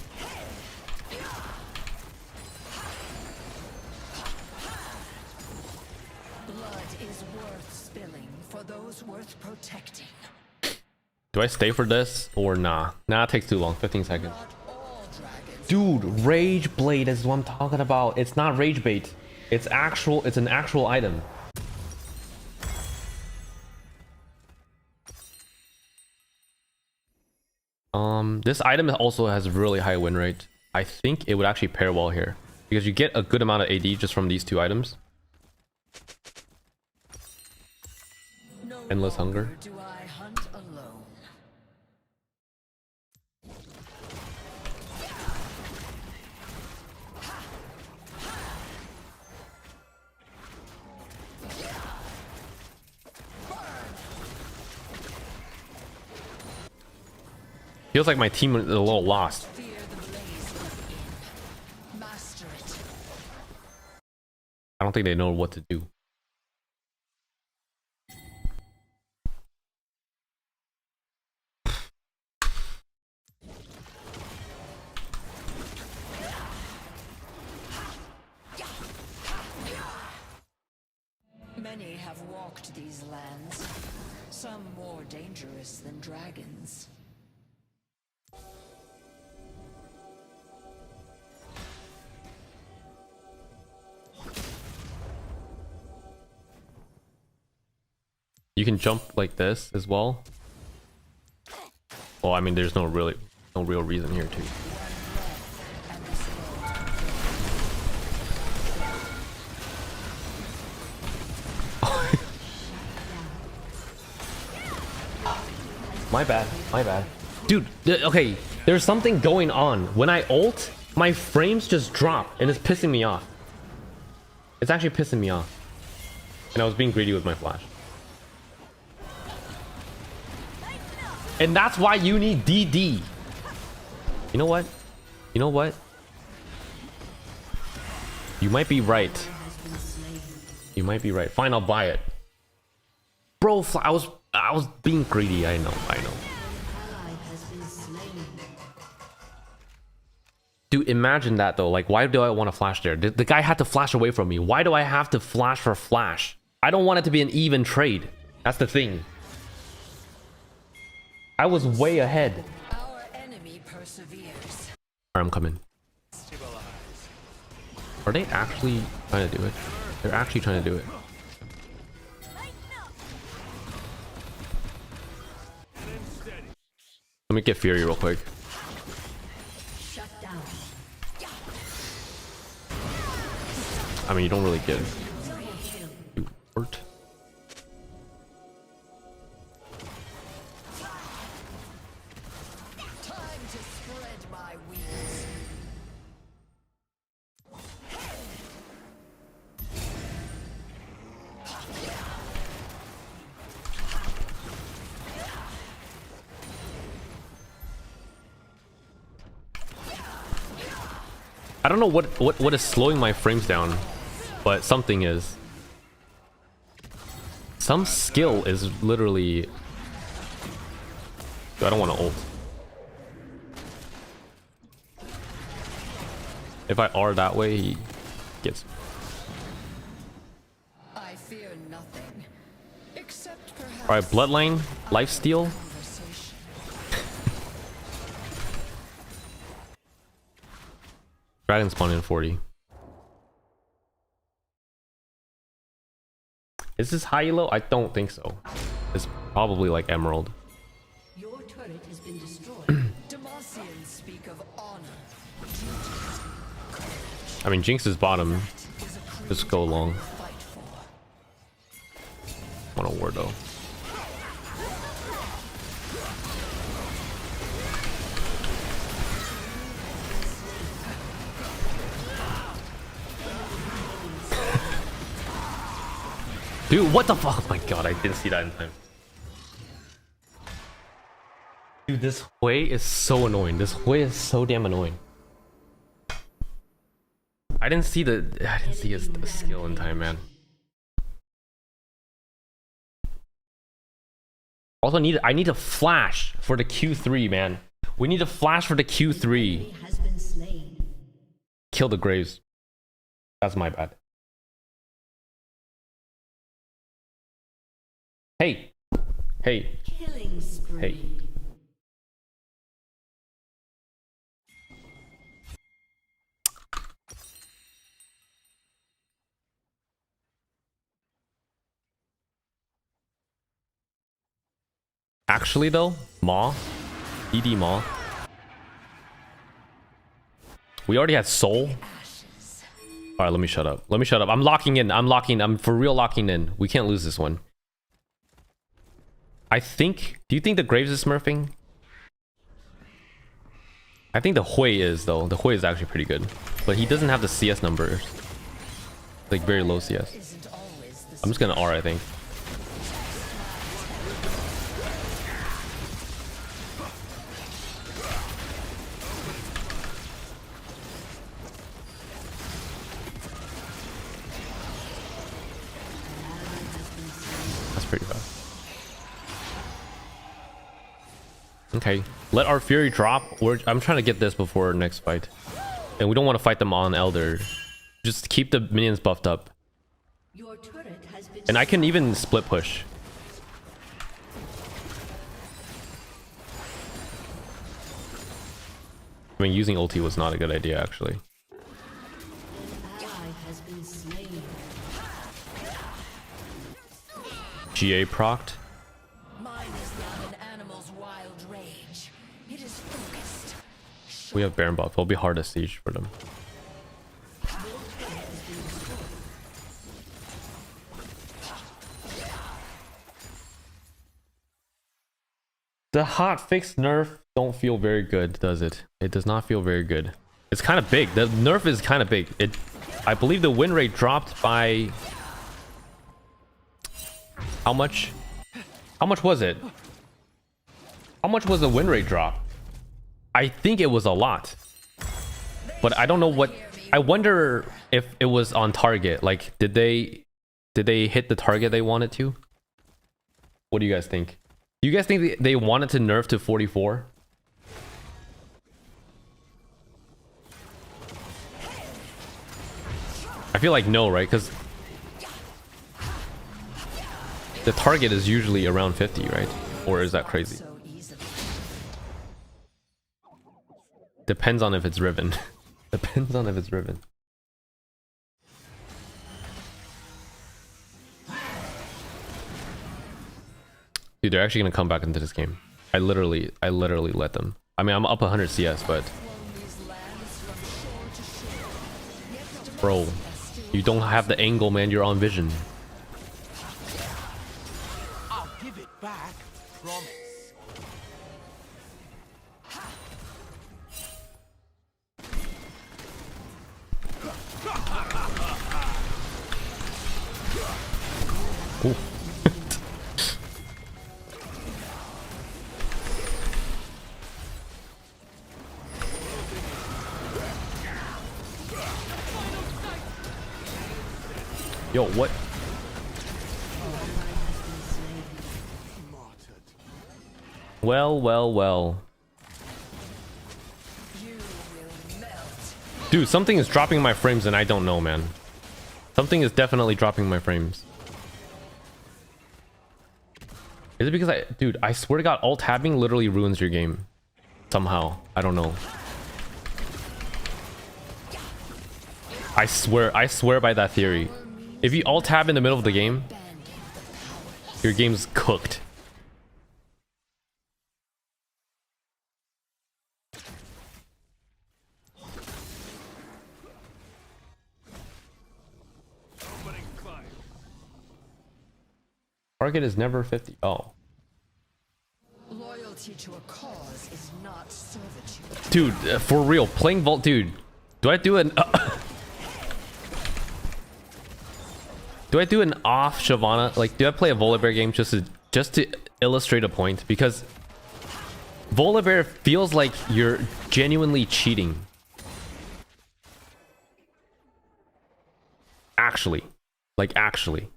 Blood is worth spilling for those worth protecting. Do I stay for this or nah? Nah, it takes too long. 15 seconds. Not all dragons. Dude, Rage Blade is what I'm talking about. It's not Rage Bait. It's actual. It's an actual item. This item also has really high win rate. I think it would actually pair well here because you get a good amount of AD just from these two items. No Endless longer hunger. do I hunt alone. Feels like my team is a little lost. Fear the blaze within. Master it. I don't think they know what to do. Many have walked these lands, some more dangerous than dragons. You can jump like this as well. Well, I mean, there's no real reason here to. My bad, my bad. Dude, okay, there's something going on. When I ult, my frames just drop and it's pissing me off. It's actually pissing me off. And I was being greedy with my flash. And that's why you need DD. You know what? You know what? You might be right. You might be right. Fine, I'll buy it. Bro, I was being greedy. I know. Dude, imagine that though. Like, why do I want to flash there? The guy had to flash away from me. Why do I have to flash for flash? I don't want it to be an even trade. That's the thing. I was way ahead. Our enemy perseveres. Alright, I'm coming. Are they actually trying to do it? They're actually trying to do it. Let me get Fury real quick. Shut down. I mean, you don't really get it. Hurt. Time to spread my wings. I don't know what is slowing my frames down, but something is. Some skill is literally. I don't want to ult. If I R that way, he gets. I fear nothing. Except perhaps Alright, Bloodline, Lifesteal. conversation. Dragon spawn in 40. Is this high elo? I don't think so. It's probably like Emerald. Your turret has been destroyed. Demacians speak of honor. I mean, Jinx is bottom. Is a creed Just go long. fight for. Want a ward though. Dude, what the fuck? Oh my god, I didn't see that in time. Dude, this Hui is so annoying. This Hui is so damn annoying. I didn't see his skill in time, man. Also I need a flash for the Q3, man. We need a flash for the Q3. Has been slain. Kill the Graves. That's my bad. Hey. Hey. Killing spree. Hey. Actually though, Maw. ED Maw. We already had Soul. Alright, let me shut up. Let me shut up. I'm locking in. I'm for real locking in. We can't lose this one. I think... Do you think the Graves is smurfing? I think the Hui is, though. The Hui is actually pretty good. But he doesn't have the CS numbers. Like, very low CS. Isn't always the I'm just gonna R, I think. That's pretty fast. Okay, let our Fury drop. I'm trying to get this before next fight. And we don't want to fight them on Elder. Just keep the minions buffed up. Your turret has been And I can even split push. I mean, using ulti was not a good idea, actually. ally has been slain. GA procced. Mine is not an animal's wild rage. It is focused. We have Baron buff. It'll be hard to siege for them. The hotfix nerf don't feel very good, does it? It does not feel very good. It's kind of big. The nerf is kind of big. I believe the win rate dropped by... How much? How much was it? How much was the win rate drop? I think it was a lot. But I don't know what... I wonder if it was on target. Like, did they hit the target they wanted to? What do you guys think? Do you guys think they wanted to nerf to 44? I feel like no, right? Because the target is usually around 50, right? Or is that crazy? So easily. Depends on if it's Riven. Depends on if it's Riven. Dude, they're actually gonna come back into this game. I literally let them. I mean, I'm up 100 CS, but bro, you don't have the angle, man. You're on vision. I'll give it back. Promise. Ooh. Yo, what? Well. Dude, something is dropping my frames and I don't know, man. Something is definitely dropping my frames. Is it because dude, I swear to God, alt-tabbing literally ruins your game. Somehow. I don't know. I swear by that theory. If you alt-tab in the middle of the game, your game's cooked. Target is never 50. Oh. Loyalty to a cause is not servitude. Dude, for real, playing Vault, dude. Do I do an do I do an off Shyvana? Like, do I play a Volibear game just to illustrate a point? Because Volibear feels like you're genuinely cheating. Actually. Like, actually.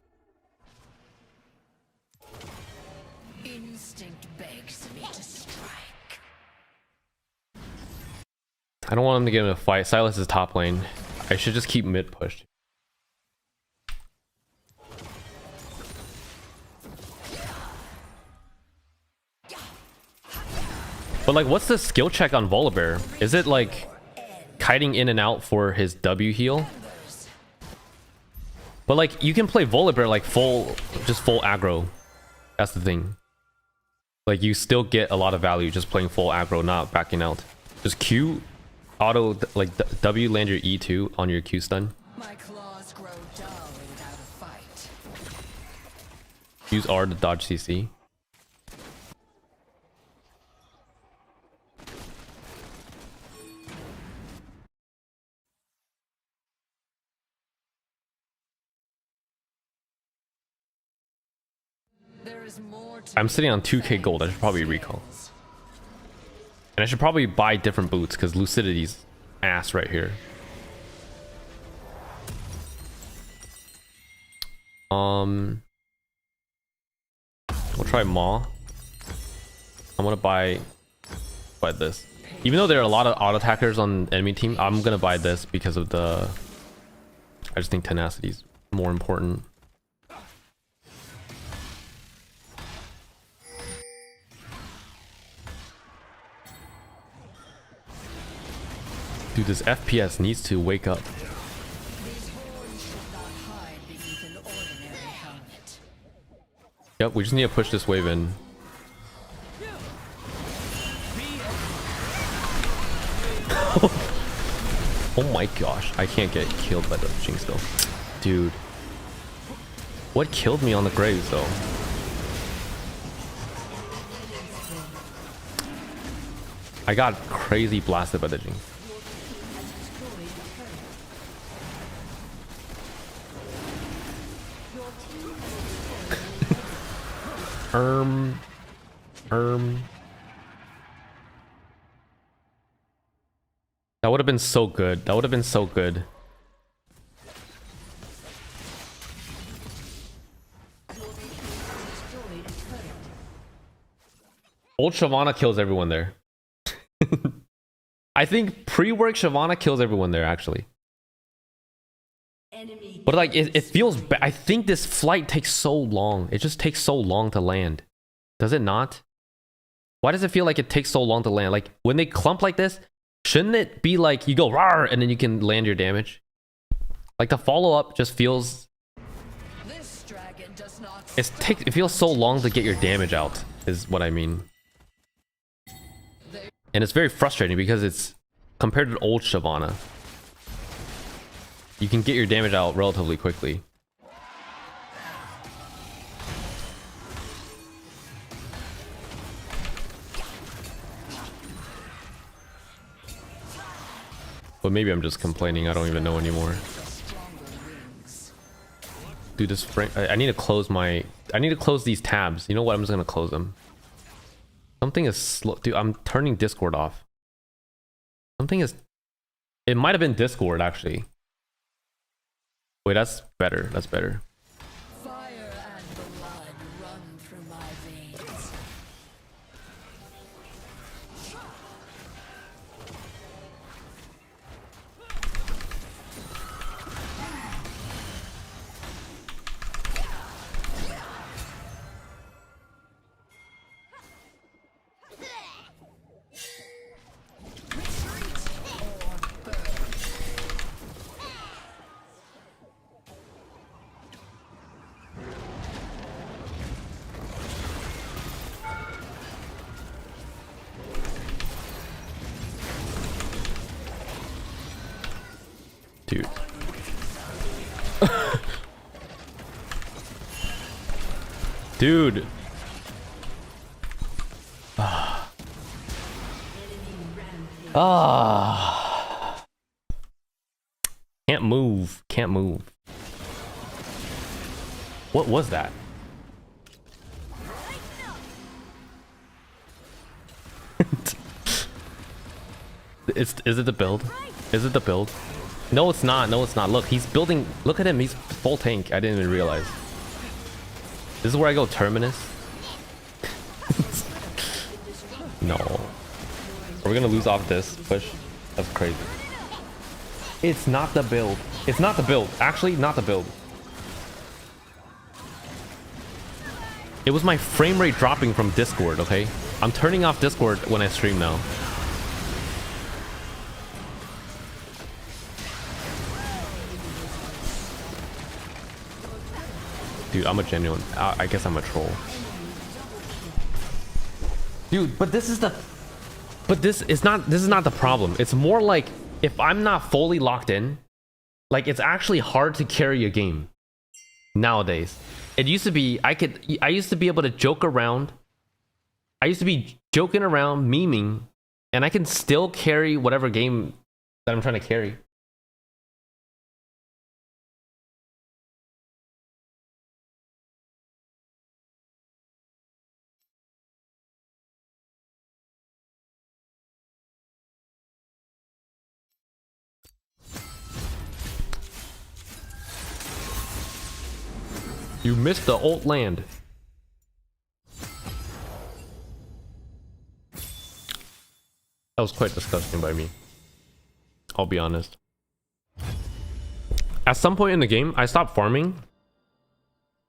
Instinct begs me to strike. I don't want him to get in a fight. Silas is top lane. I should just keep mid pushed. But like, what's the skill check on Volibear? Is it like kiting in and out for his W heal? But like, you can play Volibear like just full aggro. That's the thing. Like, you still get a lot of value just playing full aggro, not backing out. Just Q, auto, like W land your E2 on your Q stun. My claws grow dull without a fight. Use R to dodge CC. There is more to I'm sitting on 2k gold. I should probably recall. And I should probably buy different boots because Lucidity's ass right here. We'll try Maw. I'm gonna buy this. Even though there are a lot of auto attackers on the enemy team, I'm gonna buy this because of the. I just think tenacity is more important. Dude, this FPS needs to wake up. these horns should not hide beneath an ordinary helmet. Yep, we just need to push this wave in. Oh my gosh, I can't get killed by the Jinx though. Dude. What killed me on the graves though? I got crazy blasted by the Jinx. That would have been so good. That would have been so good. Old Shyvana kills everyone there. I think pre-work Shyvana kills everyone there actually. But like, it feels bad. I think this flight takes so long. It just takes so long to land. Does it not? Why does it feel like it takes so long to land? Like, when they clump like this, Shouldn't it be like you go rawr and then you can land your damage? Like the follow up just feels This dragon does not it feels so long to get your damage out is what I mean. And it's very frustrating because it's compared to old Shyvana. You can get your damage out relatively quickly. But maybe I'm just complaining, I don't even know anymore. Dude, this frame, I need to close these tabs. You know what? I'm just gonna close them. Something is slow. Dude, I'm turning Discord off. It might have been Discord actually. Wait, that's better. That's better. fire and blood run through my veins. Dude. Dude. Can't move. Can't move. What was that? Is it the build? Is it the build? No, it's not. No, it's not. Look, he's building. Look at him. He's full tank. I didn't even realize. This is where I go terminus. No. Are we gonna lose off this push? That's crazy. It's not the build. It's not the build. Actually, not the build. It was my frame rate dropping from Discord, okay? I'm turning off Discord when I stream now. Dude, I'm a genuine. I guess I'm a troll. Dude, but this is the... But this is not the problem. It's more like if I'm not fully locked in, like it's actually hard to carry a game nowadays. It used to be I used to be able to joke around. I used to be joking around, memeing, and I can still carry whatever game that I'm trying to carry. You missed the ult land. That was quite disgusting by me. I'll be honest. At some point in the game, I stopped farming.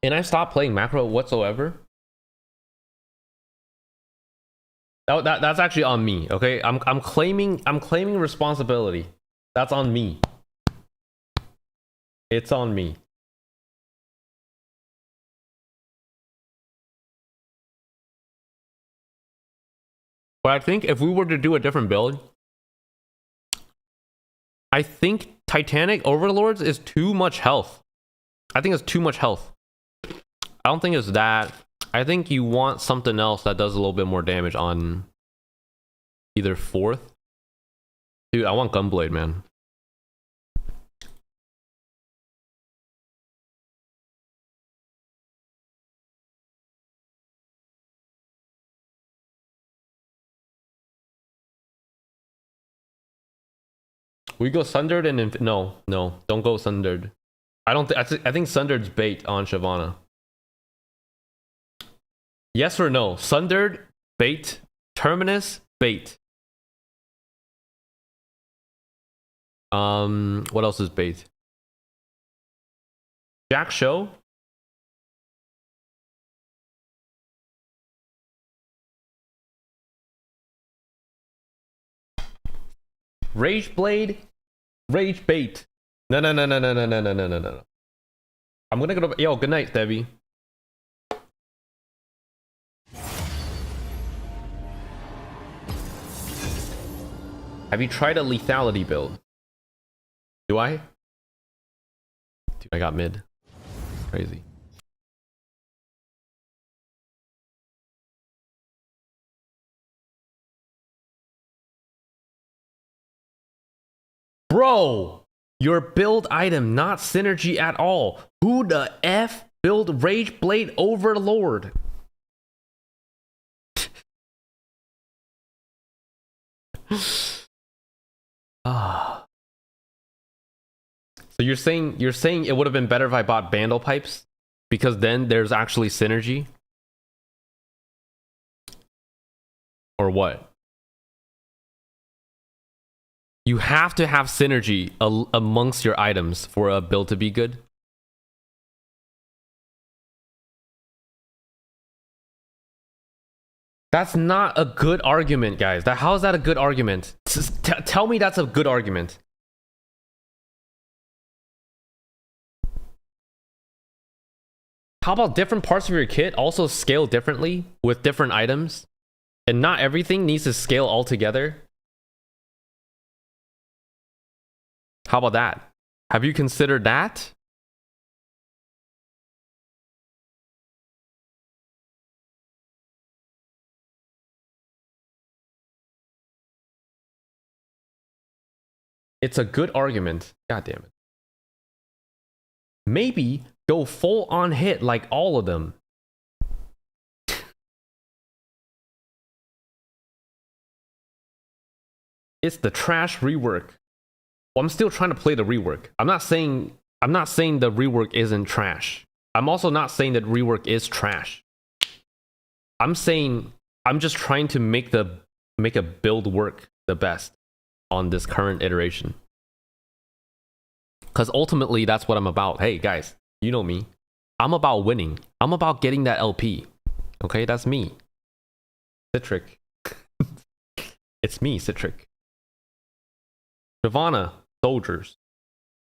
And I stopped playing macro whatsoever. That's actually on me, okay? I'm claiming responsibility. That's on me. It's on me. But I think if we were to do a different build, I think Titanic Overlords is too much health. I think it's too much health. I don't think it's that. I think you want something else that does a little bit more damage on either fourth. Dude, I want Gunblade, man. We go Sundered and no, don't go Sundered. I think Sundered's bait on Shyvana. Yes or no? Sundered, bait. Terminus, bait. What else is bait? Jack Show? Rage Blade, Rage Bait. No. I'm gonna go to. Yo, good night, Debbie. Have you tried a lethality build? Do I? Dude, I got mid. Crazy. Bro, your build item not synergy at all. Who the F build Rage Blade Overlord? Ah. So you're saying it would have been better if I bought Bandle Pipes? Because then there's actually synergy? Or what? You have to have synergy amongst your items for a build to be good. That's not a good argument, guys. How is that a good argument? Tell me that's a good argument. How about different parts of your kit also scale differently with different items? And not everything needs to scale all together? How about that? Have you considered that? It's a good argument. God damn it. Maybe go full on hit like all of them. It's the trash rework. Well, I'm still trying to play the rework. I'm not saying the rework isn't trash. I'm also not saying that rework is trash. I'm saying I'm just trying to make a build work the best on this current iteration. Because ultimately that's what I'm about. Hey guys, you know me. I'm about winning. I'm about getting that LP. Okay, that's me. Citric. It's me, Citric. Shyvana, soldiers.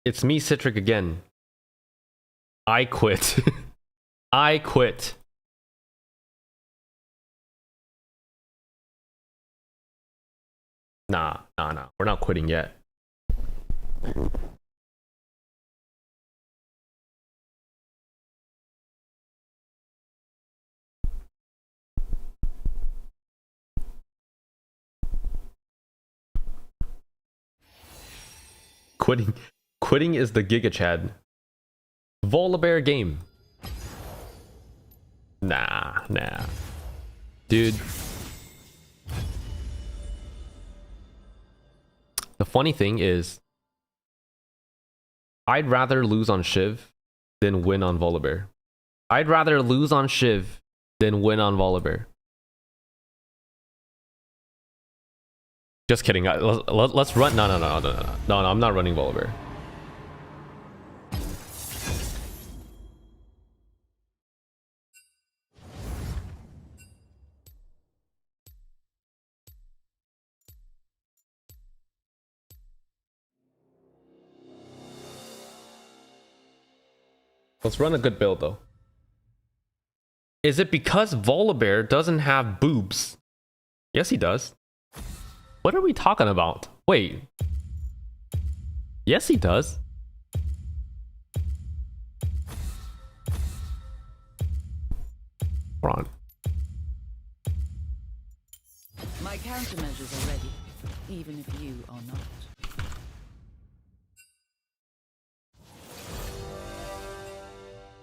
It's me, Citric again. I quit. I quit. Nah. We're not quitting yet. Quitting is the Giga Chad. Volibear game. Nah. Dude. The funny thing is, I'd rather lose on Shiv than win on Volibear. I'd rather lose on Shiv than win on Volibear. Just kidding. Let's run. No. I'm not running Volibear. Let's run a good build though. Is it because Volibear doesn't have boobs? Yes, he does. What are we talking about? Wait. Yes, he does. Hold on. My countermeasures are ready, even if you are not.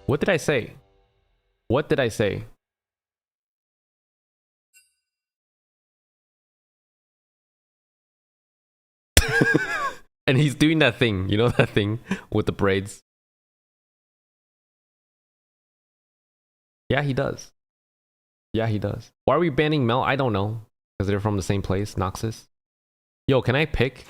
What did I say? What did I say? And he's doing that thing, you know, that thing with the braids. Yeah, he does. Yeah, he does. Why are we banning Mel? I don't know. Because they're from the same place, Noxus. Yo, can I pick?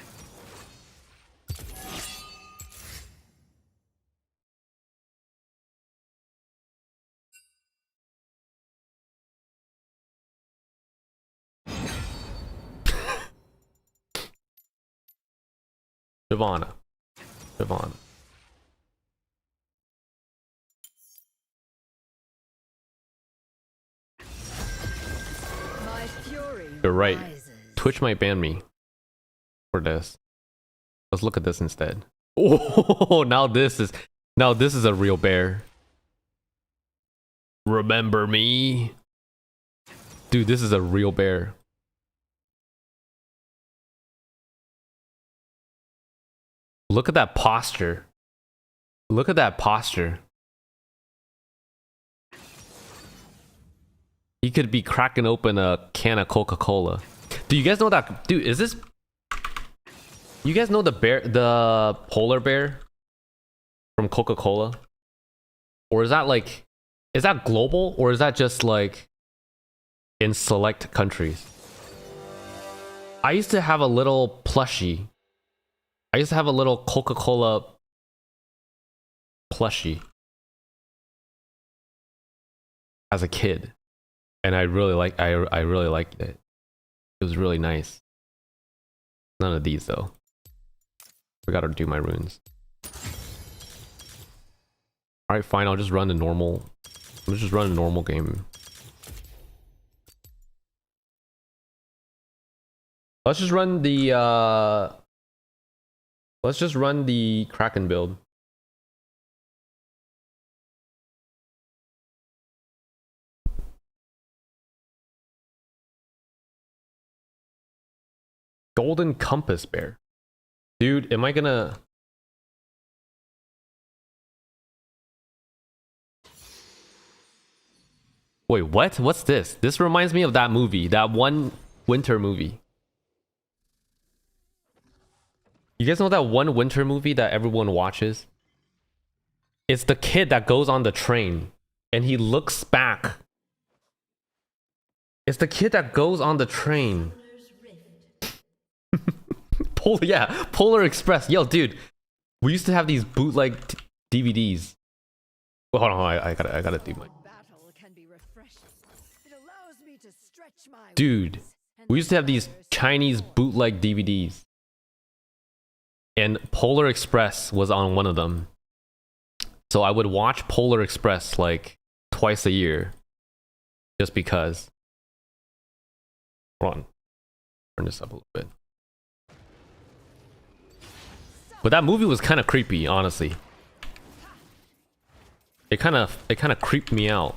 Shyvana. Shyvana. My fury You're right. rises. Twitch might ban me for this. Let's look at this instead. Oh, now this is a real bear. Remember me? Dude, this is a real bear. Look at that posture. Look at that posture. He could be cracking open a can of Coca-Cola. Do you guys know that? Dude, is this... You guys know the bear, the polar bear from Coca-Cola? Or is that like... Is that global? Or is that just like in select countries? I used to have a little plushie. I used to have a little Coca-Cola plushie as a kid, and I really liked it. It was really nice. None of these though. I gotta do my runes. All right, fine. I'll just run the normal. Let's just run a normal game. Let's just run the. Let's just run the Kraken build. Golden Compass Bear. Dude, am I gonna... Wait, what? What's this? This reminds me of that movie. That one winter movie. You guys know that one winter movie that everyone watches? It's the kid that goes on the train and he looks back. It's the kid that goes on the train. Polar Express. Yo, dude, we used to have these bootleg DVDs. Well, hold on, I gotta do my... Dude, we used to have these Chinese bootleg DVDs. And Polar Express was on one of them. So I would watch Polar Express like twice a year. Just because. Hold on. Turn this up a little bit. But that movie was kind of creepy, honestly. It kind of creeped me out.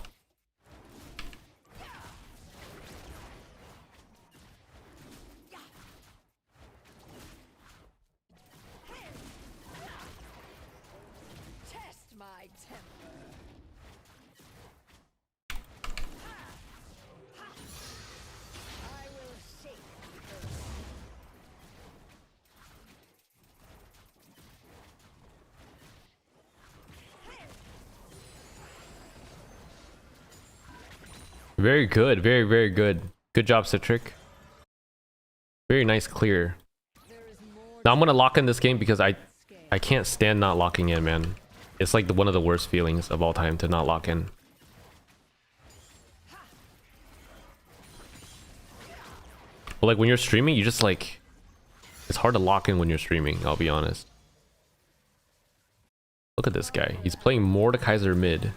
Very good, very, very good. Good job, Citric. Very nice clear. Now I'm gonna lock in this game because I can't stand not locking in, man. It's like one of the worst feelings of all time to not lock in. But like when you're streaming, you just like... It's hard to lock in when you're streaming, I'll be honest. Look at this guy. He's playing Mordekaiser mid.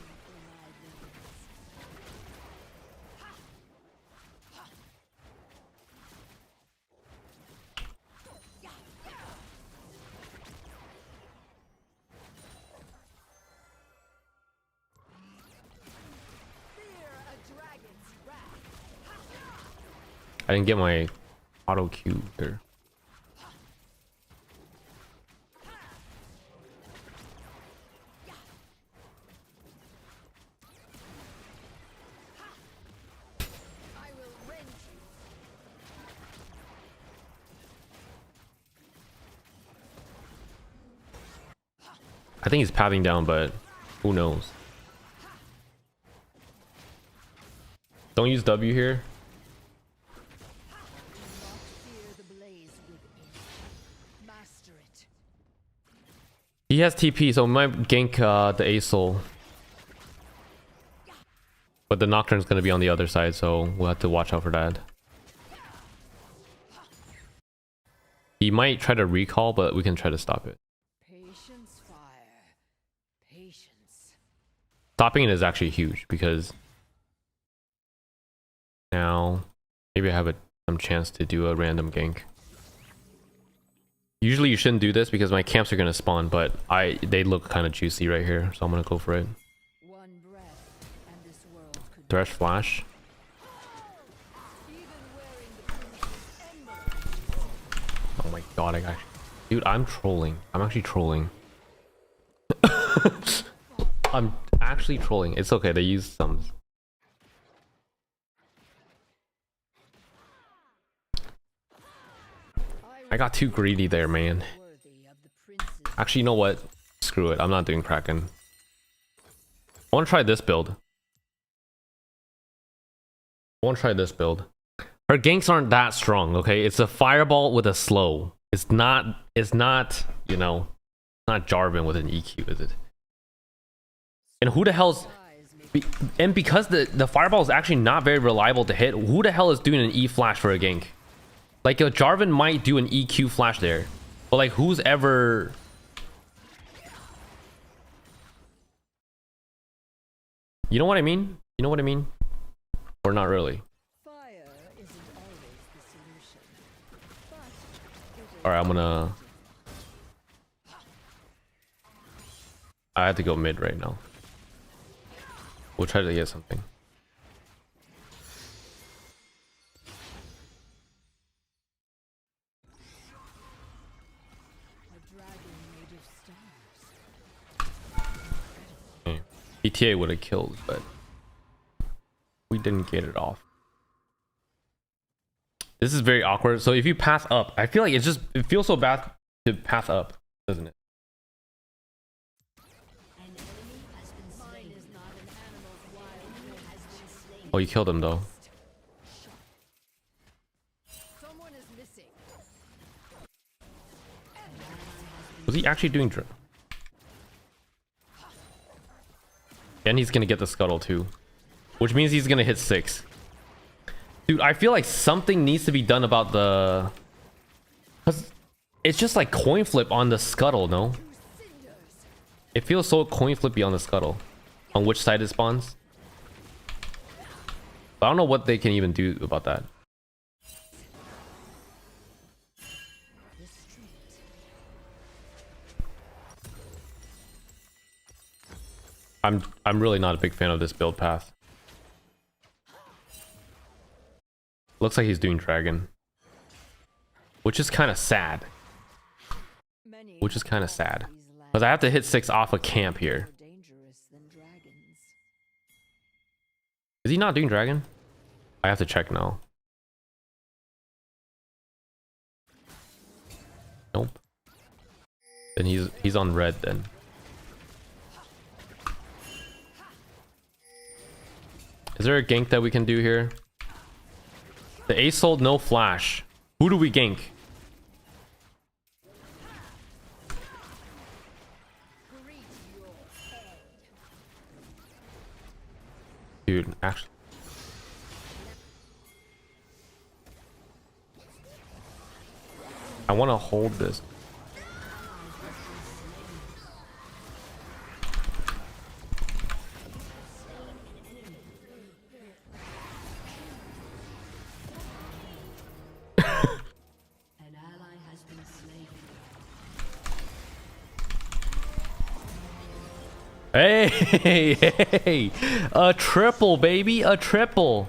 I didn't get my auto cue here. I think he's pathing down, but who knows? Don't use W here. He has TP, so we might gank the Asol. But the Nocturne's gonna be on the other side, so we'll have to watch out for that. He might try to recall, but we can try to stop it. Patience, fire. Patience. Stopping it is actually huge because now maybe I have some chance to do a random gank. Usually you shouldn't do this because my camps are gonna spawn, but they look kind of juicy right here, so I'm gonna go for it. One breath, and this world could Thresh flash. even wearing the prince's emblem. Oh my god, dude, I'm trolling. I'm actually trolling. I'm actually trolling. It's okay, they use some. I got too greedy there, man. Worthy of the prince's Actually, you know what? Screw it. I'm not doing Kraken. I want to try this build. Her ganks aren't that strong, okay? It's a fireball with a slow. It's not, you know, not Jarvan with an EQ, is it? And who the hell's... And because the fireball is actually not very reliable to hit, who the hell is doing an E flash for a gank? Like, a Jarvan might do an EQ flash there. But, like, who's ever... You know what I mean? You know what I mean? Or not really? fire isn't always the solution. But Alright, I'm gonna... I have to go mid right now. We'll try to get something. a dragon made of stars. Okay. ETA would have killed, but we didn't get it off. This is very awkward. So if you pass up, I feel like it feels so bad to pass up, doesn't it? An enemy has been slain. Mine is not an animal's wild has been slain. Oh, you killed him though. Someone is missing. Was he actually doing and he's gonna get the scuttle too, which means he's gonna hit 6. Dude, I feel like something needs to be done about the... Cause it's just like coin flip on the scuttle, no? It feels so coin flippy on the scuttle. On which side it spawns. But I don't know what they can even do about that. I'm really not a big fan of this build path. Looks like he's doing dragon, which is kind of sad. Which is kind of sad because I have to hit 6 off a camp here. Is he not doing dragon? I have to check now. Nope. Then he's on red then. Is there a gank that we can do here? The ace sold no flash. Who do we gank? Dude, actually. I want to hold this. An ally has been slain. Hey, hey, a triple, baby, a triple.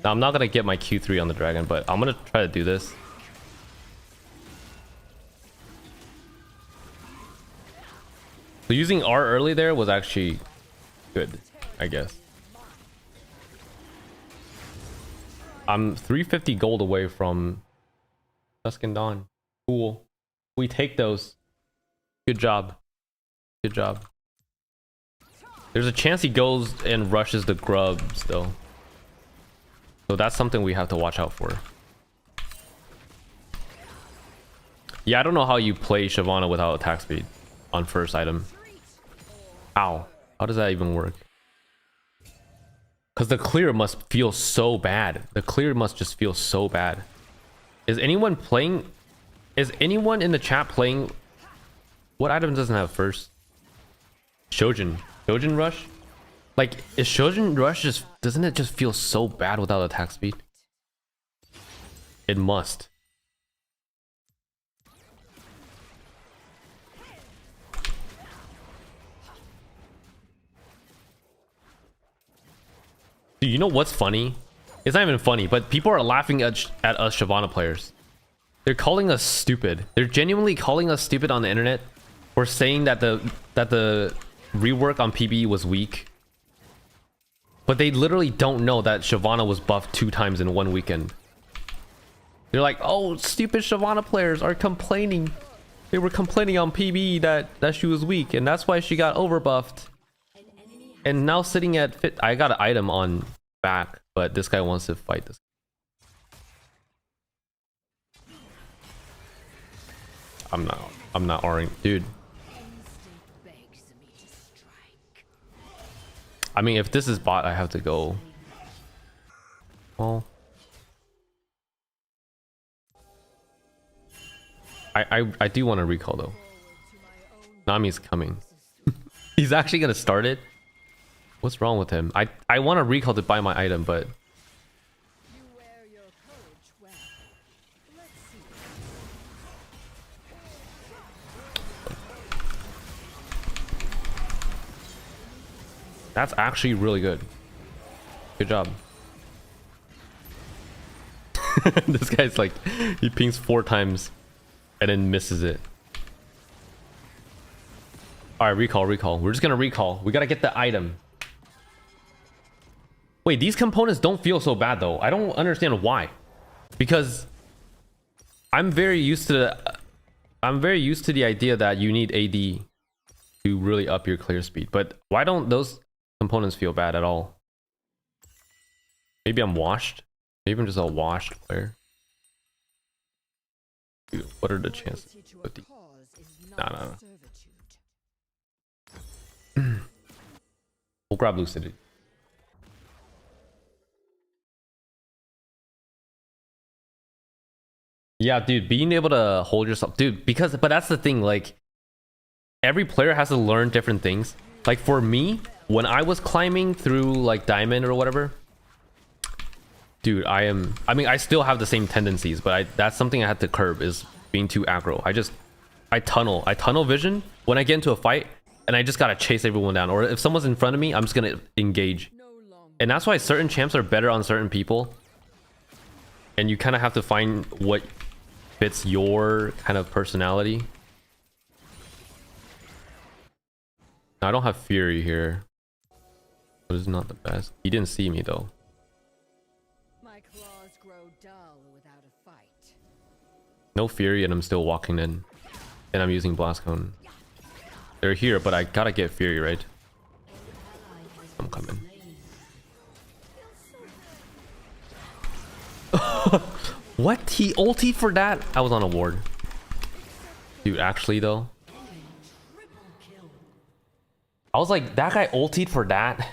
Now, I'm not gonna get my Q3 on the dragon, but I'm gonna try to do this. So using R early there was actually good, I guess. I'm 350 gold away from Dusk and Dawn. Cool. We take those. Good job. Good job. There's a chance he goes and rushes the grubs though. So that's something we have to watch out for. Yeah, I don't know how you play Shyvana without attack speed on first item. Ow. How does that even work? Because the clear must feel so bad. The clear must just feel so bad. Is anyone playing? Is anyone in the chat playing? What item doesn't have first? Shojin Rush? Like, is Shojin Rush just, doesn't it just feel so bad without attack speed? It must. Dude, you know what's funny? It's not even funny, but people are laughing at us Shyvana players. They're calling us stupid. They're genuinely calling us stupid on the internet for saying that the rework on PB was weak. But they literally don't know that Shyvana was buffed 2 times in 1 weekend. They're like, oh, stupid Shyvana players are complaining. They were complaining on PB that she was weak, and that's why she got overbuffed. And now sitting at fit, I got an item on back, but this guy wants to fight this. I'm not R'ing, dude. I mean, if this is bot, I have to go. Well, I do want to recall though. Nami's coming. He's actually gonna start it. What's wrong with him? I want to recall to buy my item, but that's actually really good. Good job. This guy's like, he pings 4 times and then misses it. All right, recall. We're just gonna recall. We gotta get the item. Wait, these components don't feel so bad though. I don't understand why. Because I'm very used to the idea that you need AD to really up your clear speed. But why don't those components feel bad at all? Maybe I'm washed. Maybe I'm just a washed player. Dude, what are the chances? No. We'll grab Lucidity. Yeah, dude, being able to hold yourself, dude, but that's the thing, like, every player has to learn different things. Like, for me, when I was climbing through, like, Diamond or whatever, dude, I mean, I still have the same tendencies, but that's something I had to curb, is being too aggro. I tunnel vision when I get into a fight, and I just gotta chase everyone down. Or if someone's in front of me, I'm just gonna engage. And that's why certain champs are better on certain people. And you kind of have to find what fits your kind of personality. I don't have Fury here. This is not the best. He didn't see me though. My claws grow dull without a fight. No Fury and I'm still walking in. And I'm using Blast Cone. They're here, but I gotta get Fury, right? I'm coming. What? He ultied for that? I was on a ward. Dude, actually though. I was like, that guy ultied for that.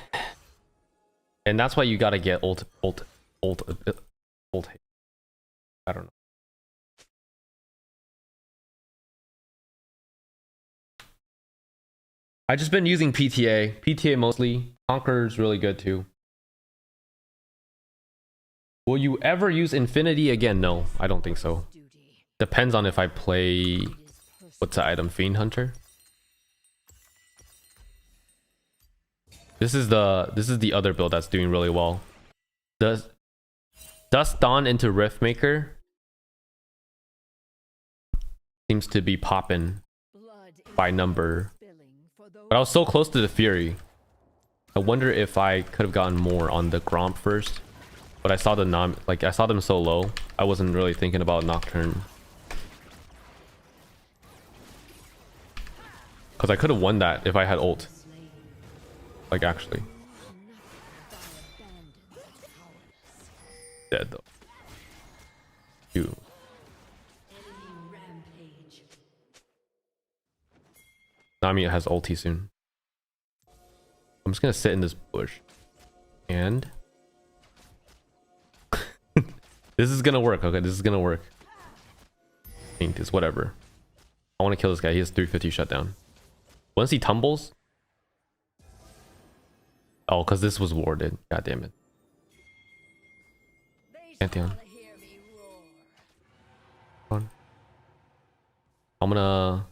And that's why you gotta get ult. I don't know. I just been using PTA. PTA mostly. Conqueror's really good too. Will you ever use Infinity again? No, I don't think so. Depends on if I play... What's the item? Fiend Hunter? This is the other build that's doing really well. Does Dust Dawn into Riftmaker seems to be popping by number. But I was so close to the Fury. I wonder if I could have gotten more on the Gromp first. But I saw I saw them so low. I wasn't really thinking about Nocturne. Because I could have won that if I had ult. Like, actually. Dead though. Ew. Nami has ulti soon. I'm just gonna sit in this bush. And... this is gonna work, okay? This is gonna work. Inked is whatever. I want to kill this guy. He has 350 shutdown. Once he tumbles. Oh, because this was warded. God damn it. Pantheon. I'm gonna.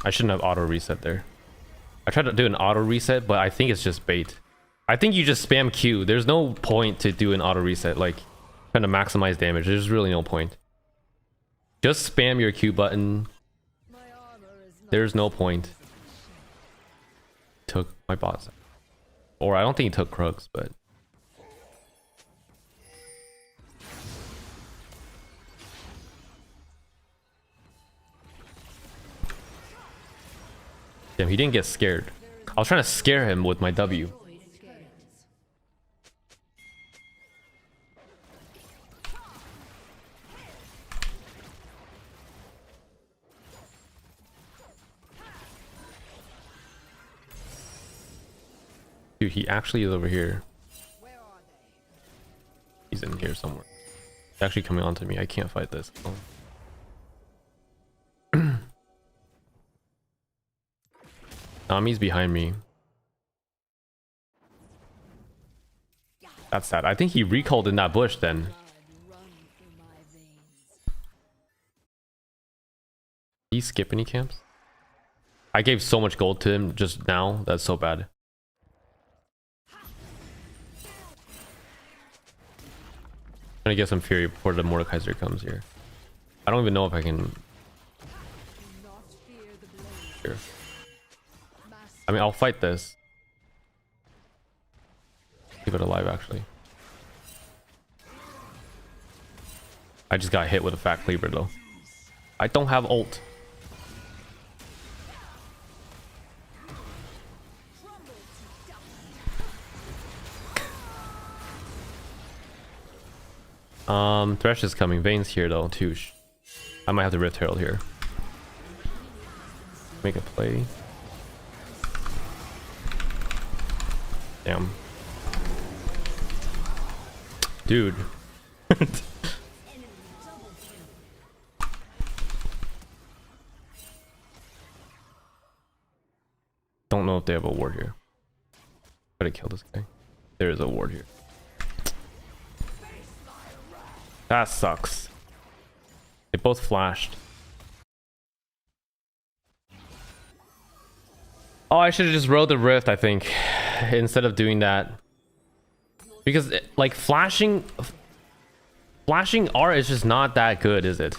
I shouldn't have auto reset there. I tried to do an auto reset, but I think it's just bait. I think you just spam Q. There's no point to do an auto reset, like trying to maximize damage. There's really no point. Just spam your Q button. There's no point. Took my boss. Or I don't think he took Krugs, but... Damn, he didn't get scared. I was trying to scare him with my W. Dude, he actually is over here. He's in here somewhere. He's actually coming onto me. I can't fight this. Oh. Nami's behind me. That's sad. I think he recalled in that bush then. He skip any camps? I gave so much gold to him just now. That's so bad. I'm gonna get some fury before the Mordekaiser comes here. I don't even know if I can. Here. I mean, I'll fight this. Keep it alive, actually. I just got hit with a fat cleaver, though. I don't have ult. Thresh is coming. Vayne's here, though, too. I might have to Rift Herald here. Make a play. Damn. Dude. Don't know if they have a ward here. Try to kill this guy. There is a ward here. That sucks. They both flashed. Oh, I should have just rode the rift, I think, instead of doing that. Because like flashing R is just not that good, is it?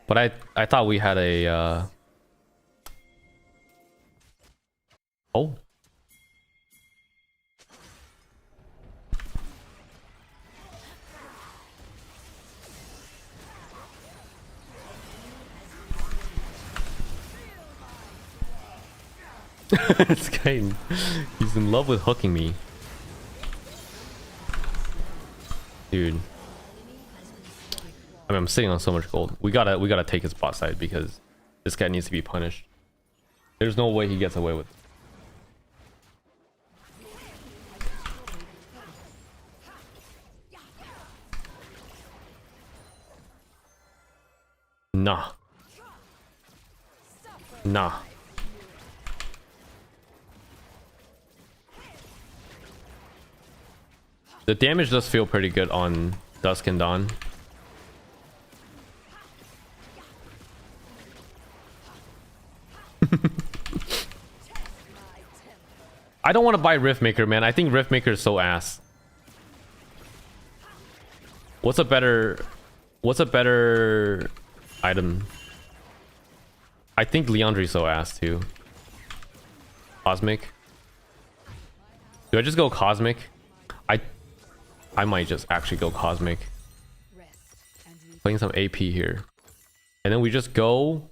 But I thought we had a oh. This guy, he's in love with hooking me. Dude. I mean, I'm sitting on so much gold. We gotta take his bot side because this guy needs to be punished. There's no way he gets away with it. Nah. Nah. The damage does feel pretty good on Dusk and Dawn. I don't want to buy Riftmaker, man. I think Riftmaker is so ass. What's a better item? I think Leandri's so ass too. Cosmic. Do I just go Cosmic? I might just actually go Cosmic. Playing some AP here. And then we just go...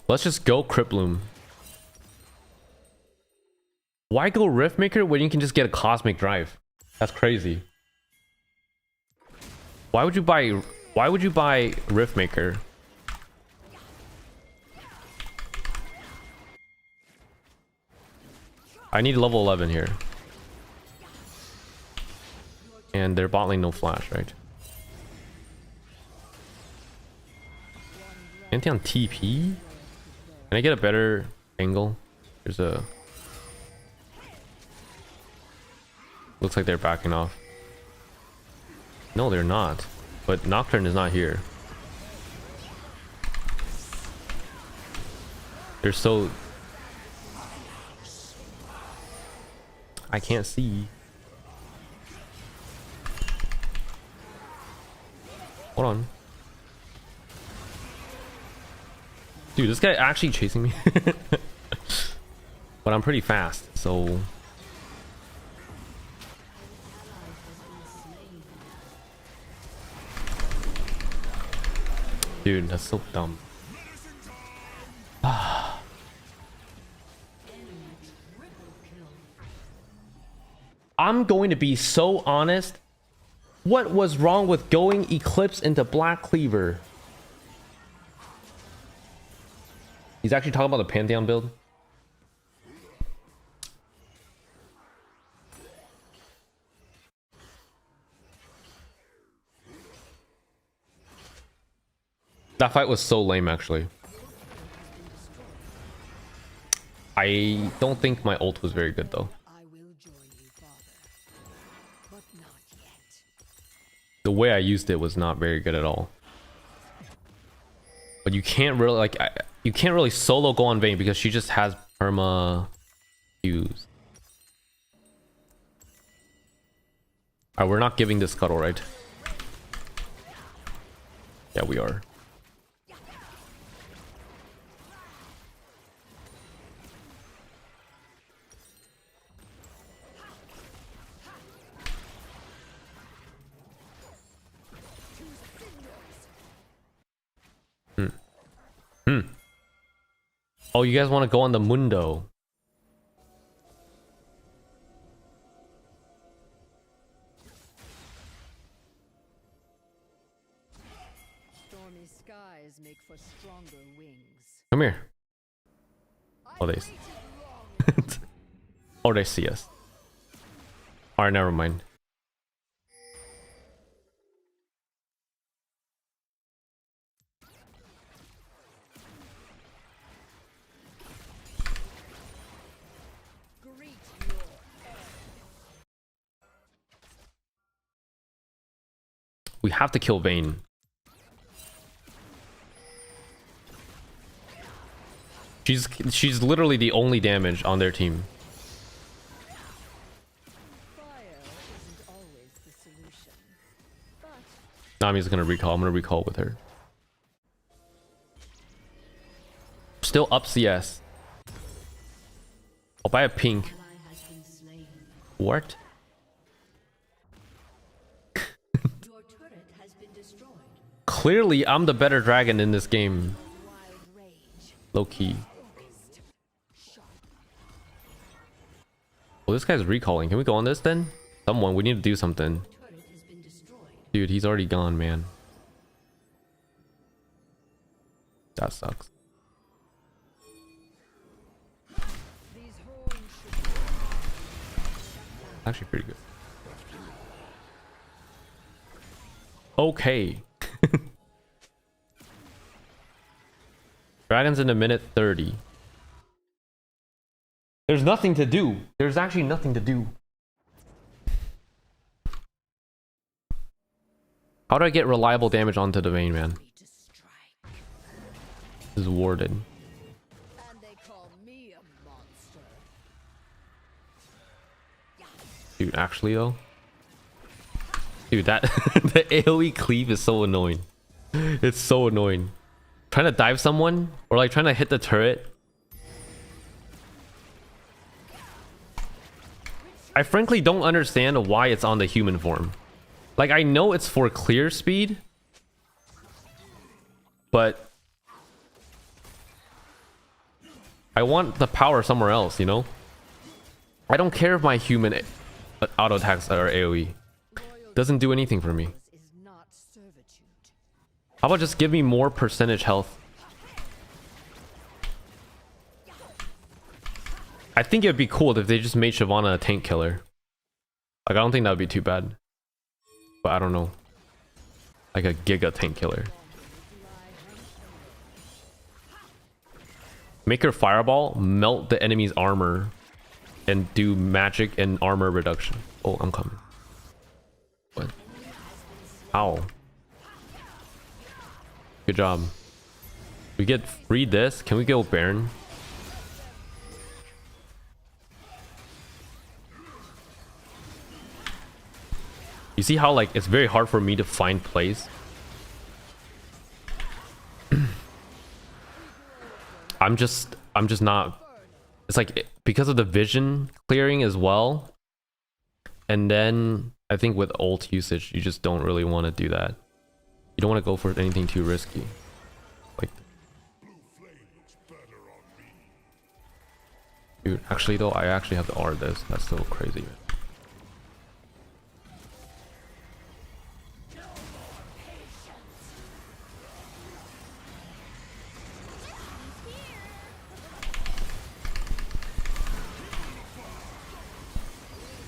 Let's just go Cryptloom. Why go Riftmaker when you can just get a Cosmic Drive? That's crazy. Why would you buy Riftmaker? I need level 11 here. And they're bot lane no flash, right? Anything on TP? Can I get a better angle? There's a... Looks like they're backing off. No, they're not. But Nocturne is not here. They're so... I can't see. Hold on. Dude, this guy actually chasing me. But I'm pretty fast, so... Dude, that's so dumb. I'm going to be so honest. What was wrong with going Eclipse into Black Cleaver? He's actually talking about the Pantheon build. That fight was so lame, actually. I don't think my ult was very good, though. The way I used it was not very good at all. But you can't really, like, you can't really solo go on Vayne because she just has perma Qs. Alright, we're not giving this scuttle, right? Yeah, we are. Oh, you guys want to go on the Mundo? Stormy skies make for stronger wings. Come here. Oh, they... oh, they see us. Alright, never mind. We have to kill Vayne. She's literally the only damage on their team. Nami's gonna recall. I'm gonna recall with her. Still up CS. I'll buy a pink. What? Clearly, I'm the better dragon in this game. Low key. Well, this guy's recalling. Can we go on this then? Someone, we need to do something. Dude, he's already gone, man. That sucks. Actually pretty good. Okay. Dragons in a minute 30. There's nothing to do. There's actually nothing to do. How do I get reliable damage onto the Vayne, man? This is warded. And they call me a monster. Dude, actually though. Dude, that the AoE cleave is so annoying. It's so annoying. Trying to dive someone or like trying to hit the turret. I frankly don't understand why it's on the human form. Like, I know it's for clear speed, but I want the power somewhere else, you know? I don't care if my human auto attacks or AoE. Doesn't do anything for me. How about just give me more percentage health? I think it'd be cool if they just made Shyvana a tank killer. Like, I don't think that would be too bad. But I don't know. Like a giga tank killer. Make her fireball, melt the enemy's armor, and do magic and armor reduction. Oh, I'm coming. What? Ow. Good job. We get free this. Can we go Baron? You see how like it's very hard for me to find plays? I'm just not. It's like because of the vision clearing as well. And then I think with ult usage, you just don't really want to do that. You don't want to go for anything too risky. Like, dude, actually though, I actually have to R this. That's so crazy.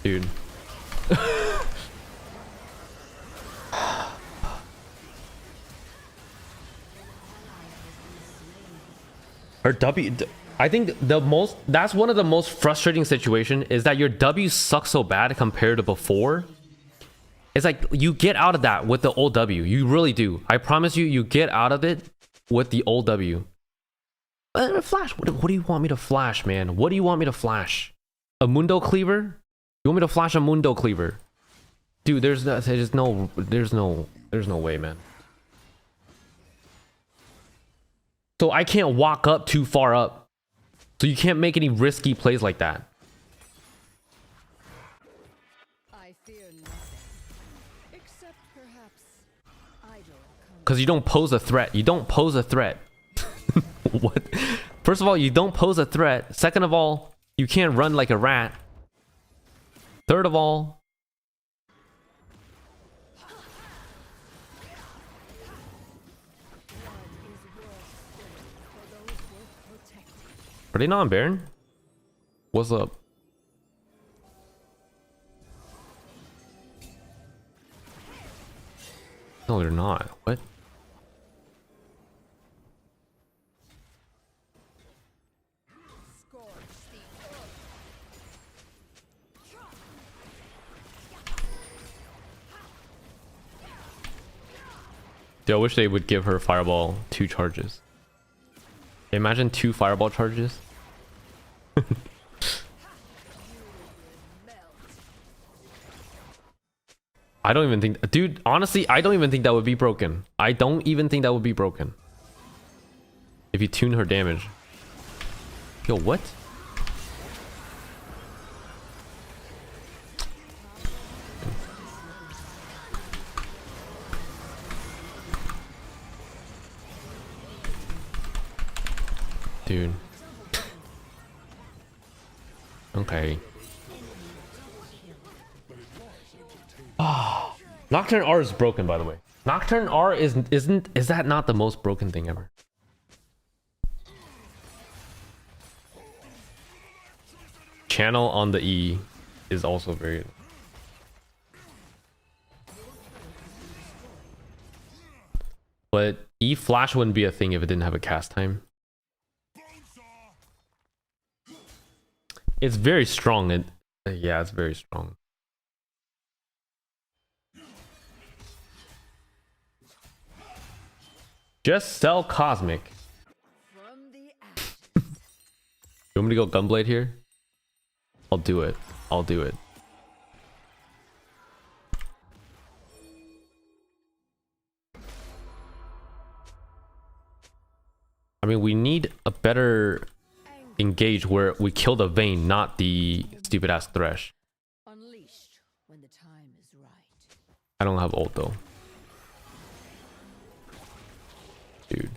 Dude. Her W, I think that's one of the most frustrating situation is that your W sucks so bad compared to before. It's like you get out of that with the old W. You really do. I promise you, you get out of it with the old W. Flash. What do you want me to flash, man? What do you want me to flash? A Mundo Cleaver? You want me to flash a Mundo Cleaver? Dude, there's no way, man. So I can't walk up too far up. So you can't make any risky plays like that. I fear nothing, except perhaps idle. Because you don't pose a threat. You don't pose a threat. What? First of all, you don't pose a threat. Second of all, you can't run like a rat. Third of all, are they not on Baron? What's up? No, they're not. What? Dude, I wish they would give her Fireball 2 charges. Imagine 2 Fireball charges. I don't even think... Dude, honestly, I don't even think that would be broken. I don't even think that would be broken. If you tune her damage. Yo, what? Dude. Okay. Ah, Nocturne R is broken, by the way. Nocturne R is that not the most broken thing ever? Channel on the E is also very... But E flash wouldn't be a thing if it didn't have a cast time. It's very strong. Yeah, it's very strong. Just sell Cosmic. You want me to go Gunblade here? I'll do it. I'll do it. I mean, we need a better engage where we kill the Vayne, not the stupid ass Thresh. Unleashed when the time is right. I don't have ult though. Dude.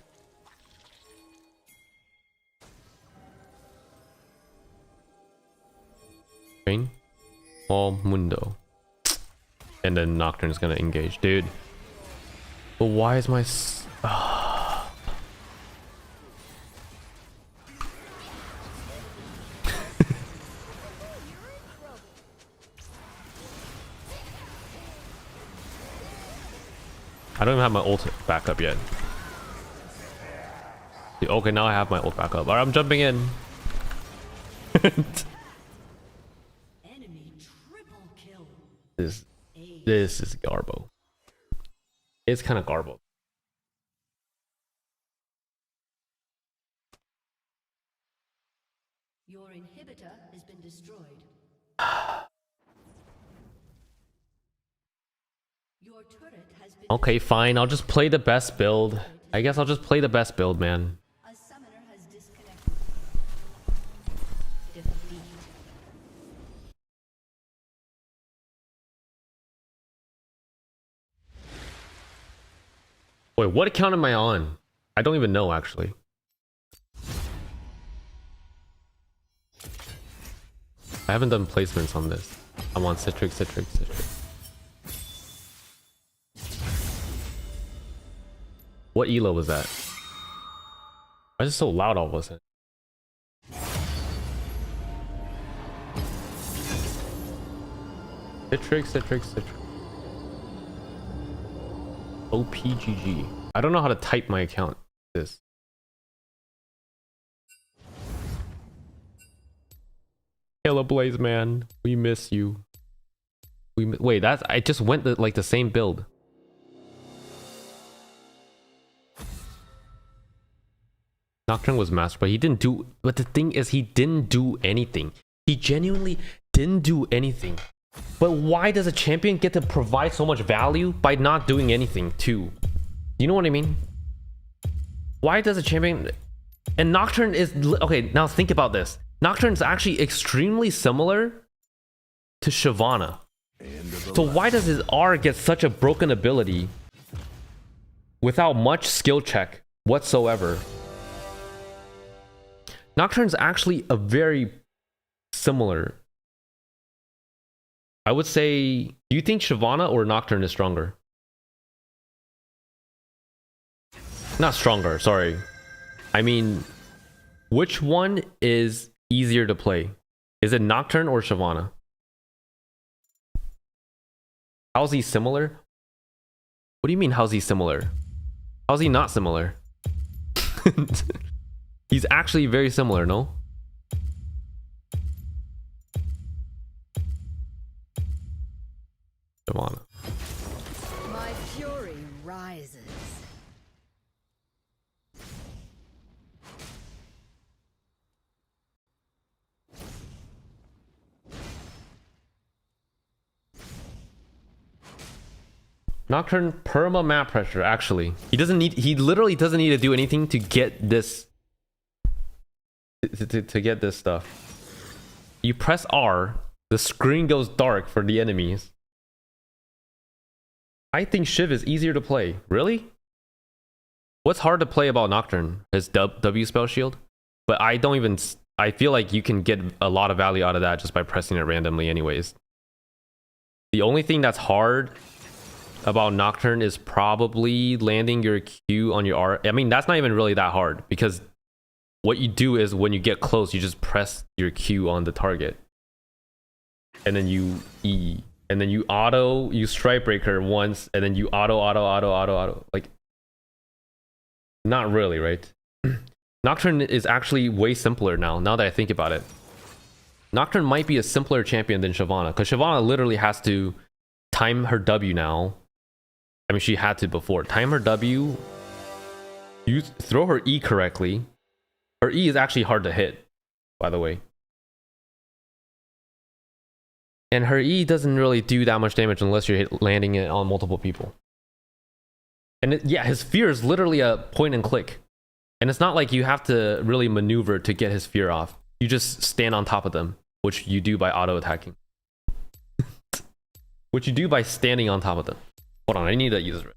Vayne? All Mundo. And then Nocturne's gonna engage. Dude. But why is my... I don't even have my ult back up yet. Okay, now I have my ult back up. Alright, I'm jumping in. Enemy triple kill. This is garbo. It's kind of garbo. Your inhibitor has been destroyed. Your turret has been Okay, fine. I'll just play the best build. I guess I'll just play the best build, man. A summoner has disconnected. Defeat. Wait, what account am I on? I don't even know, actually. I haven't done placements on this. I'm on Citric. What elo was that? Why is it so loud all of a sudden? Citric. OPGG. I don't know how to type my account. This. Hello, Blaze man. We miss you. Wait, that's... I just went like the same build. Nocturne was master, but he didn't do... But the thing is, he didn't do anything. He genuinely didn't do anything. But why does a champion get to provide so much value by not doing anything too? You know what I mean? Why does a champion... And Nocturne is... Okay, now think about this. Nocturne is actually extremely similar to Shyvana. So why does his R get such a broken ability without much skill check whatsoever? Nocturne's actually a very similar. I would say, do you think Shyvana or Nocturne is stronger? Not stronger, sorry. I mean, which one is easier to play? Is it Nocturne or Shyvana? How's he similar? What do you mean, how's he similar? How's he not similar? He's actually very similar, no? Shyvana. My fury rises. Nocturne perma map pressure, actually. He literally doesn't need to do anything to get this to get this stuff. You press R, the screen goes dark for the enemies. I think Shiv is easier to play. Really? What's hard to play about Nocturne? His W spell shield? But I feel like you can get a lot of value out of that just by pressing it randomly anyways. The only thing that's hard about Nocturne is probably landing your Q on your R. I mean, that's not even really that hard because what you do is when you get close, you just press your Q on the target. And then you E. And then you strike breaker once, and then you auto. Like, not really, right? Nocturne is actually way simpler now that I think about it. Nocturne might be a simpler champion than Shyvana, because Shyvana literally has to time her W now. I mean, she had to before. Time her W, you throw her E correctly. Her E is actually hard to hit, by the way. And her E doesn't really do that much damage unless you're landing it on multiple people. And yeah, his fear is literally a point and click. And it's not like you have to really maneuver to get his fear off. You just stand on top of them, which you do by auto attacking. Which you do by standing on top of them. Hold on, I need to use this.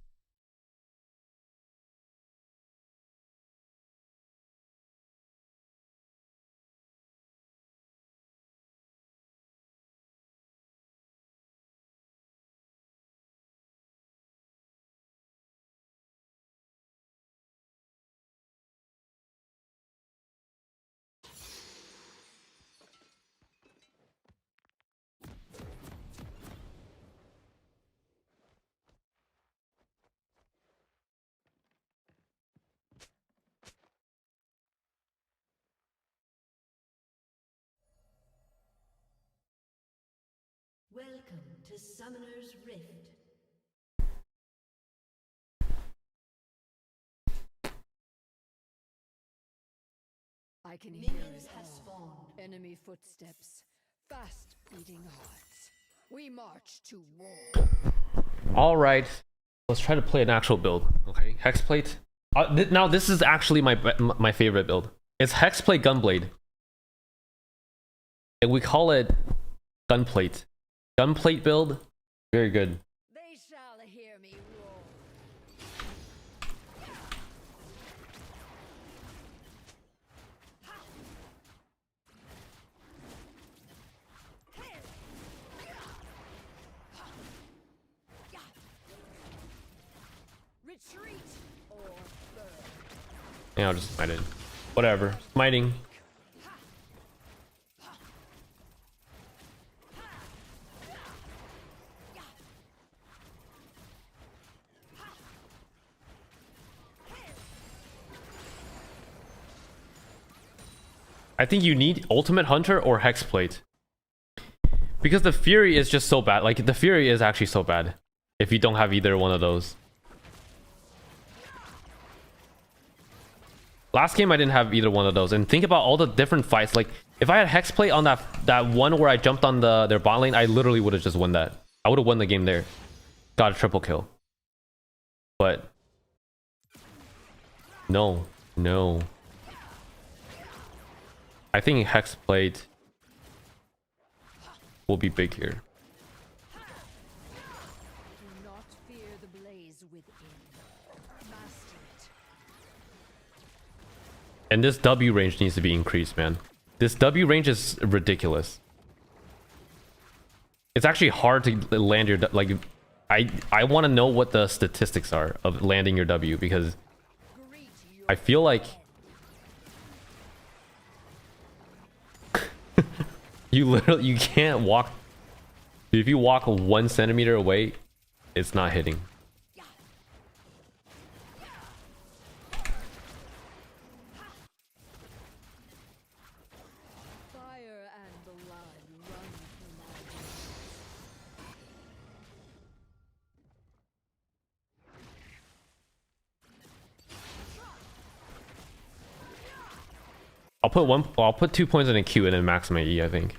Welcome to Summoner's Rift. I can hear Minions it have all. spawned. Enemy footsteps, fast beating hearts. We march to war. All right, let's try to play an actual build. Okay, Hexplate. Now this is actually my favorite build. It's Hexplate Gunblade, and we call it Gunplate. Gunplate build, very good. They shall hear me roar. Retreat or burn. Yeah, I'll just smite it. Whatever, smiting. I think you need Ultimate Hunter or Hexplate. Because the Fury is just so bad. Like, the Fury is actually so bad if you don't have either one of those. Last game I didn't have either one of those. And think about all the different fights. Like, if I had Hexplate on that one where I jumped on their bot lane, I literally would have just won that. I would have won the game there. Got a triple kill. But no. I think Hexplate will be big here. Do not fear the blaze within. Master it. And this W range needs to be increased, man. This W range is ridiculous. It's actually hard to land your... Like, I want to know what the statistics are of landing your W, because Greet your I feel like... you can't walk. If you walk 1 centimeter away, it's not hitting. fire and blood run through my veins. I'll put 2 points in a Q and then max my E, I think.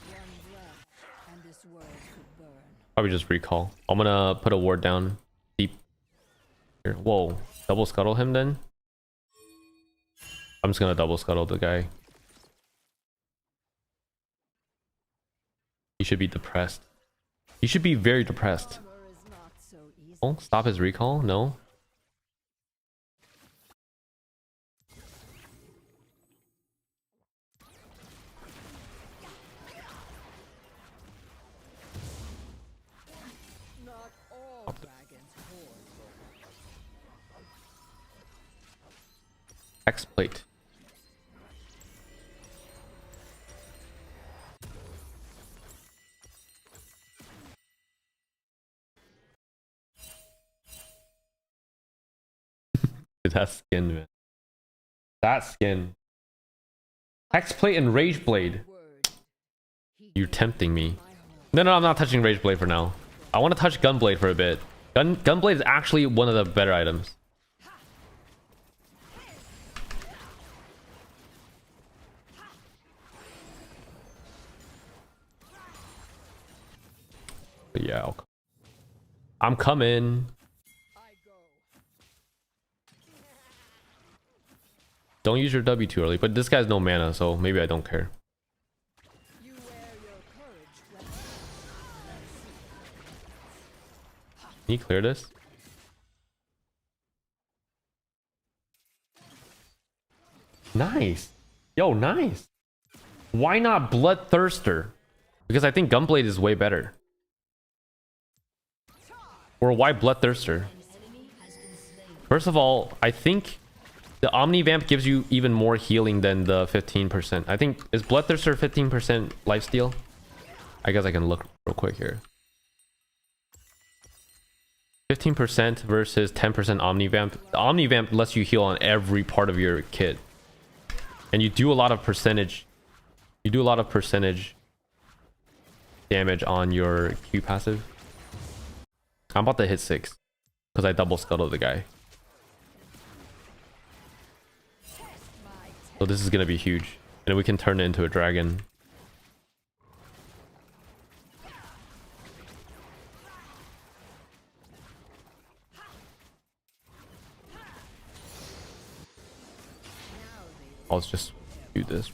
One breath, and this world could burn. Probably just recall. I'm gonna put a ward down deep here. Whoa, double scuttle him then. I'm just gonna double scuttle the guy. He should be depressed. He should be very depressed. Armor is not so easy. Oh, stop his recall? No. Not all dragons hoard. Hexplate. That skin, man. That skin. Hexplate and Rage Blade. Word. He You're gave tempting me. my home. No, I'm not touching Rage Blade for now. I want to touch Gunblade for a bit. Gunblade is actually one of the better items. But yeah, I'm coming. I go. Don't use your W too early, but this guy's no mana, so maybe I don't care. You wear your courage well. Can you clear this? Nice. Yo, nice. Why not Bloodthirster? Because I think Gunblade is way better. Or why Bloodthirster? First of all, I think the Omnivamp gives you even more healing than the 15%. I think, is Bloodthirster 15% lifesteal? I guess I can look real quick here. 15% versus 10% Omnivamp. The Omnivamp lets you heal on every part of your kit. And you do a lot of percentage. You do a lot of percentage damage on your Q passive. I'm about to hit 6 because I double scuttled the guy. So this is gonna be huge, and then we can turn it into a dragon. I'll just do this.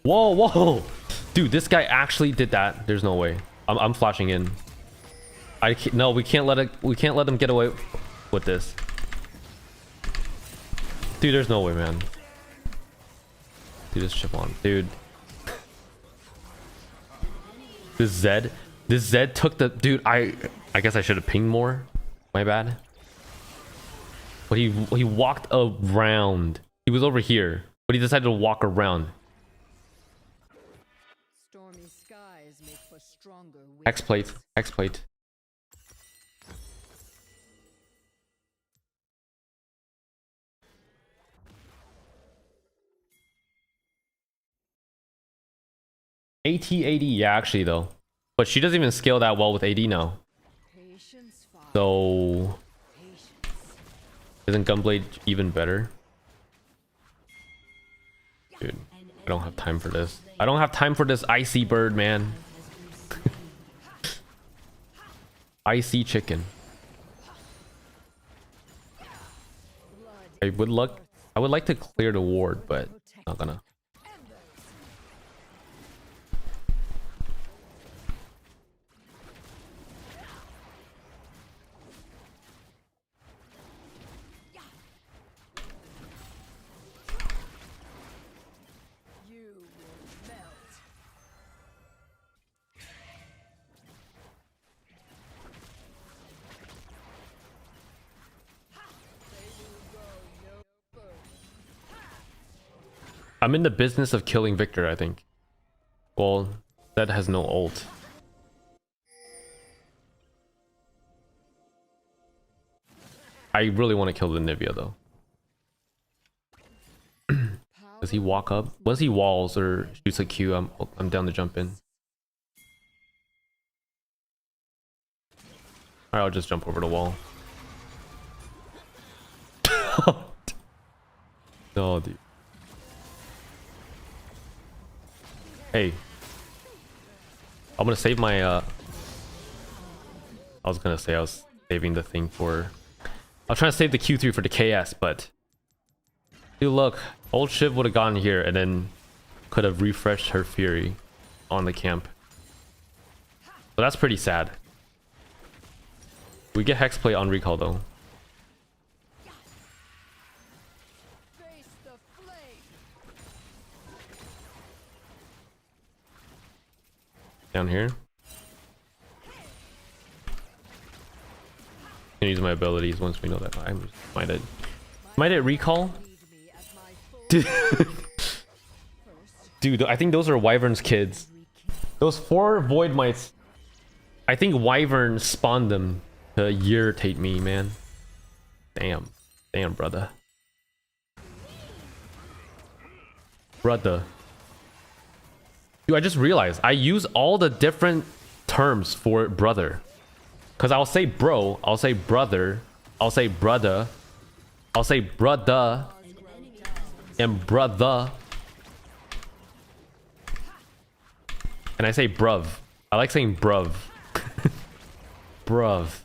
Whoa, whoa, dude! This guy actually did that. There's no way. I'm flashing in. No, we can't let it. We can't let him get away with this. Dude, there's no way, man. Dude, this Shyvana, dude. This Zed took the dude. I guess I should have pinged more. My bad. But he walked around. He was over here, but he decided to walk around. Stormy skies make for stronger winds. X plate, X plate. AT-AD, yeah, actually though. But she doesn't even scale that well with AD now. Patience, father, So patience. isn't Gunblade even better? Dude, I don't have time for this. I don't have time for this icy bird, man. Icy chicken. I would like to clear the ward, but not gonna. You will melt. They will go no further. I'm in the business of killing Victor, I think. Well, that has no ult. I really want to kill the Nivea though. Does he walk up? Once he walls or shoots a Q, I'm down to jump in. Alright, I'll just jump over the wall. No, dude. Hey. I'm gonna save my I was gonna say I was saving the thing for I was trying to save the Q3 for the KS, but dude, look, old Shiv would have gone here and then could have refreshed her Fury on the camp. So that's pretty sad. We get Hexplate on recall though. Face the flame. Down here. Can use my abilities once we know that I'm might it recall? Lead me at my full Dude, I think those are Wyvern's kids. Those 4 Void Mites. I think Wyvern spawned them to irritate me, man. Damn. Damn, brother. Brother. Dude, I just realized I use all the different terms for brother. Because I'll say bro, I'll say brother, I'll say brother, I'll say brother, and brother. And I say bruv. I like saying bruv. Bruv.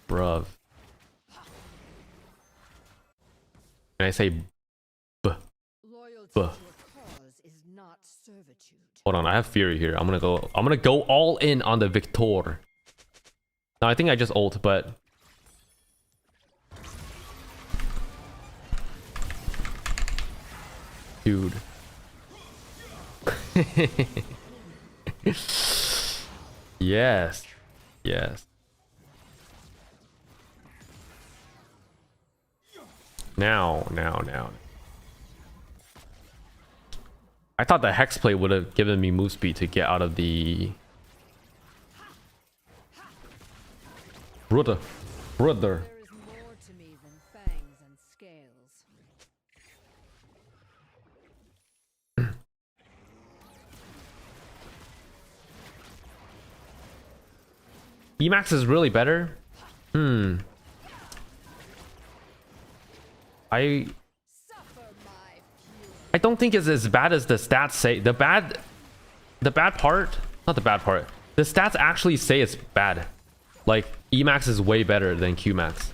Bruv. And I say b. loyalty Buh. to a cause is not servitude. Hold on, I have Fury here. I'm gonna go all in on the Victor. No, I think I just ult, but dude. Yes. Yes. Now. I thought the Hexplate would have given me move speed to get out of the brother. There is more to me than fangs and scales. Emax is really better. I don't think it's as bad as the stats say. The bad part, not the bad part. The stats actually say it's bad. Like Emax is way better than Qmax.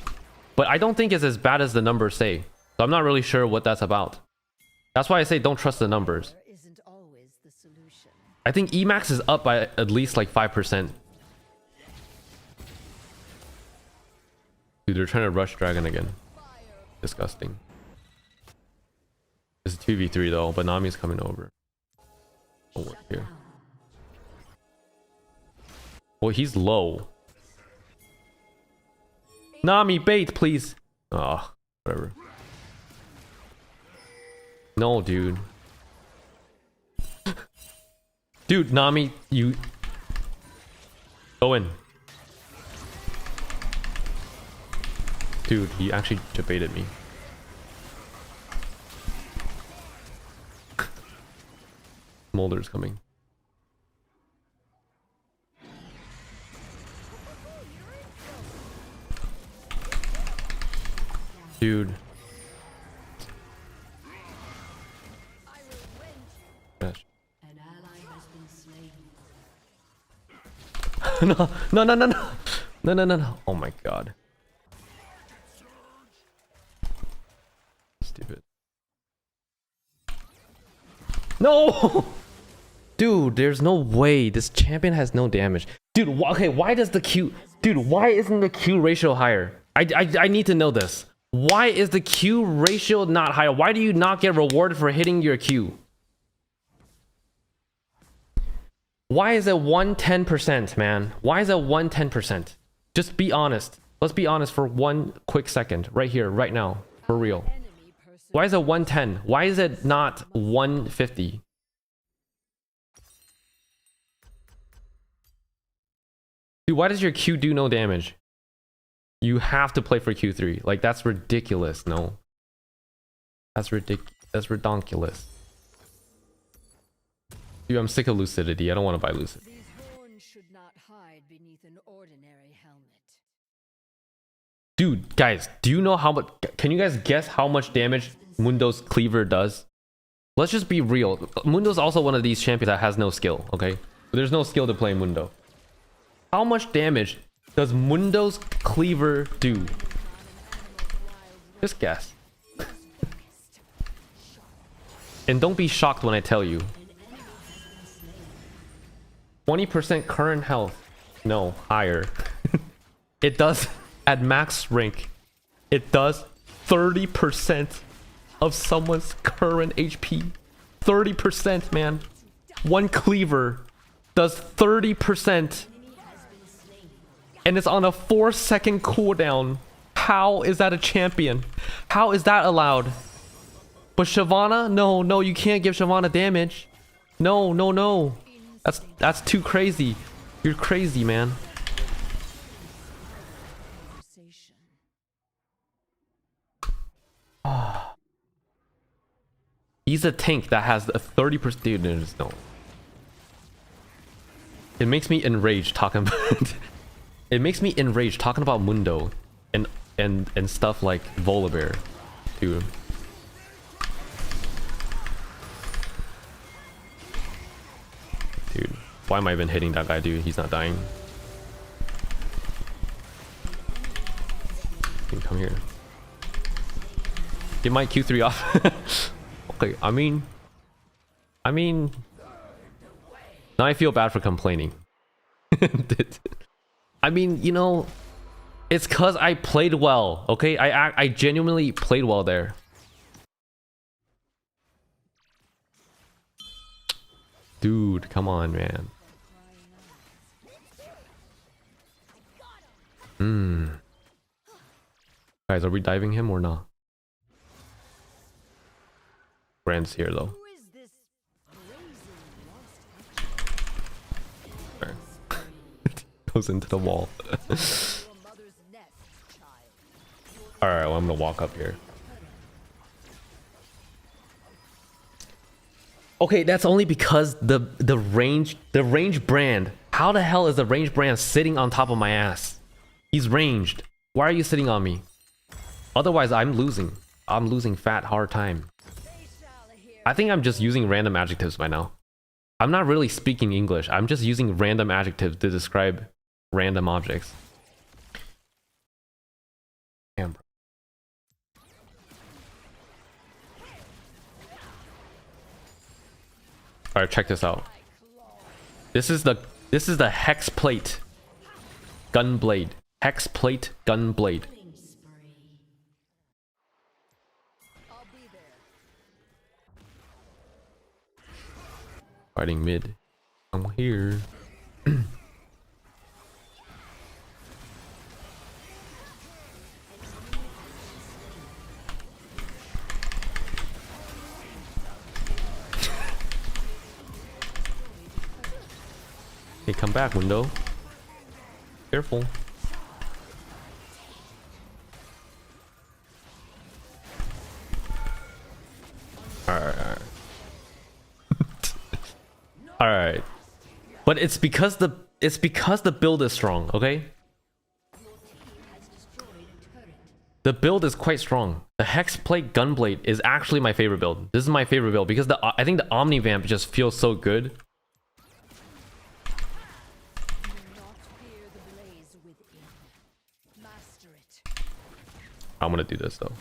But I don't think it's as bad as the numbers say. So I'm not really sure what that's about. That's why I say don't trust the numbers. There isn't always the solution. I think Emax is up by at least like 5%. Dude, they're trying to rush Dragon again. Disgusting. It's a 2v3 though, but Nami's coming over. Oh, work here. Well, he's low. Nami, bait, please. Oh, whatever. No, dude. Dude, Nami, you... Go in. Dude, he actually debated me. Smolder's coming. Dude. Gosh. An ally has been slain. No, no, no, no, no. No, no, no, no. Oh my god. Stupid. No! Dude, there's no way. This champion has no damage. Dude, okay, why does the Q... Dude, why isn't the Q ratio higher? I need to know this. Why is the Q ratio not higher? Why do you not get rewarded for hitting your Q? Why is it 110%, man? Why is it 110%? Just be honest. Let's be honest for one quick second. Right here, right now. For real. Why is it 110? Why is it not 150? Dude, why does your Q do no damage? You have to play for Q3. Like, that's ridiculous. No. That's redonkulous. Dude, I'm sick of Lucidity. I don't want to buy Lucidity. These horns should not hide beneath an ordinary helmet. Dude, guys, do you know how much... Can you guys guess how much damage Mundo's Cleaver does? Let's just be real. Mundo's also one of these champions that has no skill, okay? There's no skill to play Mundo. How much damage does Mundo's Cleaver do? Just guess. And don't be shocked when I tell you. 20% current health. No, higher. It does, at max rank, it does 30% of someone's current HP. 30%, man. One cleaver does 30%. And it's on a 4-second cooldown. How is that a champion? How is that allowed? But Shyvana? No, no, you can't give Shyvana damage. No, no, no. That's too crazy. You're crazy, man. He's a tank that has a 30%. Dude, there's no. It makes me enraged talking about. It makes me enraged talking about Mundo and stuff like Volibear, dude. Dude, why am I even hitting that guy, dude? He's not dying. Come here. Get my Q3 off. Okay, I mean, now I feel bad for complaining. I mean, you know, it's cause I played well. Okay, I genuinely played well there. Dude, come on, man. Guys, are we diving him or not? Brand's here though. Goes into the wall. Alright, well, I'm gonna walk up here. Okay, that's only because the range brand How the hell is the ranged brand sitting on top of my ass? He's ranged. Why are you sitting on me? Otherwise, I'm losing. I'm losing fat hard time. I think I'm just using random adjectives by now. I'm not really speaking English. I'm just using random adjectives to describe random objects. Damn, bro. Alright, check this out. This is the hex plate gun blade. Hex plate gun blade. I'll be there. Fighting mid. I'm here. Hey, come back, window. Careful. Alright. Alright. But it's because the build is strong, okay? The build is quite strong. The Hex Plate Gunblade is actually my favorite build. This is my favorite build because I think the Omnivamp just feels so good. I'm gonna do this though.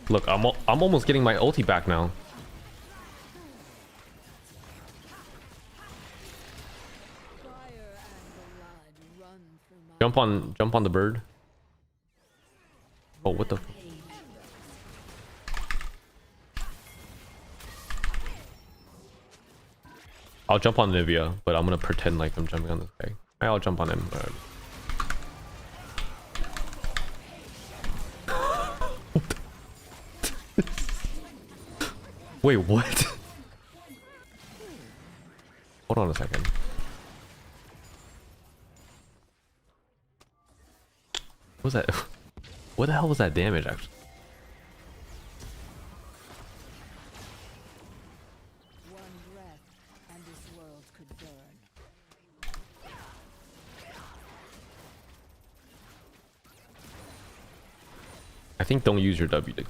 Look, I'm almost getting my ulti back now. Jump on the bird. Oh, what the? I'll jump on Nivea, but I'm gonna pretend like I'm jumping on this guy. I'll jump on him. Wait, what? Hold on a second. What was that? What the hell was that damage actually? I think don't use your W to.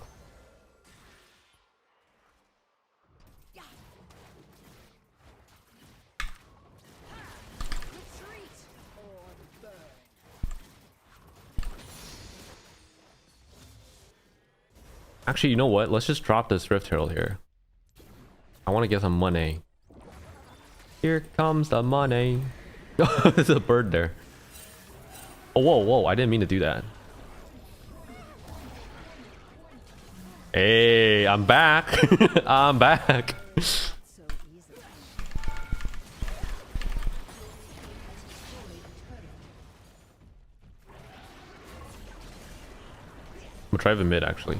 Actually, you know what? Let's just drop this Rift Herald here. I want to get some money. Here comes the money. There's a bird there. Oh, whoa, whoa. I didn't mean to do that. Hey, I'm back. I'm back. I'm gonna try the mid actually.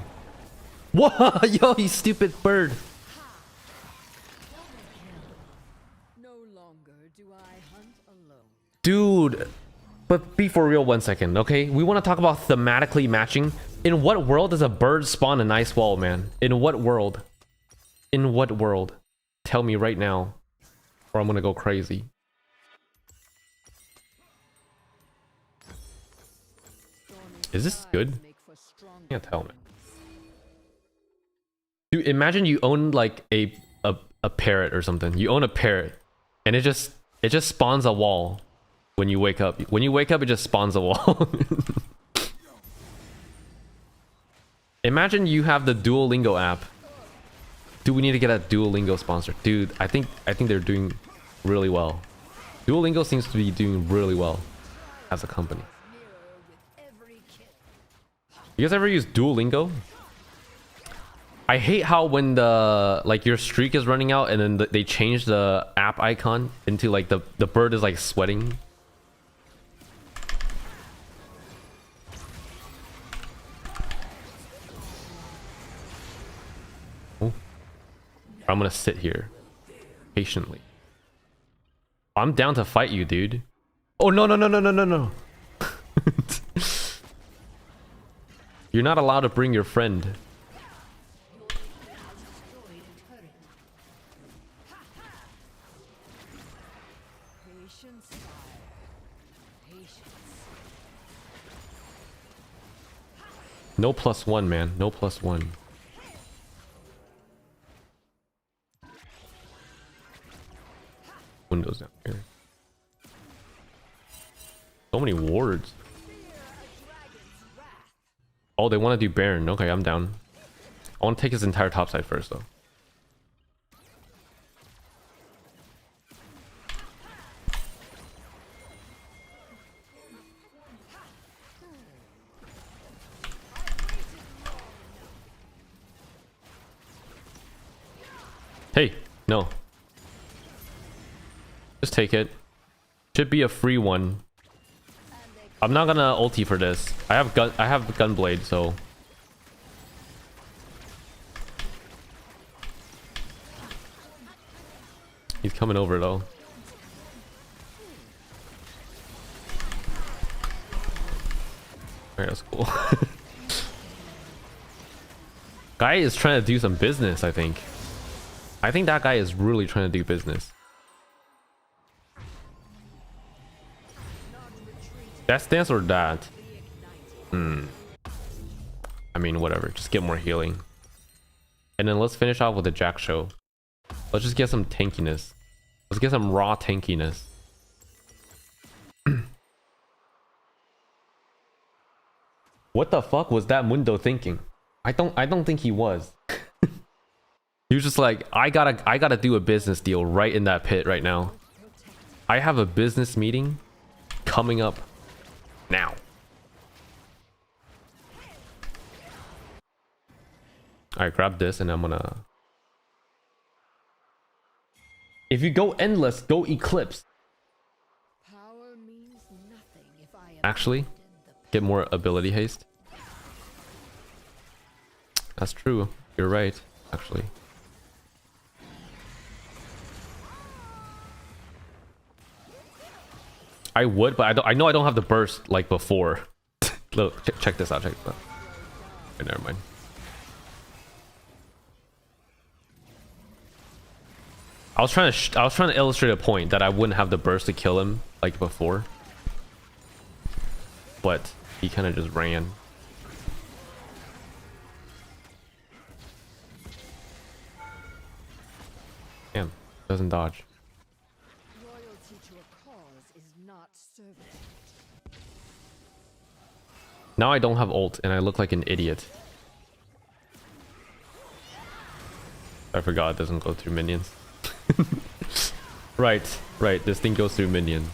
Whoa, yo, you stupid bird. No longer do I hunt alone. Dude, but be for real 1 second, okay? We want to talk about thematically matching. In what world does a bird spawn an ice wall, man? In what world? In what world? Tell me right now, or I'm gonna go crazy. Is this good? Can't tell, man. Dude, imagine you own like a parrot or something. You own a parrot, and it just spawns a wall when you wake up. When you wake up, it just spawns a wall. Imagine you have the Duolingo app. Dude, we need to get a Duolingo sponsor. Dude, I think they're doing really well. Duolingo seems to be doing really well as a company. You guys ever use Duolingo? I hate how when the your streak is running out and then they change the app icon into like the bird is like sweating. Oh. I'm gonna sit here patiently. I'm down to fight you, dude. Oh no. You're not allowed to bring your friend. Patience, sire. Patience. No +1, man. No +1. Windows down here. So many wards. Oh, they want to do Baron. Okay, I'm down. I want to take his entire top side first, though. Hey, no. Just take it. Should be a free one. I'm not gonna ulti for this. I have gunblade, so he's coming over though. Alright, that's cool. Guy is trying to do some business, I think. I think that guy is really trying to do business. That stance or that? I mean, whatever. Just get more healing. And then let's finish off with the Jack show. Let's just get some tankiness. Let's get some raw tankiness. What the fuck was that Mundo thinking? I don't think he was. He was just like, I gotta do a business deal right in that pit right now. I have a business meeting coming up now. Alright, grab this and I'm gonna... If you go endless, go eclipse. Power means nothing if I am Actually, get more ability haste. That's true. You're right, actually. I would, but I know I don't have the burst like before. Look, check this out. Check this out. Okay, never mind. I was trying to illustrate a point that I wouldn't have the burst to kill him like before, but he kind of just ran. Damn, doesn't dodge. loyalty to a cause is not servitude. Now I don't have ult and I look like an idiot. I forgot it doesn't go through minions. Right, this thing goes through minions.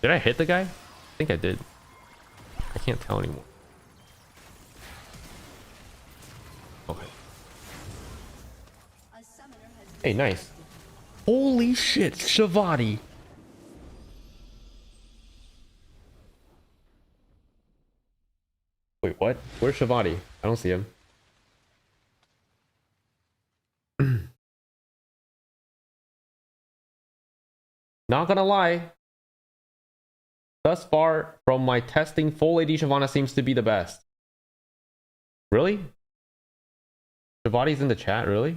Did I hit the guy? I think I did. I can't tell anymore. Okay. Hey, nice. Holy shit, Shyvana. Wait, what? Where's Shyvana? I don't see him. Not gonna lie. Thus far, from my testing, full AD Shyvana seems to be the best. Really? Shyvana's in the chat, really?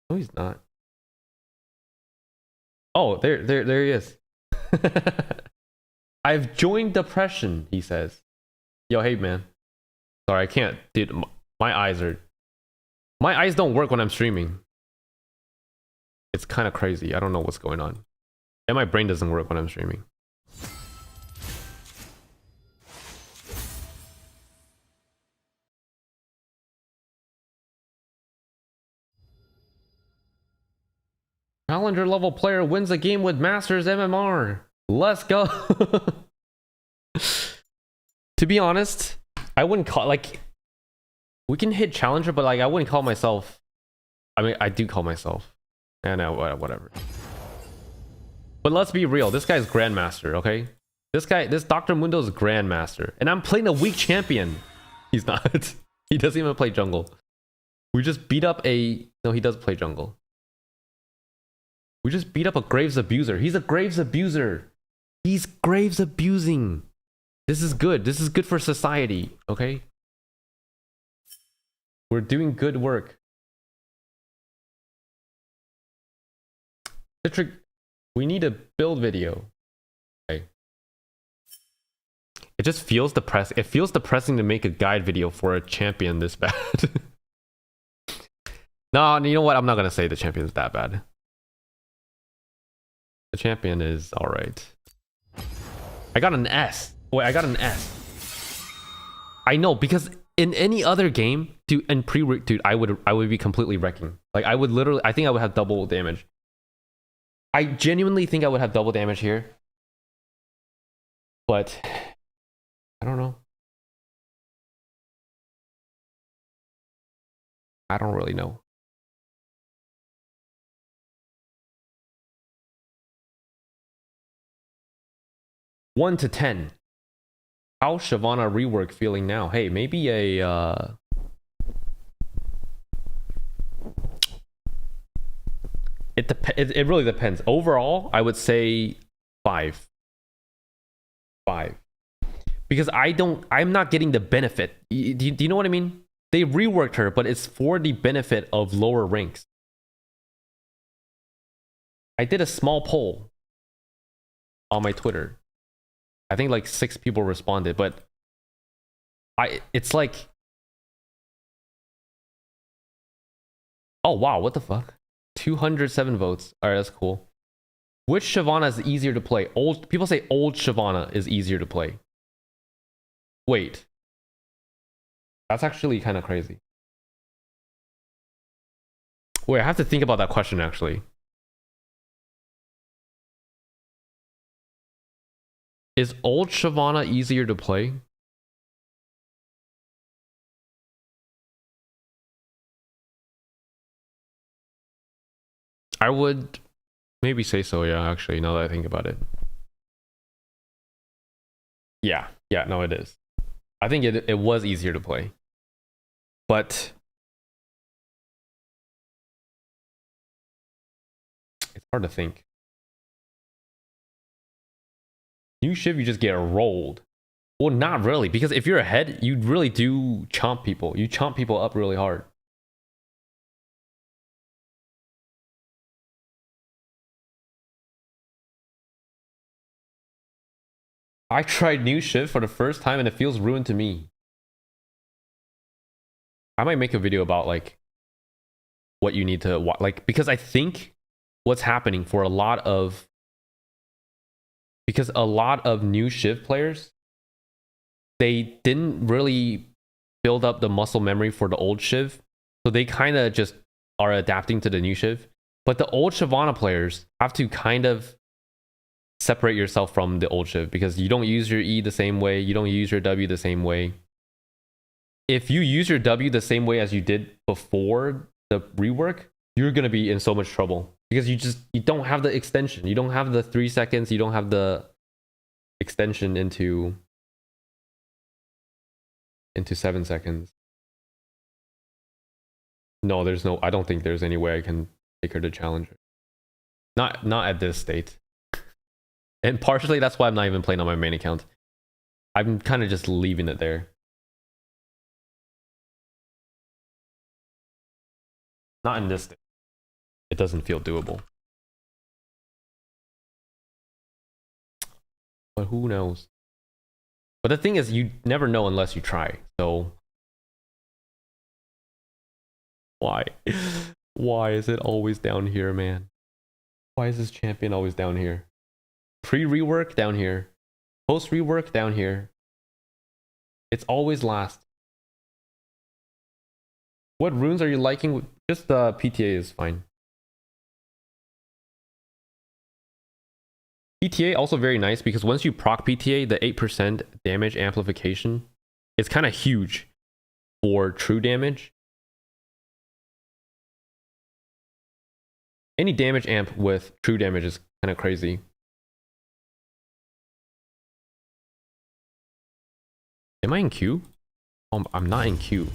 No, he's not. Oh, there he is. I've joined depression, he says. Yo, hey man. Sorry, I can't. Dude, my eyes don't work when I'm streaming. It's kind of crazy. I don't know what's going on. And my brain doesn't work when I'm streaming. Challenger level player wins a game with Masters MMR. Let's go. To be honest, I wouldn't call, like, we can hit Challenger, but like I wouldn't call myself. I mean, I do call myself. And whatever. But let's be real. This guy's Grandmaster, okay? This Dr. Mundo's Grandmaster. And I'm playing a weak champion. He's not. He doesn't even play jungle. We just beat up a... No, he does play jungle. We just beat up a Graves abuser. He's a Graves abuser. He's Graves abusing. This is good. This is good for society, okay? We're doing good work. Citric, we need a build video. Okay. It just feels depressing. It feels depressing to make a guide video for a champion this bad. No, you know what? I'm not gonna say the champion is that bad. The champion is alright. I got an S. Wait, I got an S. I know, because in any other game, dude, and dude, I would be completely wrecking. Like, I would literally, I think I would have double damage. I genuinely think I would have double damage here. But I don't know. I don't really know. One to 10. How's Shyvana rework feeling now? Hey, maybe a it really depends. Overall, I would say 5. 5. Because I'm not getting the benefit. Do you know what I mean? They reworked her, but it's for the benefit of lower ranks. I did a small poll on my Twitter. I think like 6 people responded, but it's like, oh wow, what the fuck? 207 votes. All right, that's cool. Which Shyvana is easier to play? People say old Shyvana is easier to play. Wait. That's actually kind of crazy. Wait, I have to think about that question actually. Is old Shyvana easier to play? I would maybe say so, yeah, actually, now that I think about it. Yeah, no, it is. I think it was easier to play. But it's hard to think. New Shiv, you just get rolled. Well, not really, because if you're ahead, you really do chomp people. You chomp people up really hard. I tried New Shiv for the first time and it feels ruined to me. I might make a video about like what you need to watch, like, because I think what's happening for a lot of new Shiv players, they didn't really build up the muscle memory for the old Shiv, so they kind of just are adapting to the new Shiv. But the old Shyvana players have to kind of separate yourself from the old Shiv, because you don't use your E the same way, you don't use your W the same way. If you use your W the same way as you did before the rework, you're going to be in so much trouble, because you don't have the extension. You don't have the 3 seconds. You don't have the extension into 7 seconds. No, I don't think there's any way I can take her to challenger. Not at this state. And partially that's why I'm not even playing on my main account. I'm kind of just leaving it there. Not in this state. It doesn't feel doable. But who knows? But the thing is, you never know unless you try. So why? Why is it always down here, man? Why is this champion always down here? Pre-rework down here. Post-rework down here. It's always last. What runes are you liking? Just PTA is fine. PTA also very nice, because once you proc PTA, the 8% damage amplification is kind of huge for true damage. Any damage amp with true damage is kind of crazy. Am I in queue? Oh, I'm not in queue.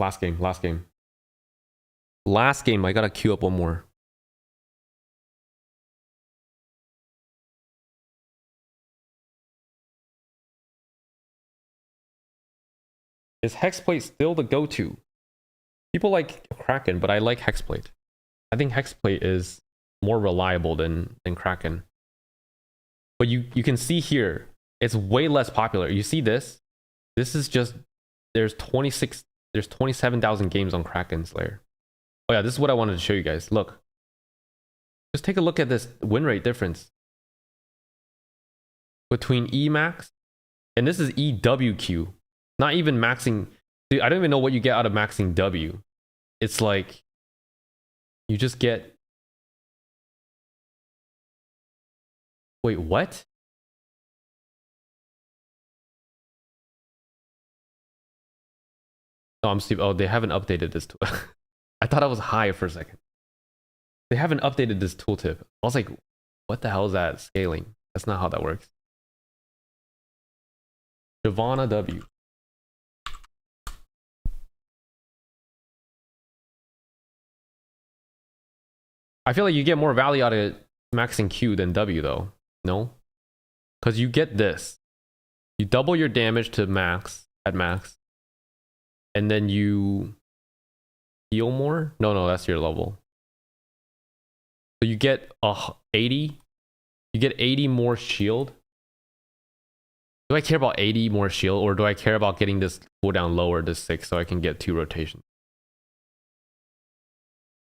Last game, last game. Last game, I gotta queue up one more. Is Hexplate still the go-to? People like Kraken, but I like Hexplate. I think Hexplate is more reliable than Kraken. But you can see here, it's way less popular. You see this? This is just, there's 27,000 games on Kraken Slayer. Oh yeah, this is what I wanted to show you guys. Look. Just take a look at this win rate difference between Emax, and this is EWQ. Not even maxing. Dude, I don't even know what you get out of maxing W. It's like, you just get... Wait, what? Oh, I'm stupid. Oh, they haven't updated this tool. I thought I was high for a second. They haven't updated this tooltip. I was like, what the hell is that scaling? That's not how that works. Shyvana W. I feel like you get more value out of maxing Q than W though. No? Because you get this. You double your damage to max, at max. And then you heal more? No, that's your level. So you get 80. You get 80 more shield. Do I care about 80 more shield, or do I care about getting this cooldown lower to 6 so I can get 2 rotations?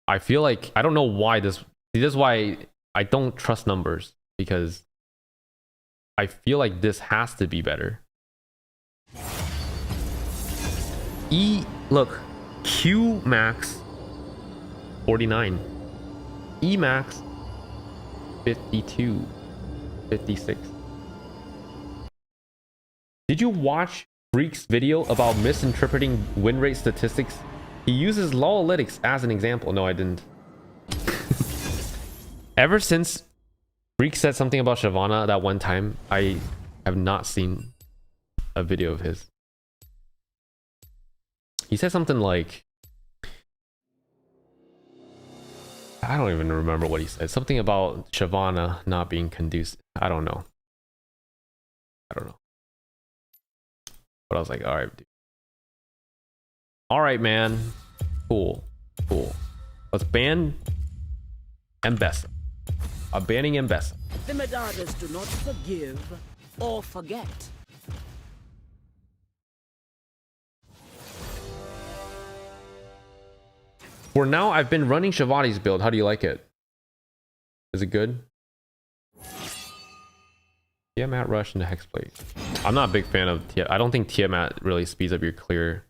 I feel like, I don't know why this... See, this is why I don't trust numbers, because I feel like this has to be better. Look, Q max 49, E max 52, 56. Did you watch Freak's video about misinterpreting win rate statistics? He uses Lolalytics as an example. No, I didn't. Ever since Freak said something about Shyvana that one time, I have not seen a video of his. He said something like, I don't even remember what he said. Something about Shyvana not being conducive. I don't know. But I was like, all right, dude. All right, man. Cool. Let's ban Mbessa. I'm banning Mbessa. The Medadas do not forgive or forget. For now, I've been running Shyvana's build. How do you like it? Is it good? Tiamat Rush into Hexplate. I'm not a big fan of Tiamat. I don't think Tiamat really speeds up your clear.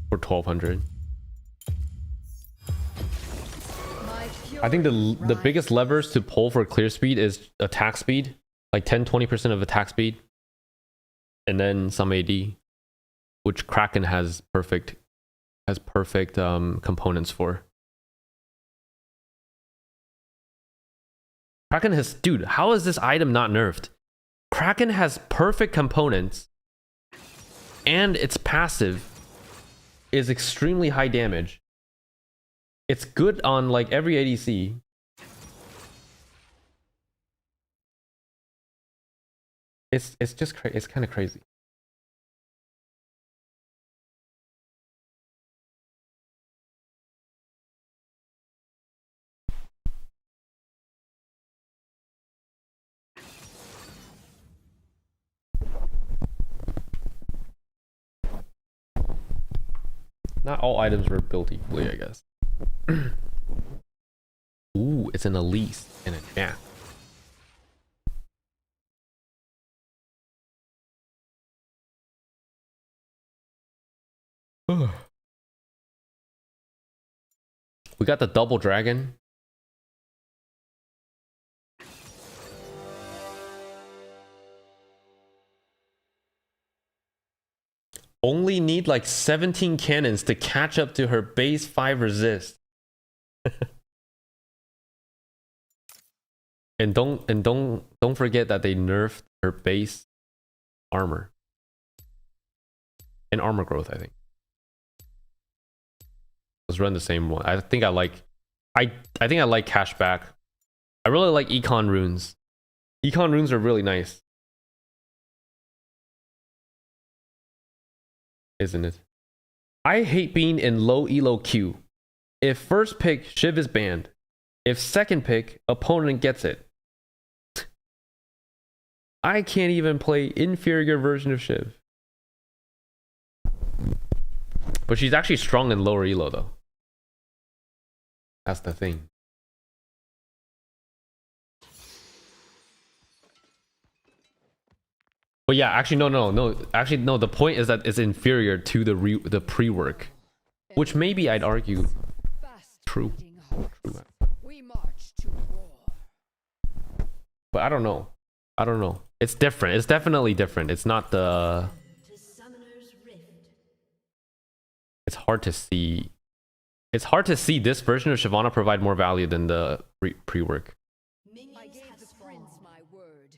For 1200. I think the biggest levers to pull for clear speed is attack speed. Like 10-20% of attack speed. And then some AD, which Kraken has perfect components for. Kraken has, dude, how is this item not nerfed? Kraken has perfect components, and its passive is extremely high damage. It's good on like every ADC. It's just it's kind of crazy. Not all items were built equally, I guess. Ooh, it's an Elise and a Jack. We got the double dragon. Only need like 17 cannons to catch up to her base 5 resist. And don't forget that they nerfed her base armor and armor growth. I think let's run the same one. I think I like cashback. I really like econ runes. Econ runes are really nice, isn't it? I hate being in low elo queue. If first pick, Shiv is banned. If second pick, opponent gets it. I can't even play inferior version of Shiv. But she's actually strong in lower elo though. That's the thing. But yeah, actually no. Actually no, the point is that it's inferior to the pre-work. Which maybe I'd argue true. We march to war. But I don't know. It's different. It's definitely different. It's not the... It's hard to see. It's hard to see this version of Shyvana provide more value than the pre-work. I gave the prince my word.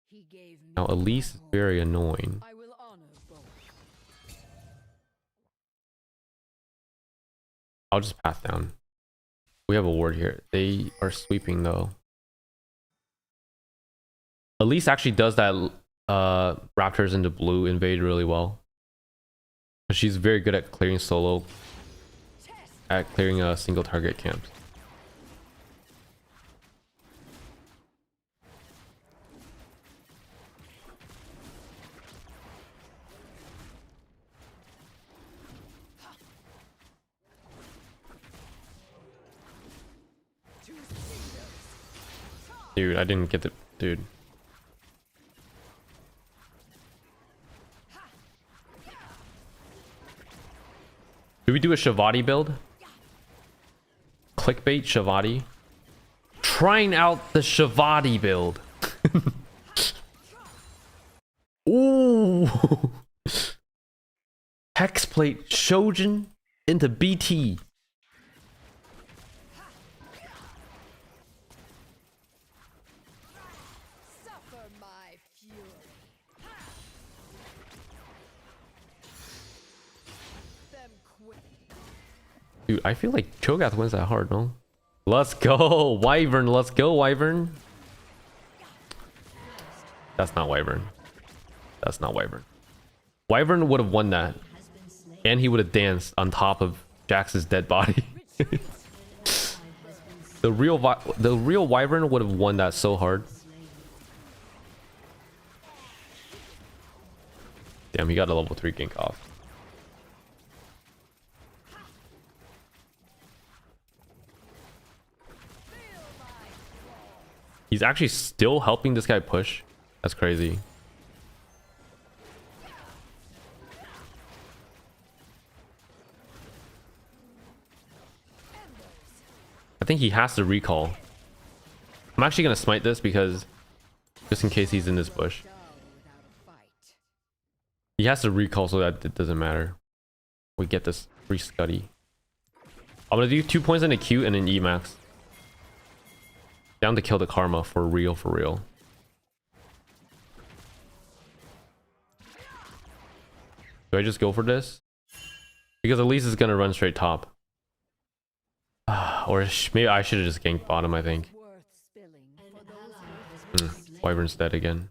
He gave me Now Elise is very annoying. I will honor both. I'll just path down. We have a ward here. They are sweeping though. Elise actually does that Raptors into blue invade really well. She's very good at clearing solo, at clearing single target camps. Dude, I didn't get the dude. Do we do a Shavati build? Clickbait Shavati. Trying out the Shavati build. Ooh. Hexplate Shojin into BT. Suffer my fury. Them quick. Dude, I feel like Cho'Gath wins that hard, no? Let's go, Wyvern. Let's go, Wyvern. That's not Wyvern. That's not Wyvern. Wyvern would have won that. And he would have danced on top of Jax's dead body. The real Wyvern would have won that so hard. Damn, he got a level 3 gank off. He's actually still helping this guy push. That's crazy. I think he has to recall. I'm actually going to smite this because just in case he's in this bush. He has to recall so that it doesn't matter. We get this free Scuddy. I'm going to do 2 points in a Q and an E max. Down to kill the Karma for real, for real. Do I just go for this? Because Elise is gonna run straight top. Or maybe I should have just ganked bottom, I think. Wyvern's dead again.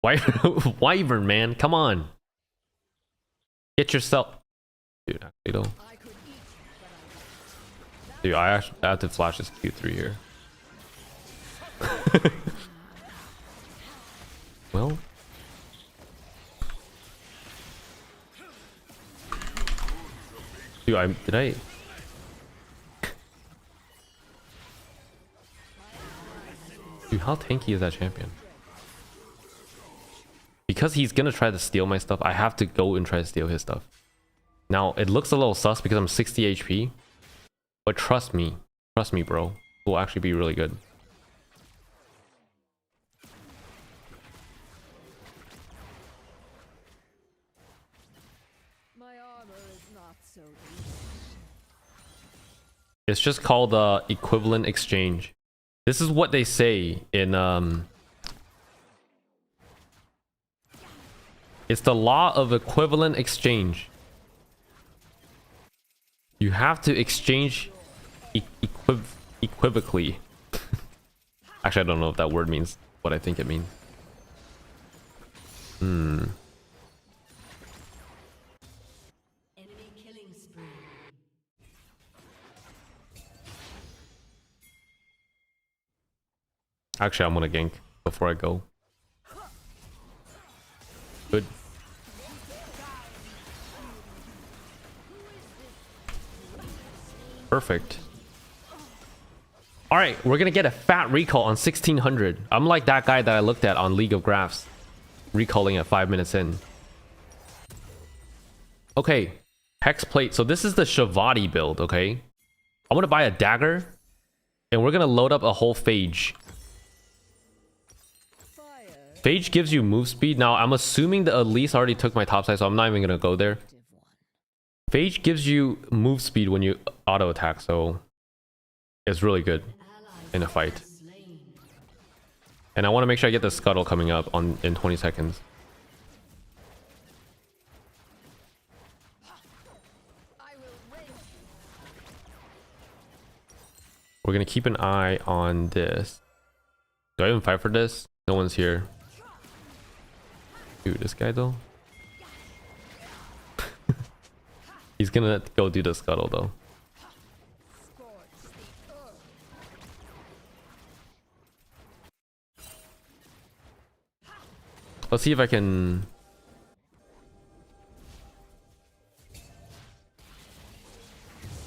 Wyvern, man, come on. Get yourself... Dude, actually don't. Dude, I have to flash this Q3 here. Well, dude, did I? Dude, how tanky is that champion? Because he's gonna try to steal my stuff, I have to go and try to steal his stuff. Now it looks a little sus because I'm 60 HP, but trust me, bro, it will actually be really good. It's just called equivalent exchange. This is what they say in it's the law of equivalent exchange. You have to exchange equivocally. Actually, I don't know if that word means what I think it means. Enemy killing spree. Actually, I'm gonna gank before I go. Good. Perfect. All right, we're gonna get a fat recall on 1600. I'm like that guy that I looked at on League of Graphs, recalling at 5 minutes in. Okay, hex plate. So this is the Shyvana build. Okay, I'm gonna buy a dagger, and we're gonna load up a whole phage. Phage gives you move speed. Now I'm assuming the Elise already took my top side, so I'm not even gonna go there. Phage gives you move speed when you auto attack, so it's really good in a fight. And I want to make sure I get the scuttle coming up in 20 seconds. We're gonna keep an eye on this. Do I even fight for this? No one's here. Dude, this guy though. He's gonna go do the scuttle though. Let's see if I can.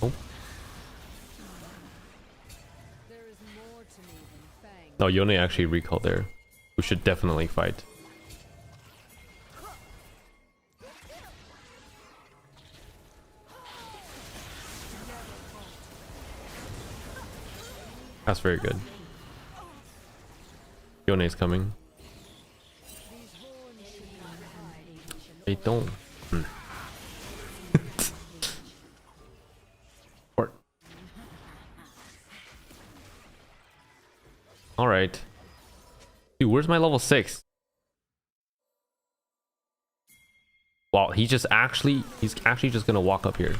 Oh. No, Yone actually recalled there. We should definitely fight. That's very good. Yone's coming. They don't. All right. Dude, where's my level 6? Wow, he's actually just gonna walk up here.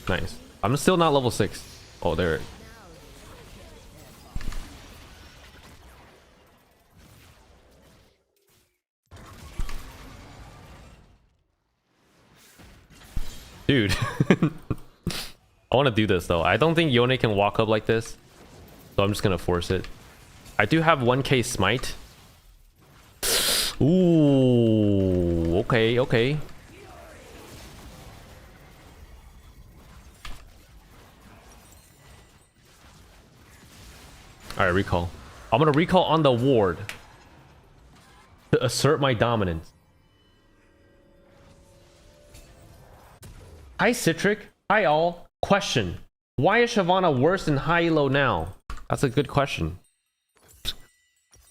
Nice. I'm still not level 6. Oh, there. Dude. I want to do this though. I don't think Yone can walk up like this. So I'm just gonna force it. I do have 1k smite. Ooh, okay, okay. All right, recall. I'm gonna recall on the ward to assert my dominance. Hi, Citric. Hi, all. Question: why is Shyvana worse than high elo now? That's a good question.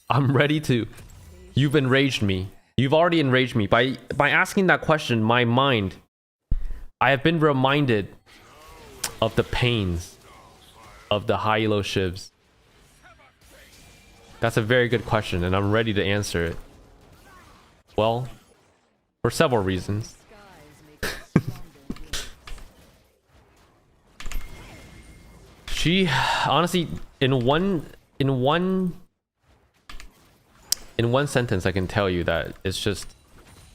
I'm ready to. You've enraged me. You've already enraged me by asking that question. My mind. I have been reminded of the pains of the high elo shivs. That's a very good question, and I'm ready to answer it. Well, for several reasons. She honestly, in one sentence, I can tell you that it's just,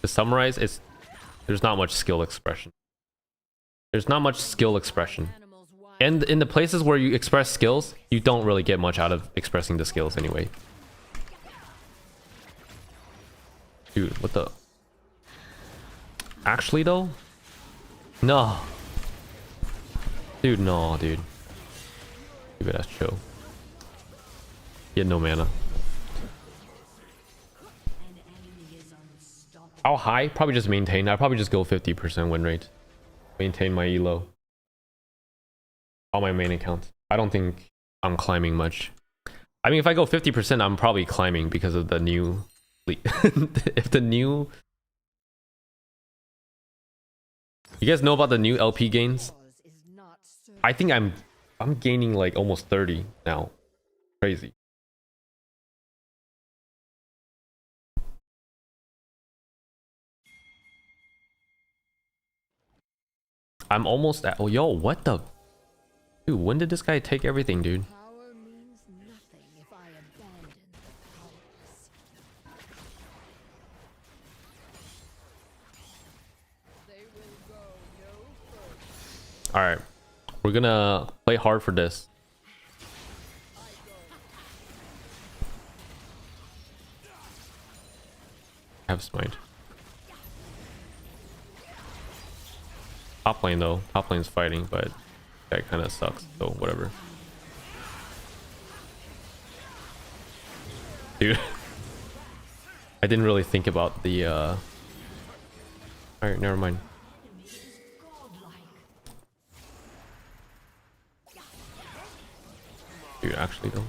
to summarize, there's not much skill expression. There's not much skill expression. And in the places where you express skills, you don't really get much out of expressing the skills anyway. Dude, what the? Actually though? No. Dude, no, dude. Give it a chill. He had no mana. How high? Probably just maintain. I'd probably just go 50% win rate. Maintain my elo. On my main account. I don't think I'm climbing much. I mean, if I go 50%, I'm probably climbing because of the new... if the new... You guys know about the new LP gains? I think I'm I'm gaining like almost 30 now. Crazy. I'm almost at. Oh, yo, what the? Dude, when did this guy take everything, dude? Power means nothing if I abandon the powerless. They will go no further. All right, we're gonna play hard for this. I have smite. Top lane though. Top lane's fighting, but that kind of sucks. So whatever. Dude, I didn't really think about the. All right, never mind. Dude, actually though.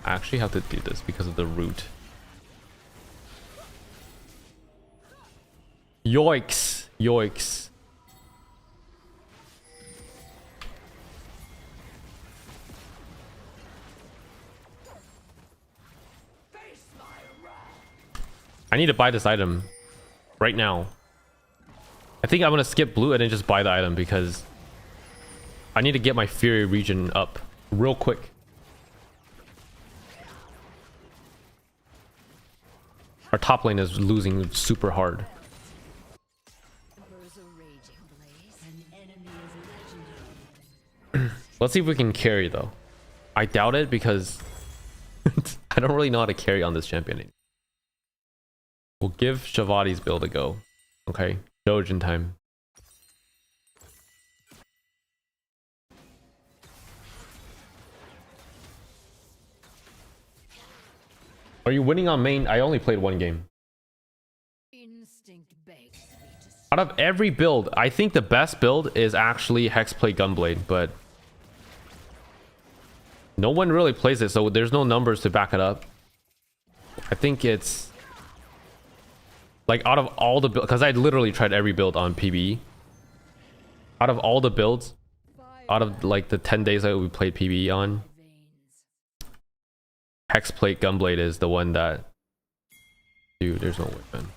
I actually have to do this because of the root. Yoicks! Yoicks. I need to buy this item right now. I think I'm gonna skip blue and then just buy the item because I need to get my Fury region up real quick. Our top lane is losing super hard. Let's see if we can carry though. I doubt it because I don't really know how to carry on this champion. We'll give Shavati's build a go. Okay, Doujin time. Are you winning on main? I only played one game. Instinct begs me to Out of every build, I think the best build is actually Hexplate Gunblade, but no one really plays it, so there's no numbers to back it up. I think it's like out of all the builds, because I literally tried every build on PBE. Out of all the builds, out of like the 10 days that we played PBE on, Hexplate Gunblade is the one that, dude, there's no way, man.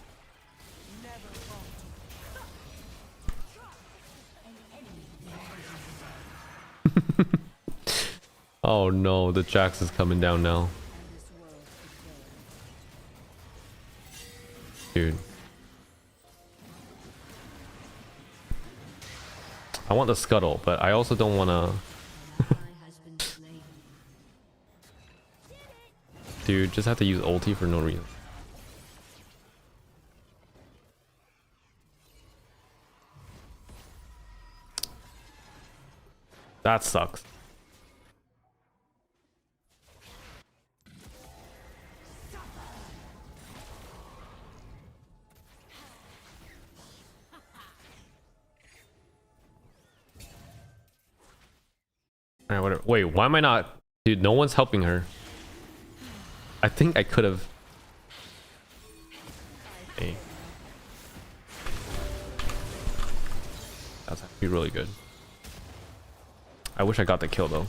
Oh no, the Jax is coming down now. Dude. I want the scuttle, but I also don't want to. Dude, just have to use ulti for no reason. That sucks. Alright, whatever. Wait, why am I not? Dude, no one's helping her. I think I could have. Hey. That's actually really good. I wish I got the kill though.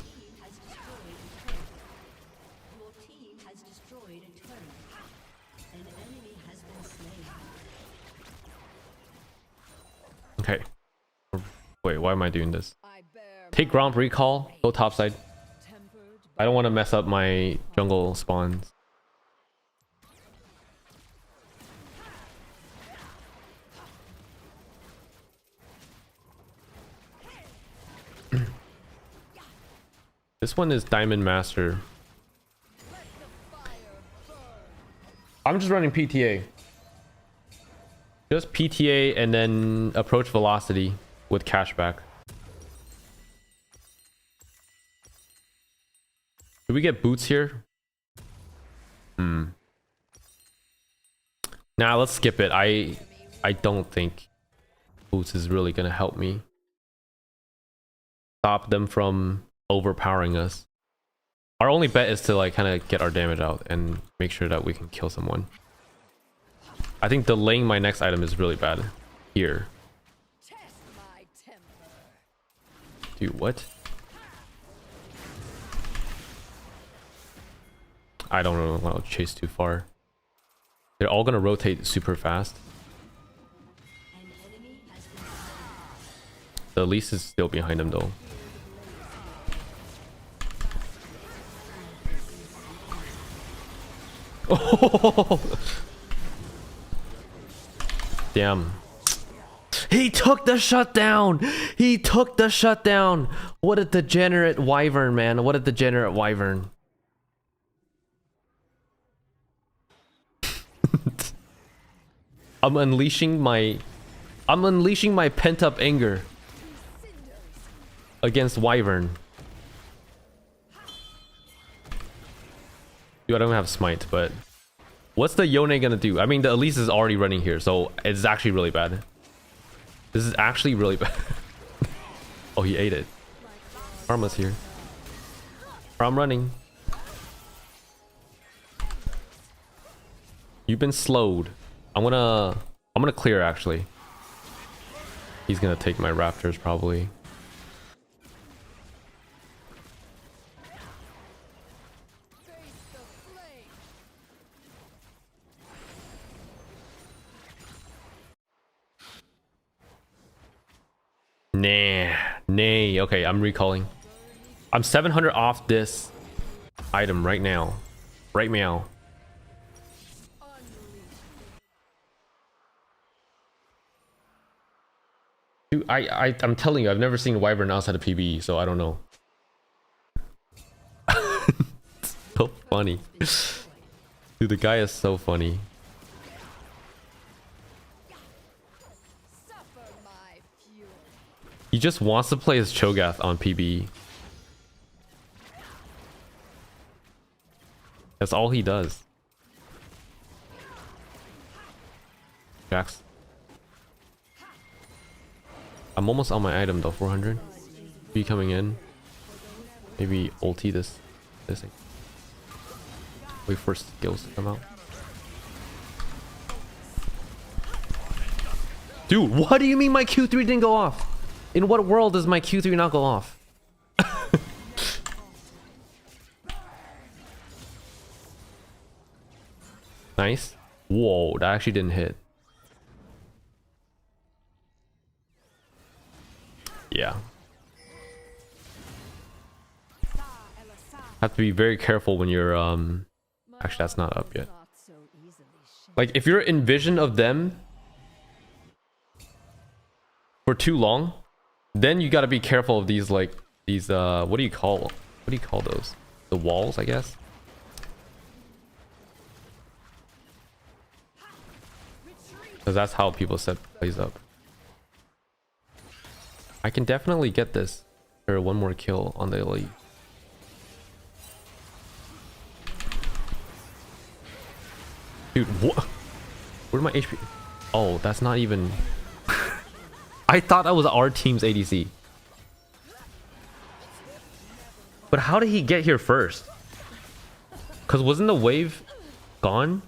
Okay. Wait, why am I doing this? Take ground recall, go topside. I don't want to mess up my jungle spawns. This one is Diamond Master. I'm just running PTA. Just PTA and then approach velocity with cashback. Do we get boots here? Nah, let's skip it. I don't think boots is really gonna help me stop them from overpowering us. Our only bet is to like kind of get our damage out and make sure that we can kill someone. I think delaying my next item is really bad here. Test my temper. Dude, what? I don't know. I'll chase too far. They're all gonna rotate super fast. The Elise is still behind him though. Oh! Damn. He took the shutdown! He took the shutdown! What a degenerate wyvern, man. What a degenerate wyvern. I'm unleashing my pent-up anger against wyvern. Dude, I don't have smite, but what's the Yone gonna do? I mean, the Elise is already running here, so it's actually really bad. This is actually really bad. Oh, he ate it. Karma's here. I'm running. You've been slowed. I'm gonna clear actually. He's gonna take my raptors probably. Nah. Okay, I'm recalling. I'm 700 off this item right now. Right meow. Dude, I'm telling you, I've never seen wyvern outside of PBE, so I don't know. So funny. Dude, the guy is so funny. He just wants to play his Cho'Gath on PBE. That's all he does. Jax. I'm almost on my item though, 400. Be coming in. Maybe ulti this thing. Wait for skills to come out. Dude, what do you mean my Q3 didn't go off? In what world does my Q3 not go off? Nice. Whoa, that actually didn't hit. Yeah. Have to be very careful when you're actually that's not up yet. Like if you're in vision of them for too long, then you got to be careful of these like these what do you call those? The walls, I guess. Because that's how people set plays up. I can definitely get this or one more kill on the elite. Dude, what? Where'd my HP? Oh, that's not even. I thought that was our team's ADC. But how did he get here first? Because wasn't the wave gone?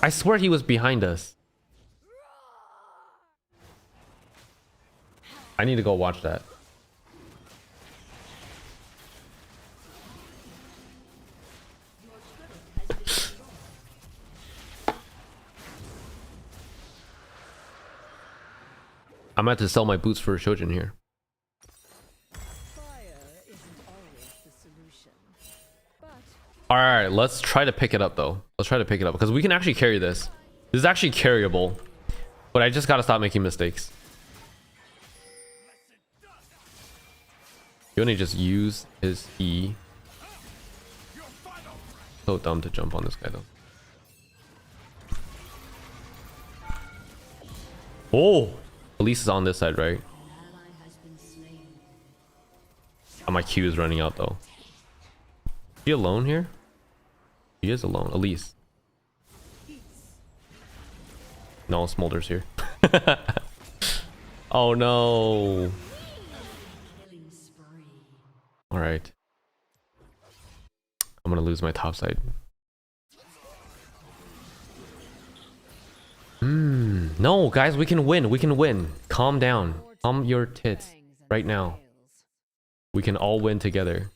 I swear he was behind us. I need to go watch that. I'm about to sell my boots for Shojin here. Alright, let's try to pick it up though. Let's try to pick it up because we can actually carry this. This is actually carryable. But I just gotta stop making mistakes. You only just use his E. So dumb to jump on this guy though. Oh! Elise is on this side, right? Oh, my Q is running out though. Is he alone here? He is alone. Elise. No, Smolder's here. Oh no. Alright. I'm gonna lose my top side. No, guys, we can win. We can win. Calm down. Calm your tits right now. We can all win together.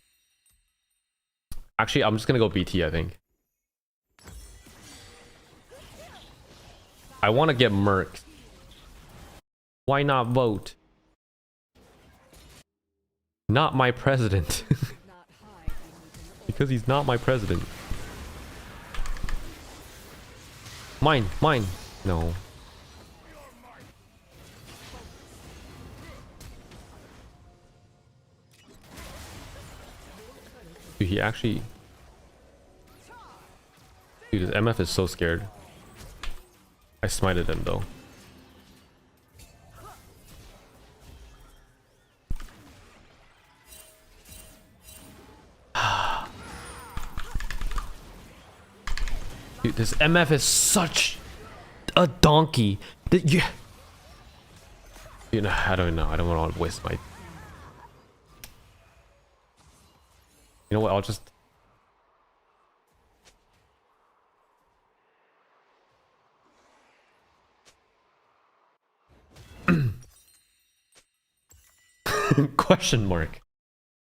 Actually, I'm just gonna go BT, I think. I want to get murked. Why not vote? Not my president. Because he's not my president. Mine, mine. No. Dude, he actually... Dude, this MF is so scared. I smited him though. Dude, this MF is such a donkey. Yeah. You know, I don't know. I don't want to waste my... You know what? I'll just... Question mark.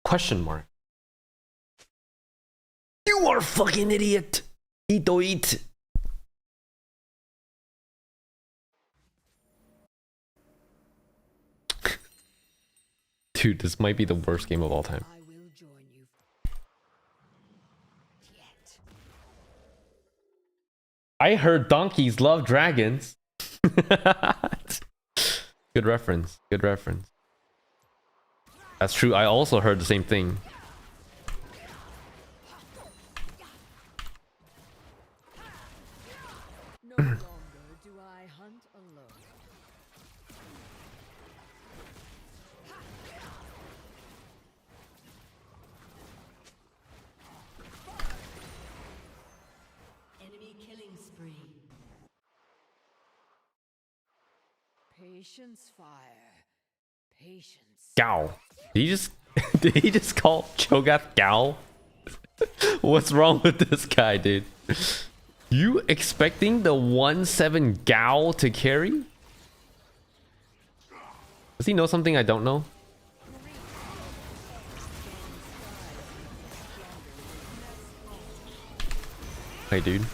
Question mark. You are a fucking idiot. Eat. Dude, this might be the worst game of all time. I will join you. Yet. I heard donkeys love dragons. Good reference. Good reference. That's true. I also heard the same thing. No longer do I hunt alone. Enemy killing spree. Patience fire. Patience. Gao. Did he just call Cho'Gath Gao? What's wrong with this guy, dude? You expecting the 1-7 Gao to carry? Does he know something I don't know? Hey, dude.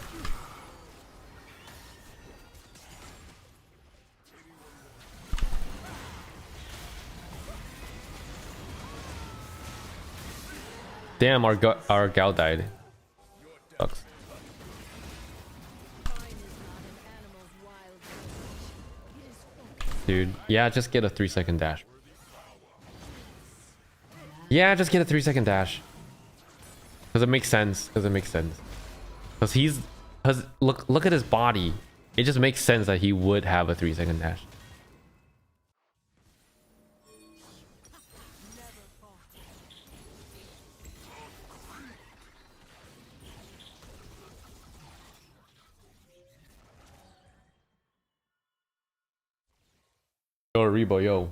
Damn, our Gao died. Sucks. Dude, yeah, just get a 3-second dash. Yeah, just get a 3-second dash. Cause it makes sense. Cause look at his body. It just makes sense that he would have a 3-second dash. Yo, Rebo, yo.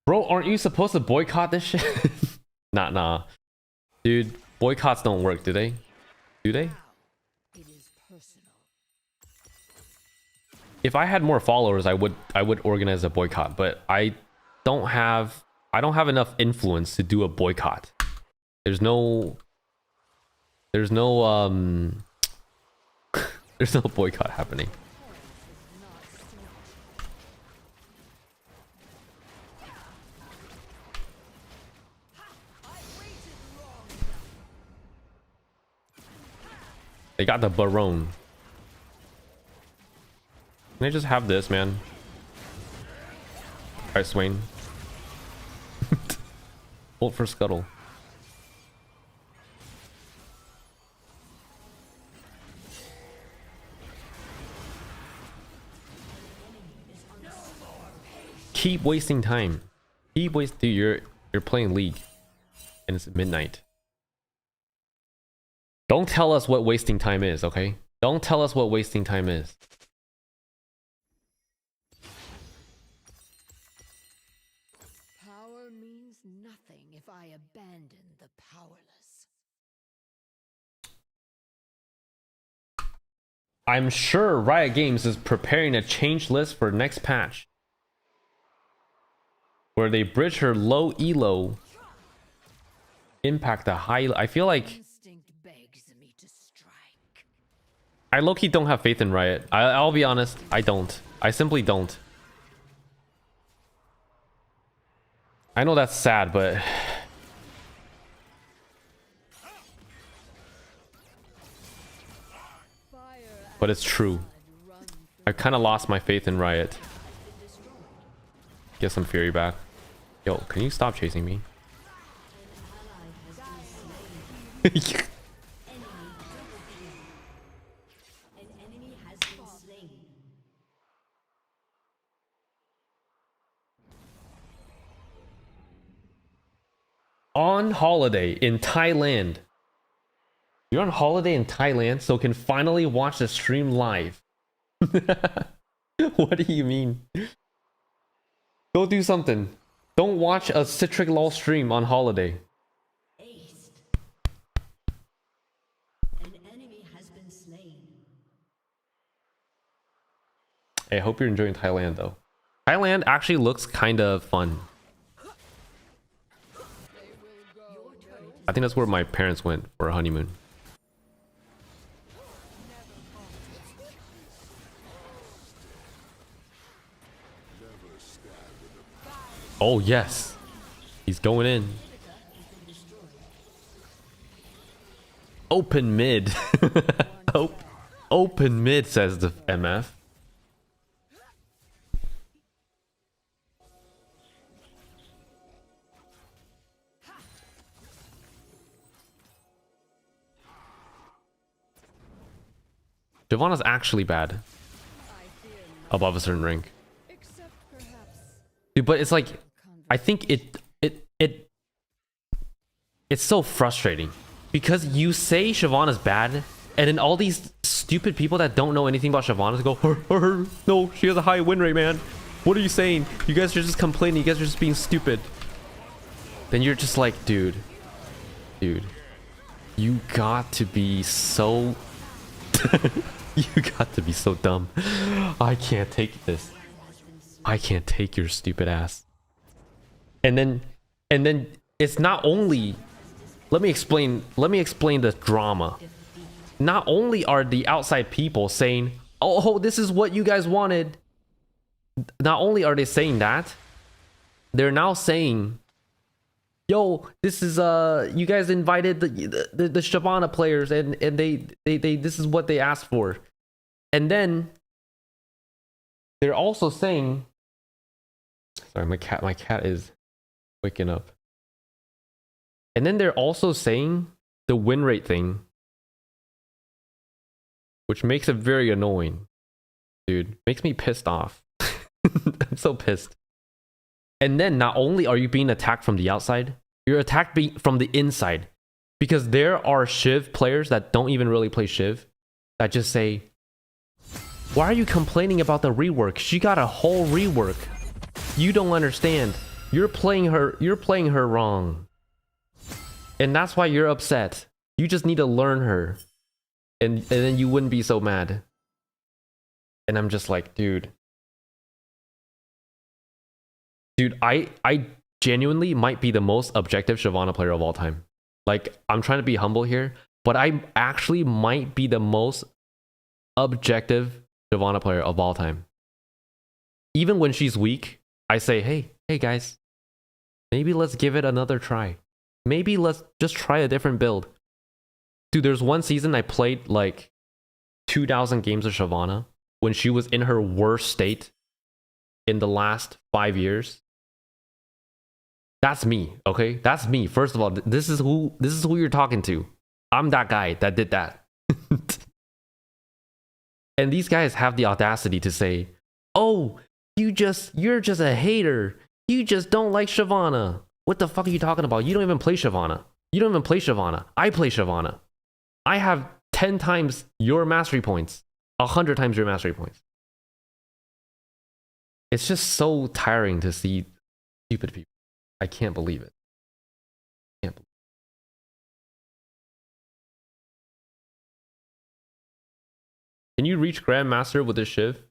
Bro, aren't you supposed to boycott this shit? Nah. Dude, boycotts don't work, do they? Do they? It is personal. If I had more followers, I would organize a boycott, but I don't have enough influence to do a boycott. There's no there's no boycott happening. They got the Baron. Can I just have this, man? Alright, Swain. Ult for Scuttle. Keep wasting time. Dude, you're playing League. And it's midnight. Don't tell us what wasting time is, okay? Don't tell us what wasting time is. Power means nothing if I abandon the powerless. I'm sure Riot Games is preparing a change list for next patch, where they bridge her low elo, impact the high. I feel like Instinct begs me to strike. I low-key don't have faith in Riot. I'll be honest, I don't. I simply don't. I know that's sad, but it's true. I kind of lost my faith in Riot. Get some fury back. Yo, can you stop chasing me? On holiday in Thailand. You're on holiday in Thailand, so can finally watch the stream live. What do you mean? Go do something. Don't watch a Citric LOL stream on holiday. Aced. An enemy has been slain. Hey, I hope you're enjoying Thailand though. Thailand actually looks kind of fun. I think that's where my parents went for a honeymoon. Oh yes, he's going in. Open mid. Open mid, says the MF. Shyvana's actually bad above a certain rank. Except perhaps Dude, but it's like, I think it's so frustrating because you say Shyvana's bad, and then all these stupid people that don't know anything about Shyvana go, no, she has a high win rate, man. What are you saying? You guys are just complaining. You guys are just being stupid. Then you're just like, dude, you got to be so, you got to be so dumb. I can't take this. I can't take your stupid ass. And then it's not only, let me explain the drama. Not only are the outside people saying, oh, this is what you guys wanted. Not only are they saying that, they're now saying, yo, this is you guys invited the Shyvana players and they this is what they asked for. And then they're also saying, sorry, my cat is waking up. And then they're also saying the win rate thing, which makes it very annoying. Dude, makes me pissed off. I'm so pissed. And then not only are you being attacked from the outside, you're attacked from the inside. Because there are Shiv players that don't even really play Shiv that just say, why are you complaining about the rework? She got a whole rework. You don't understand. You're playing her wrong. And that's why you're upset. You just need to learn her. And then you wouldn't be so mad. And I'm just like, dude, I genuinely might be the most objective Shyvana player of all time. Like, I'm trying to be humble here, but I actually might be the most objective Shyvana player of all time. Even when she's weak, I say, hey guys, maybe let's give it another try. Maybe let's just try a different build. Dude, there's one season I played like 2,000 games of Shyvana when she was in her worst state in the last 5 years. That's me, okay? That's me. First of all, this is who you're talking to. I'm that guy that did that. And these guys have the audacity to say, "Oh, you're just a hater. You just don't like Shyvana." What the fuck are you talking about? You don't even play Shyvana. You don't even play Shyvana. I play Shyvana. I have 10 times your mastery points. 100 times your mastery points. It's just so tiring to see stupid people. I can't believe it. Can you reach Grandmaster with this Shiv?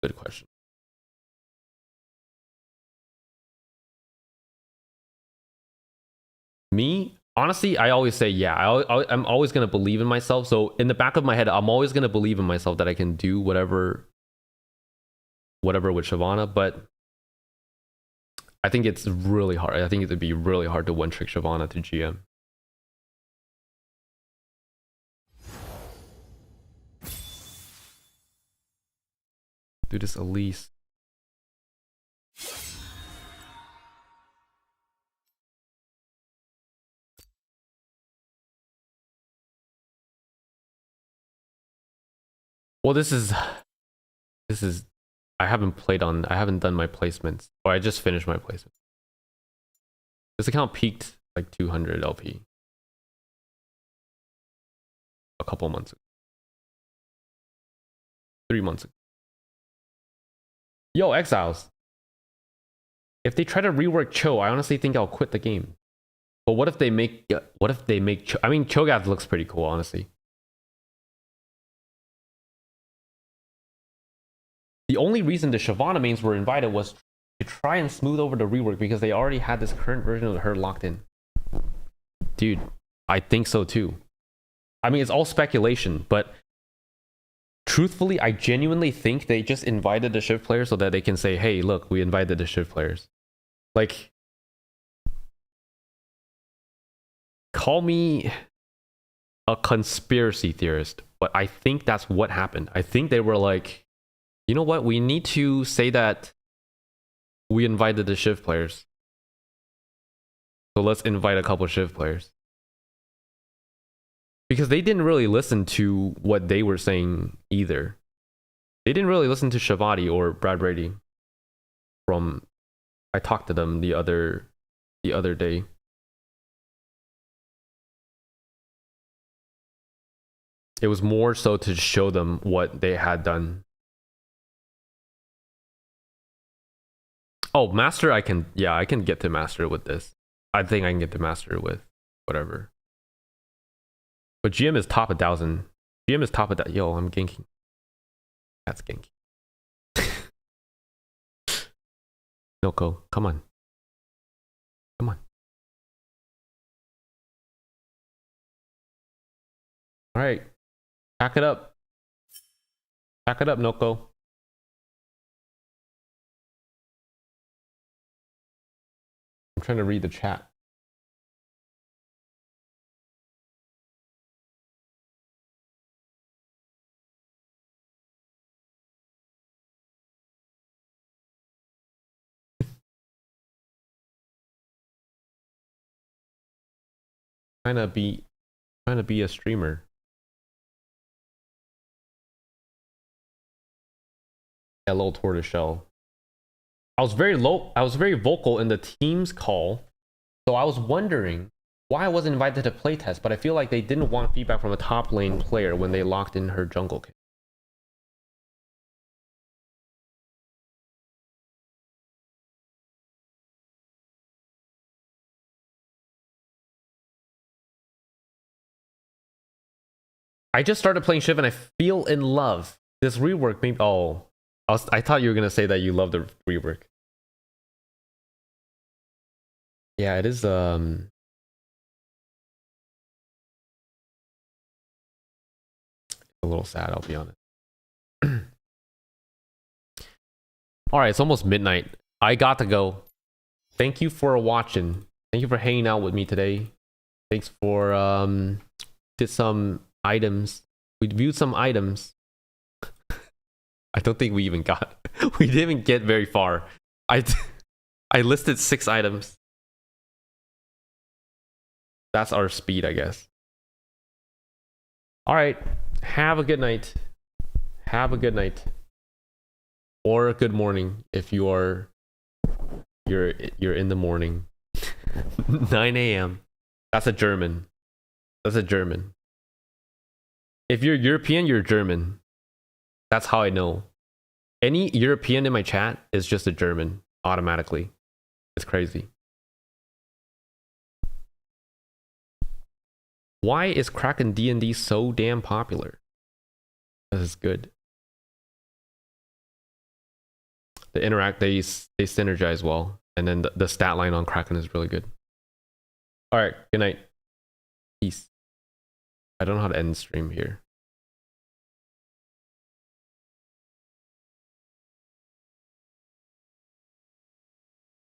Good question. Me, honestly, I always say yeah. I'm always gonna believe in myself. So in the back of my head, I'm always gonna believe in myself that I can do whatever with Shyvana. But I think it's really hard. I think it'd be really hard to one trick Shyvana to GM. Do this Elise. Well, this is I haven't done my placements. Or I just finished my placement. This account peaked like 200 LP a couple months ago. 3 months ago. Yo, Exiles. If they try to rework Cho, I honestly think I'll quit the game. But what if they make Cho, I mean, Cho'Gath looks pretty cool, honestly. The only reason the Shyvana mains were invited was to try and smooth over the rework because they already had this current version of her locked in. Dude, I think so too. I mean, it's all speculation, but truthfully, I genuinely think they just invited the Shiv players so that they can say, hey, look, we invited the Shiv players. Like, call me a conspiracy theorist, but I think that's what happened. I think they were like, you know what? We need to say that we invited the Shiv players. So let's invite a couple Shiv players. Because they didn't really listen to what they were saying either. They didn't really listen to Shavati or Brad Brady. I talked to them the other day. It was more so to show them what they had done. Oh, Master, I can get to Master with this. I think I can get to Master with whatever. But GM is top 1,000. GM is top of that. Yo, I'm ganking. That's ganking. Noko, come on. Come on. Alright. Pack it up. Pack it up, Noko. I'm trying to read the chat. Trying to be a streamer. Hello, tortoiseshell. I was very vocal in the team's call, so I was wondering why I wasn't invited to playtest, but I feel like they didn't want feedback from a top lane player when they locked in her jungle kit. I just started playing Shiv and I feel in love. This rework maybe. Oh, I thought you were gonna say that you love the rework. Yeah, it is. A little sad, I'll be honest. All right, it's almost midnight. I got to go. Thank you for watching. Thank you for hanging out with me today. Thanks for did some items. We viewed some items. I don't think we even got. We didn't even get very far. I listed 6 items. That's our speed, I guess. All right. Have a good night. Have a good night. Or a good morning if you're in the morning. 9 a.m. That's a German. That's a German. If you're European, you're German. That's how I know. Any European in my chat is just a German automatically. It's crazy. Why is Kraken D&D so damn popular? This is good. They synergize well, and then the stat line on Kraken is really good. All right, good night. Peace. I don't know how to end the stream here.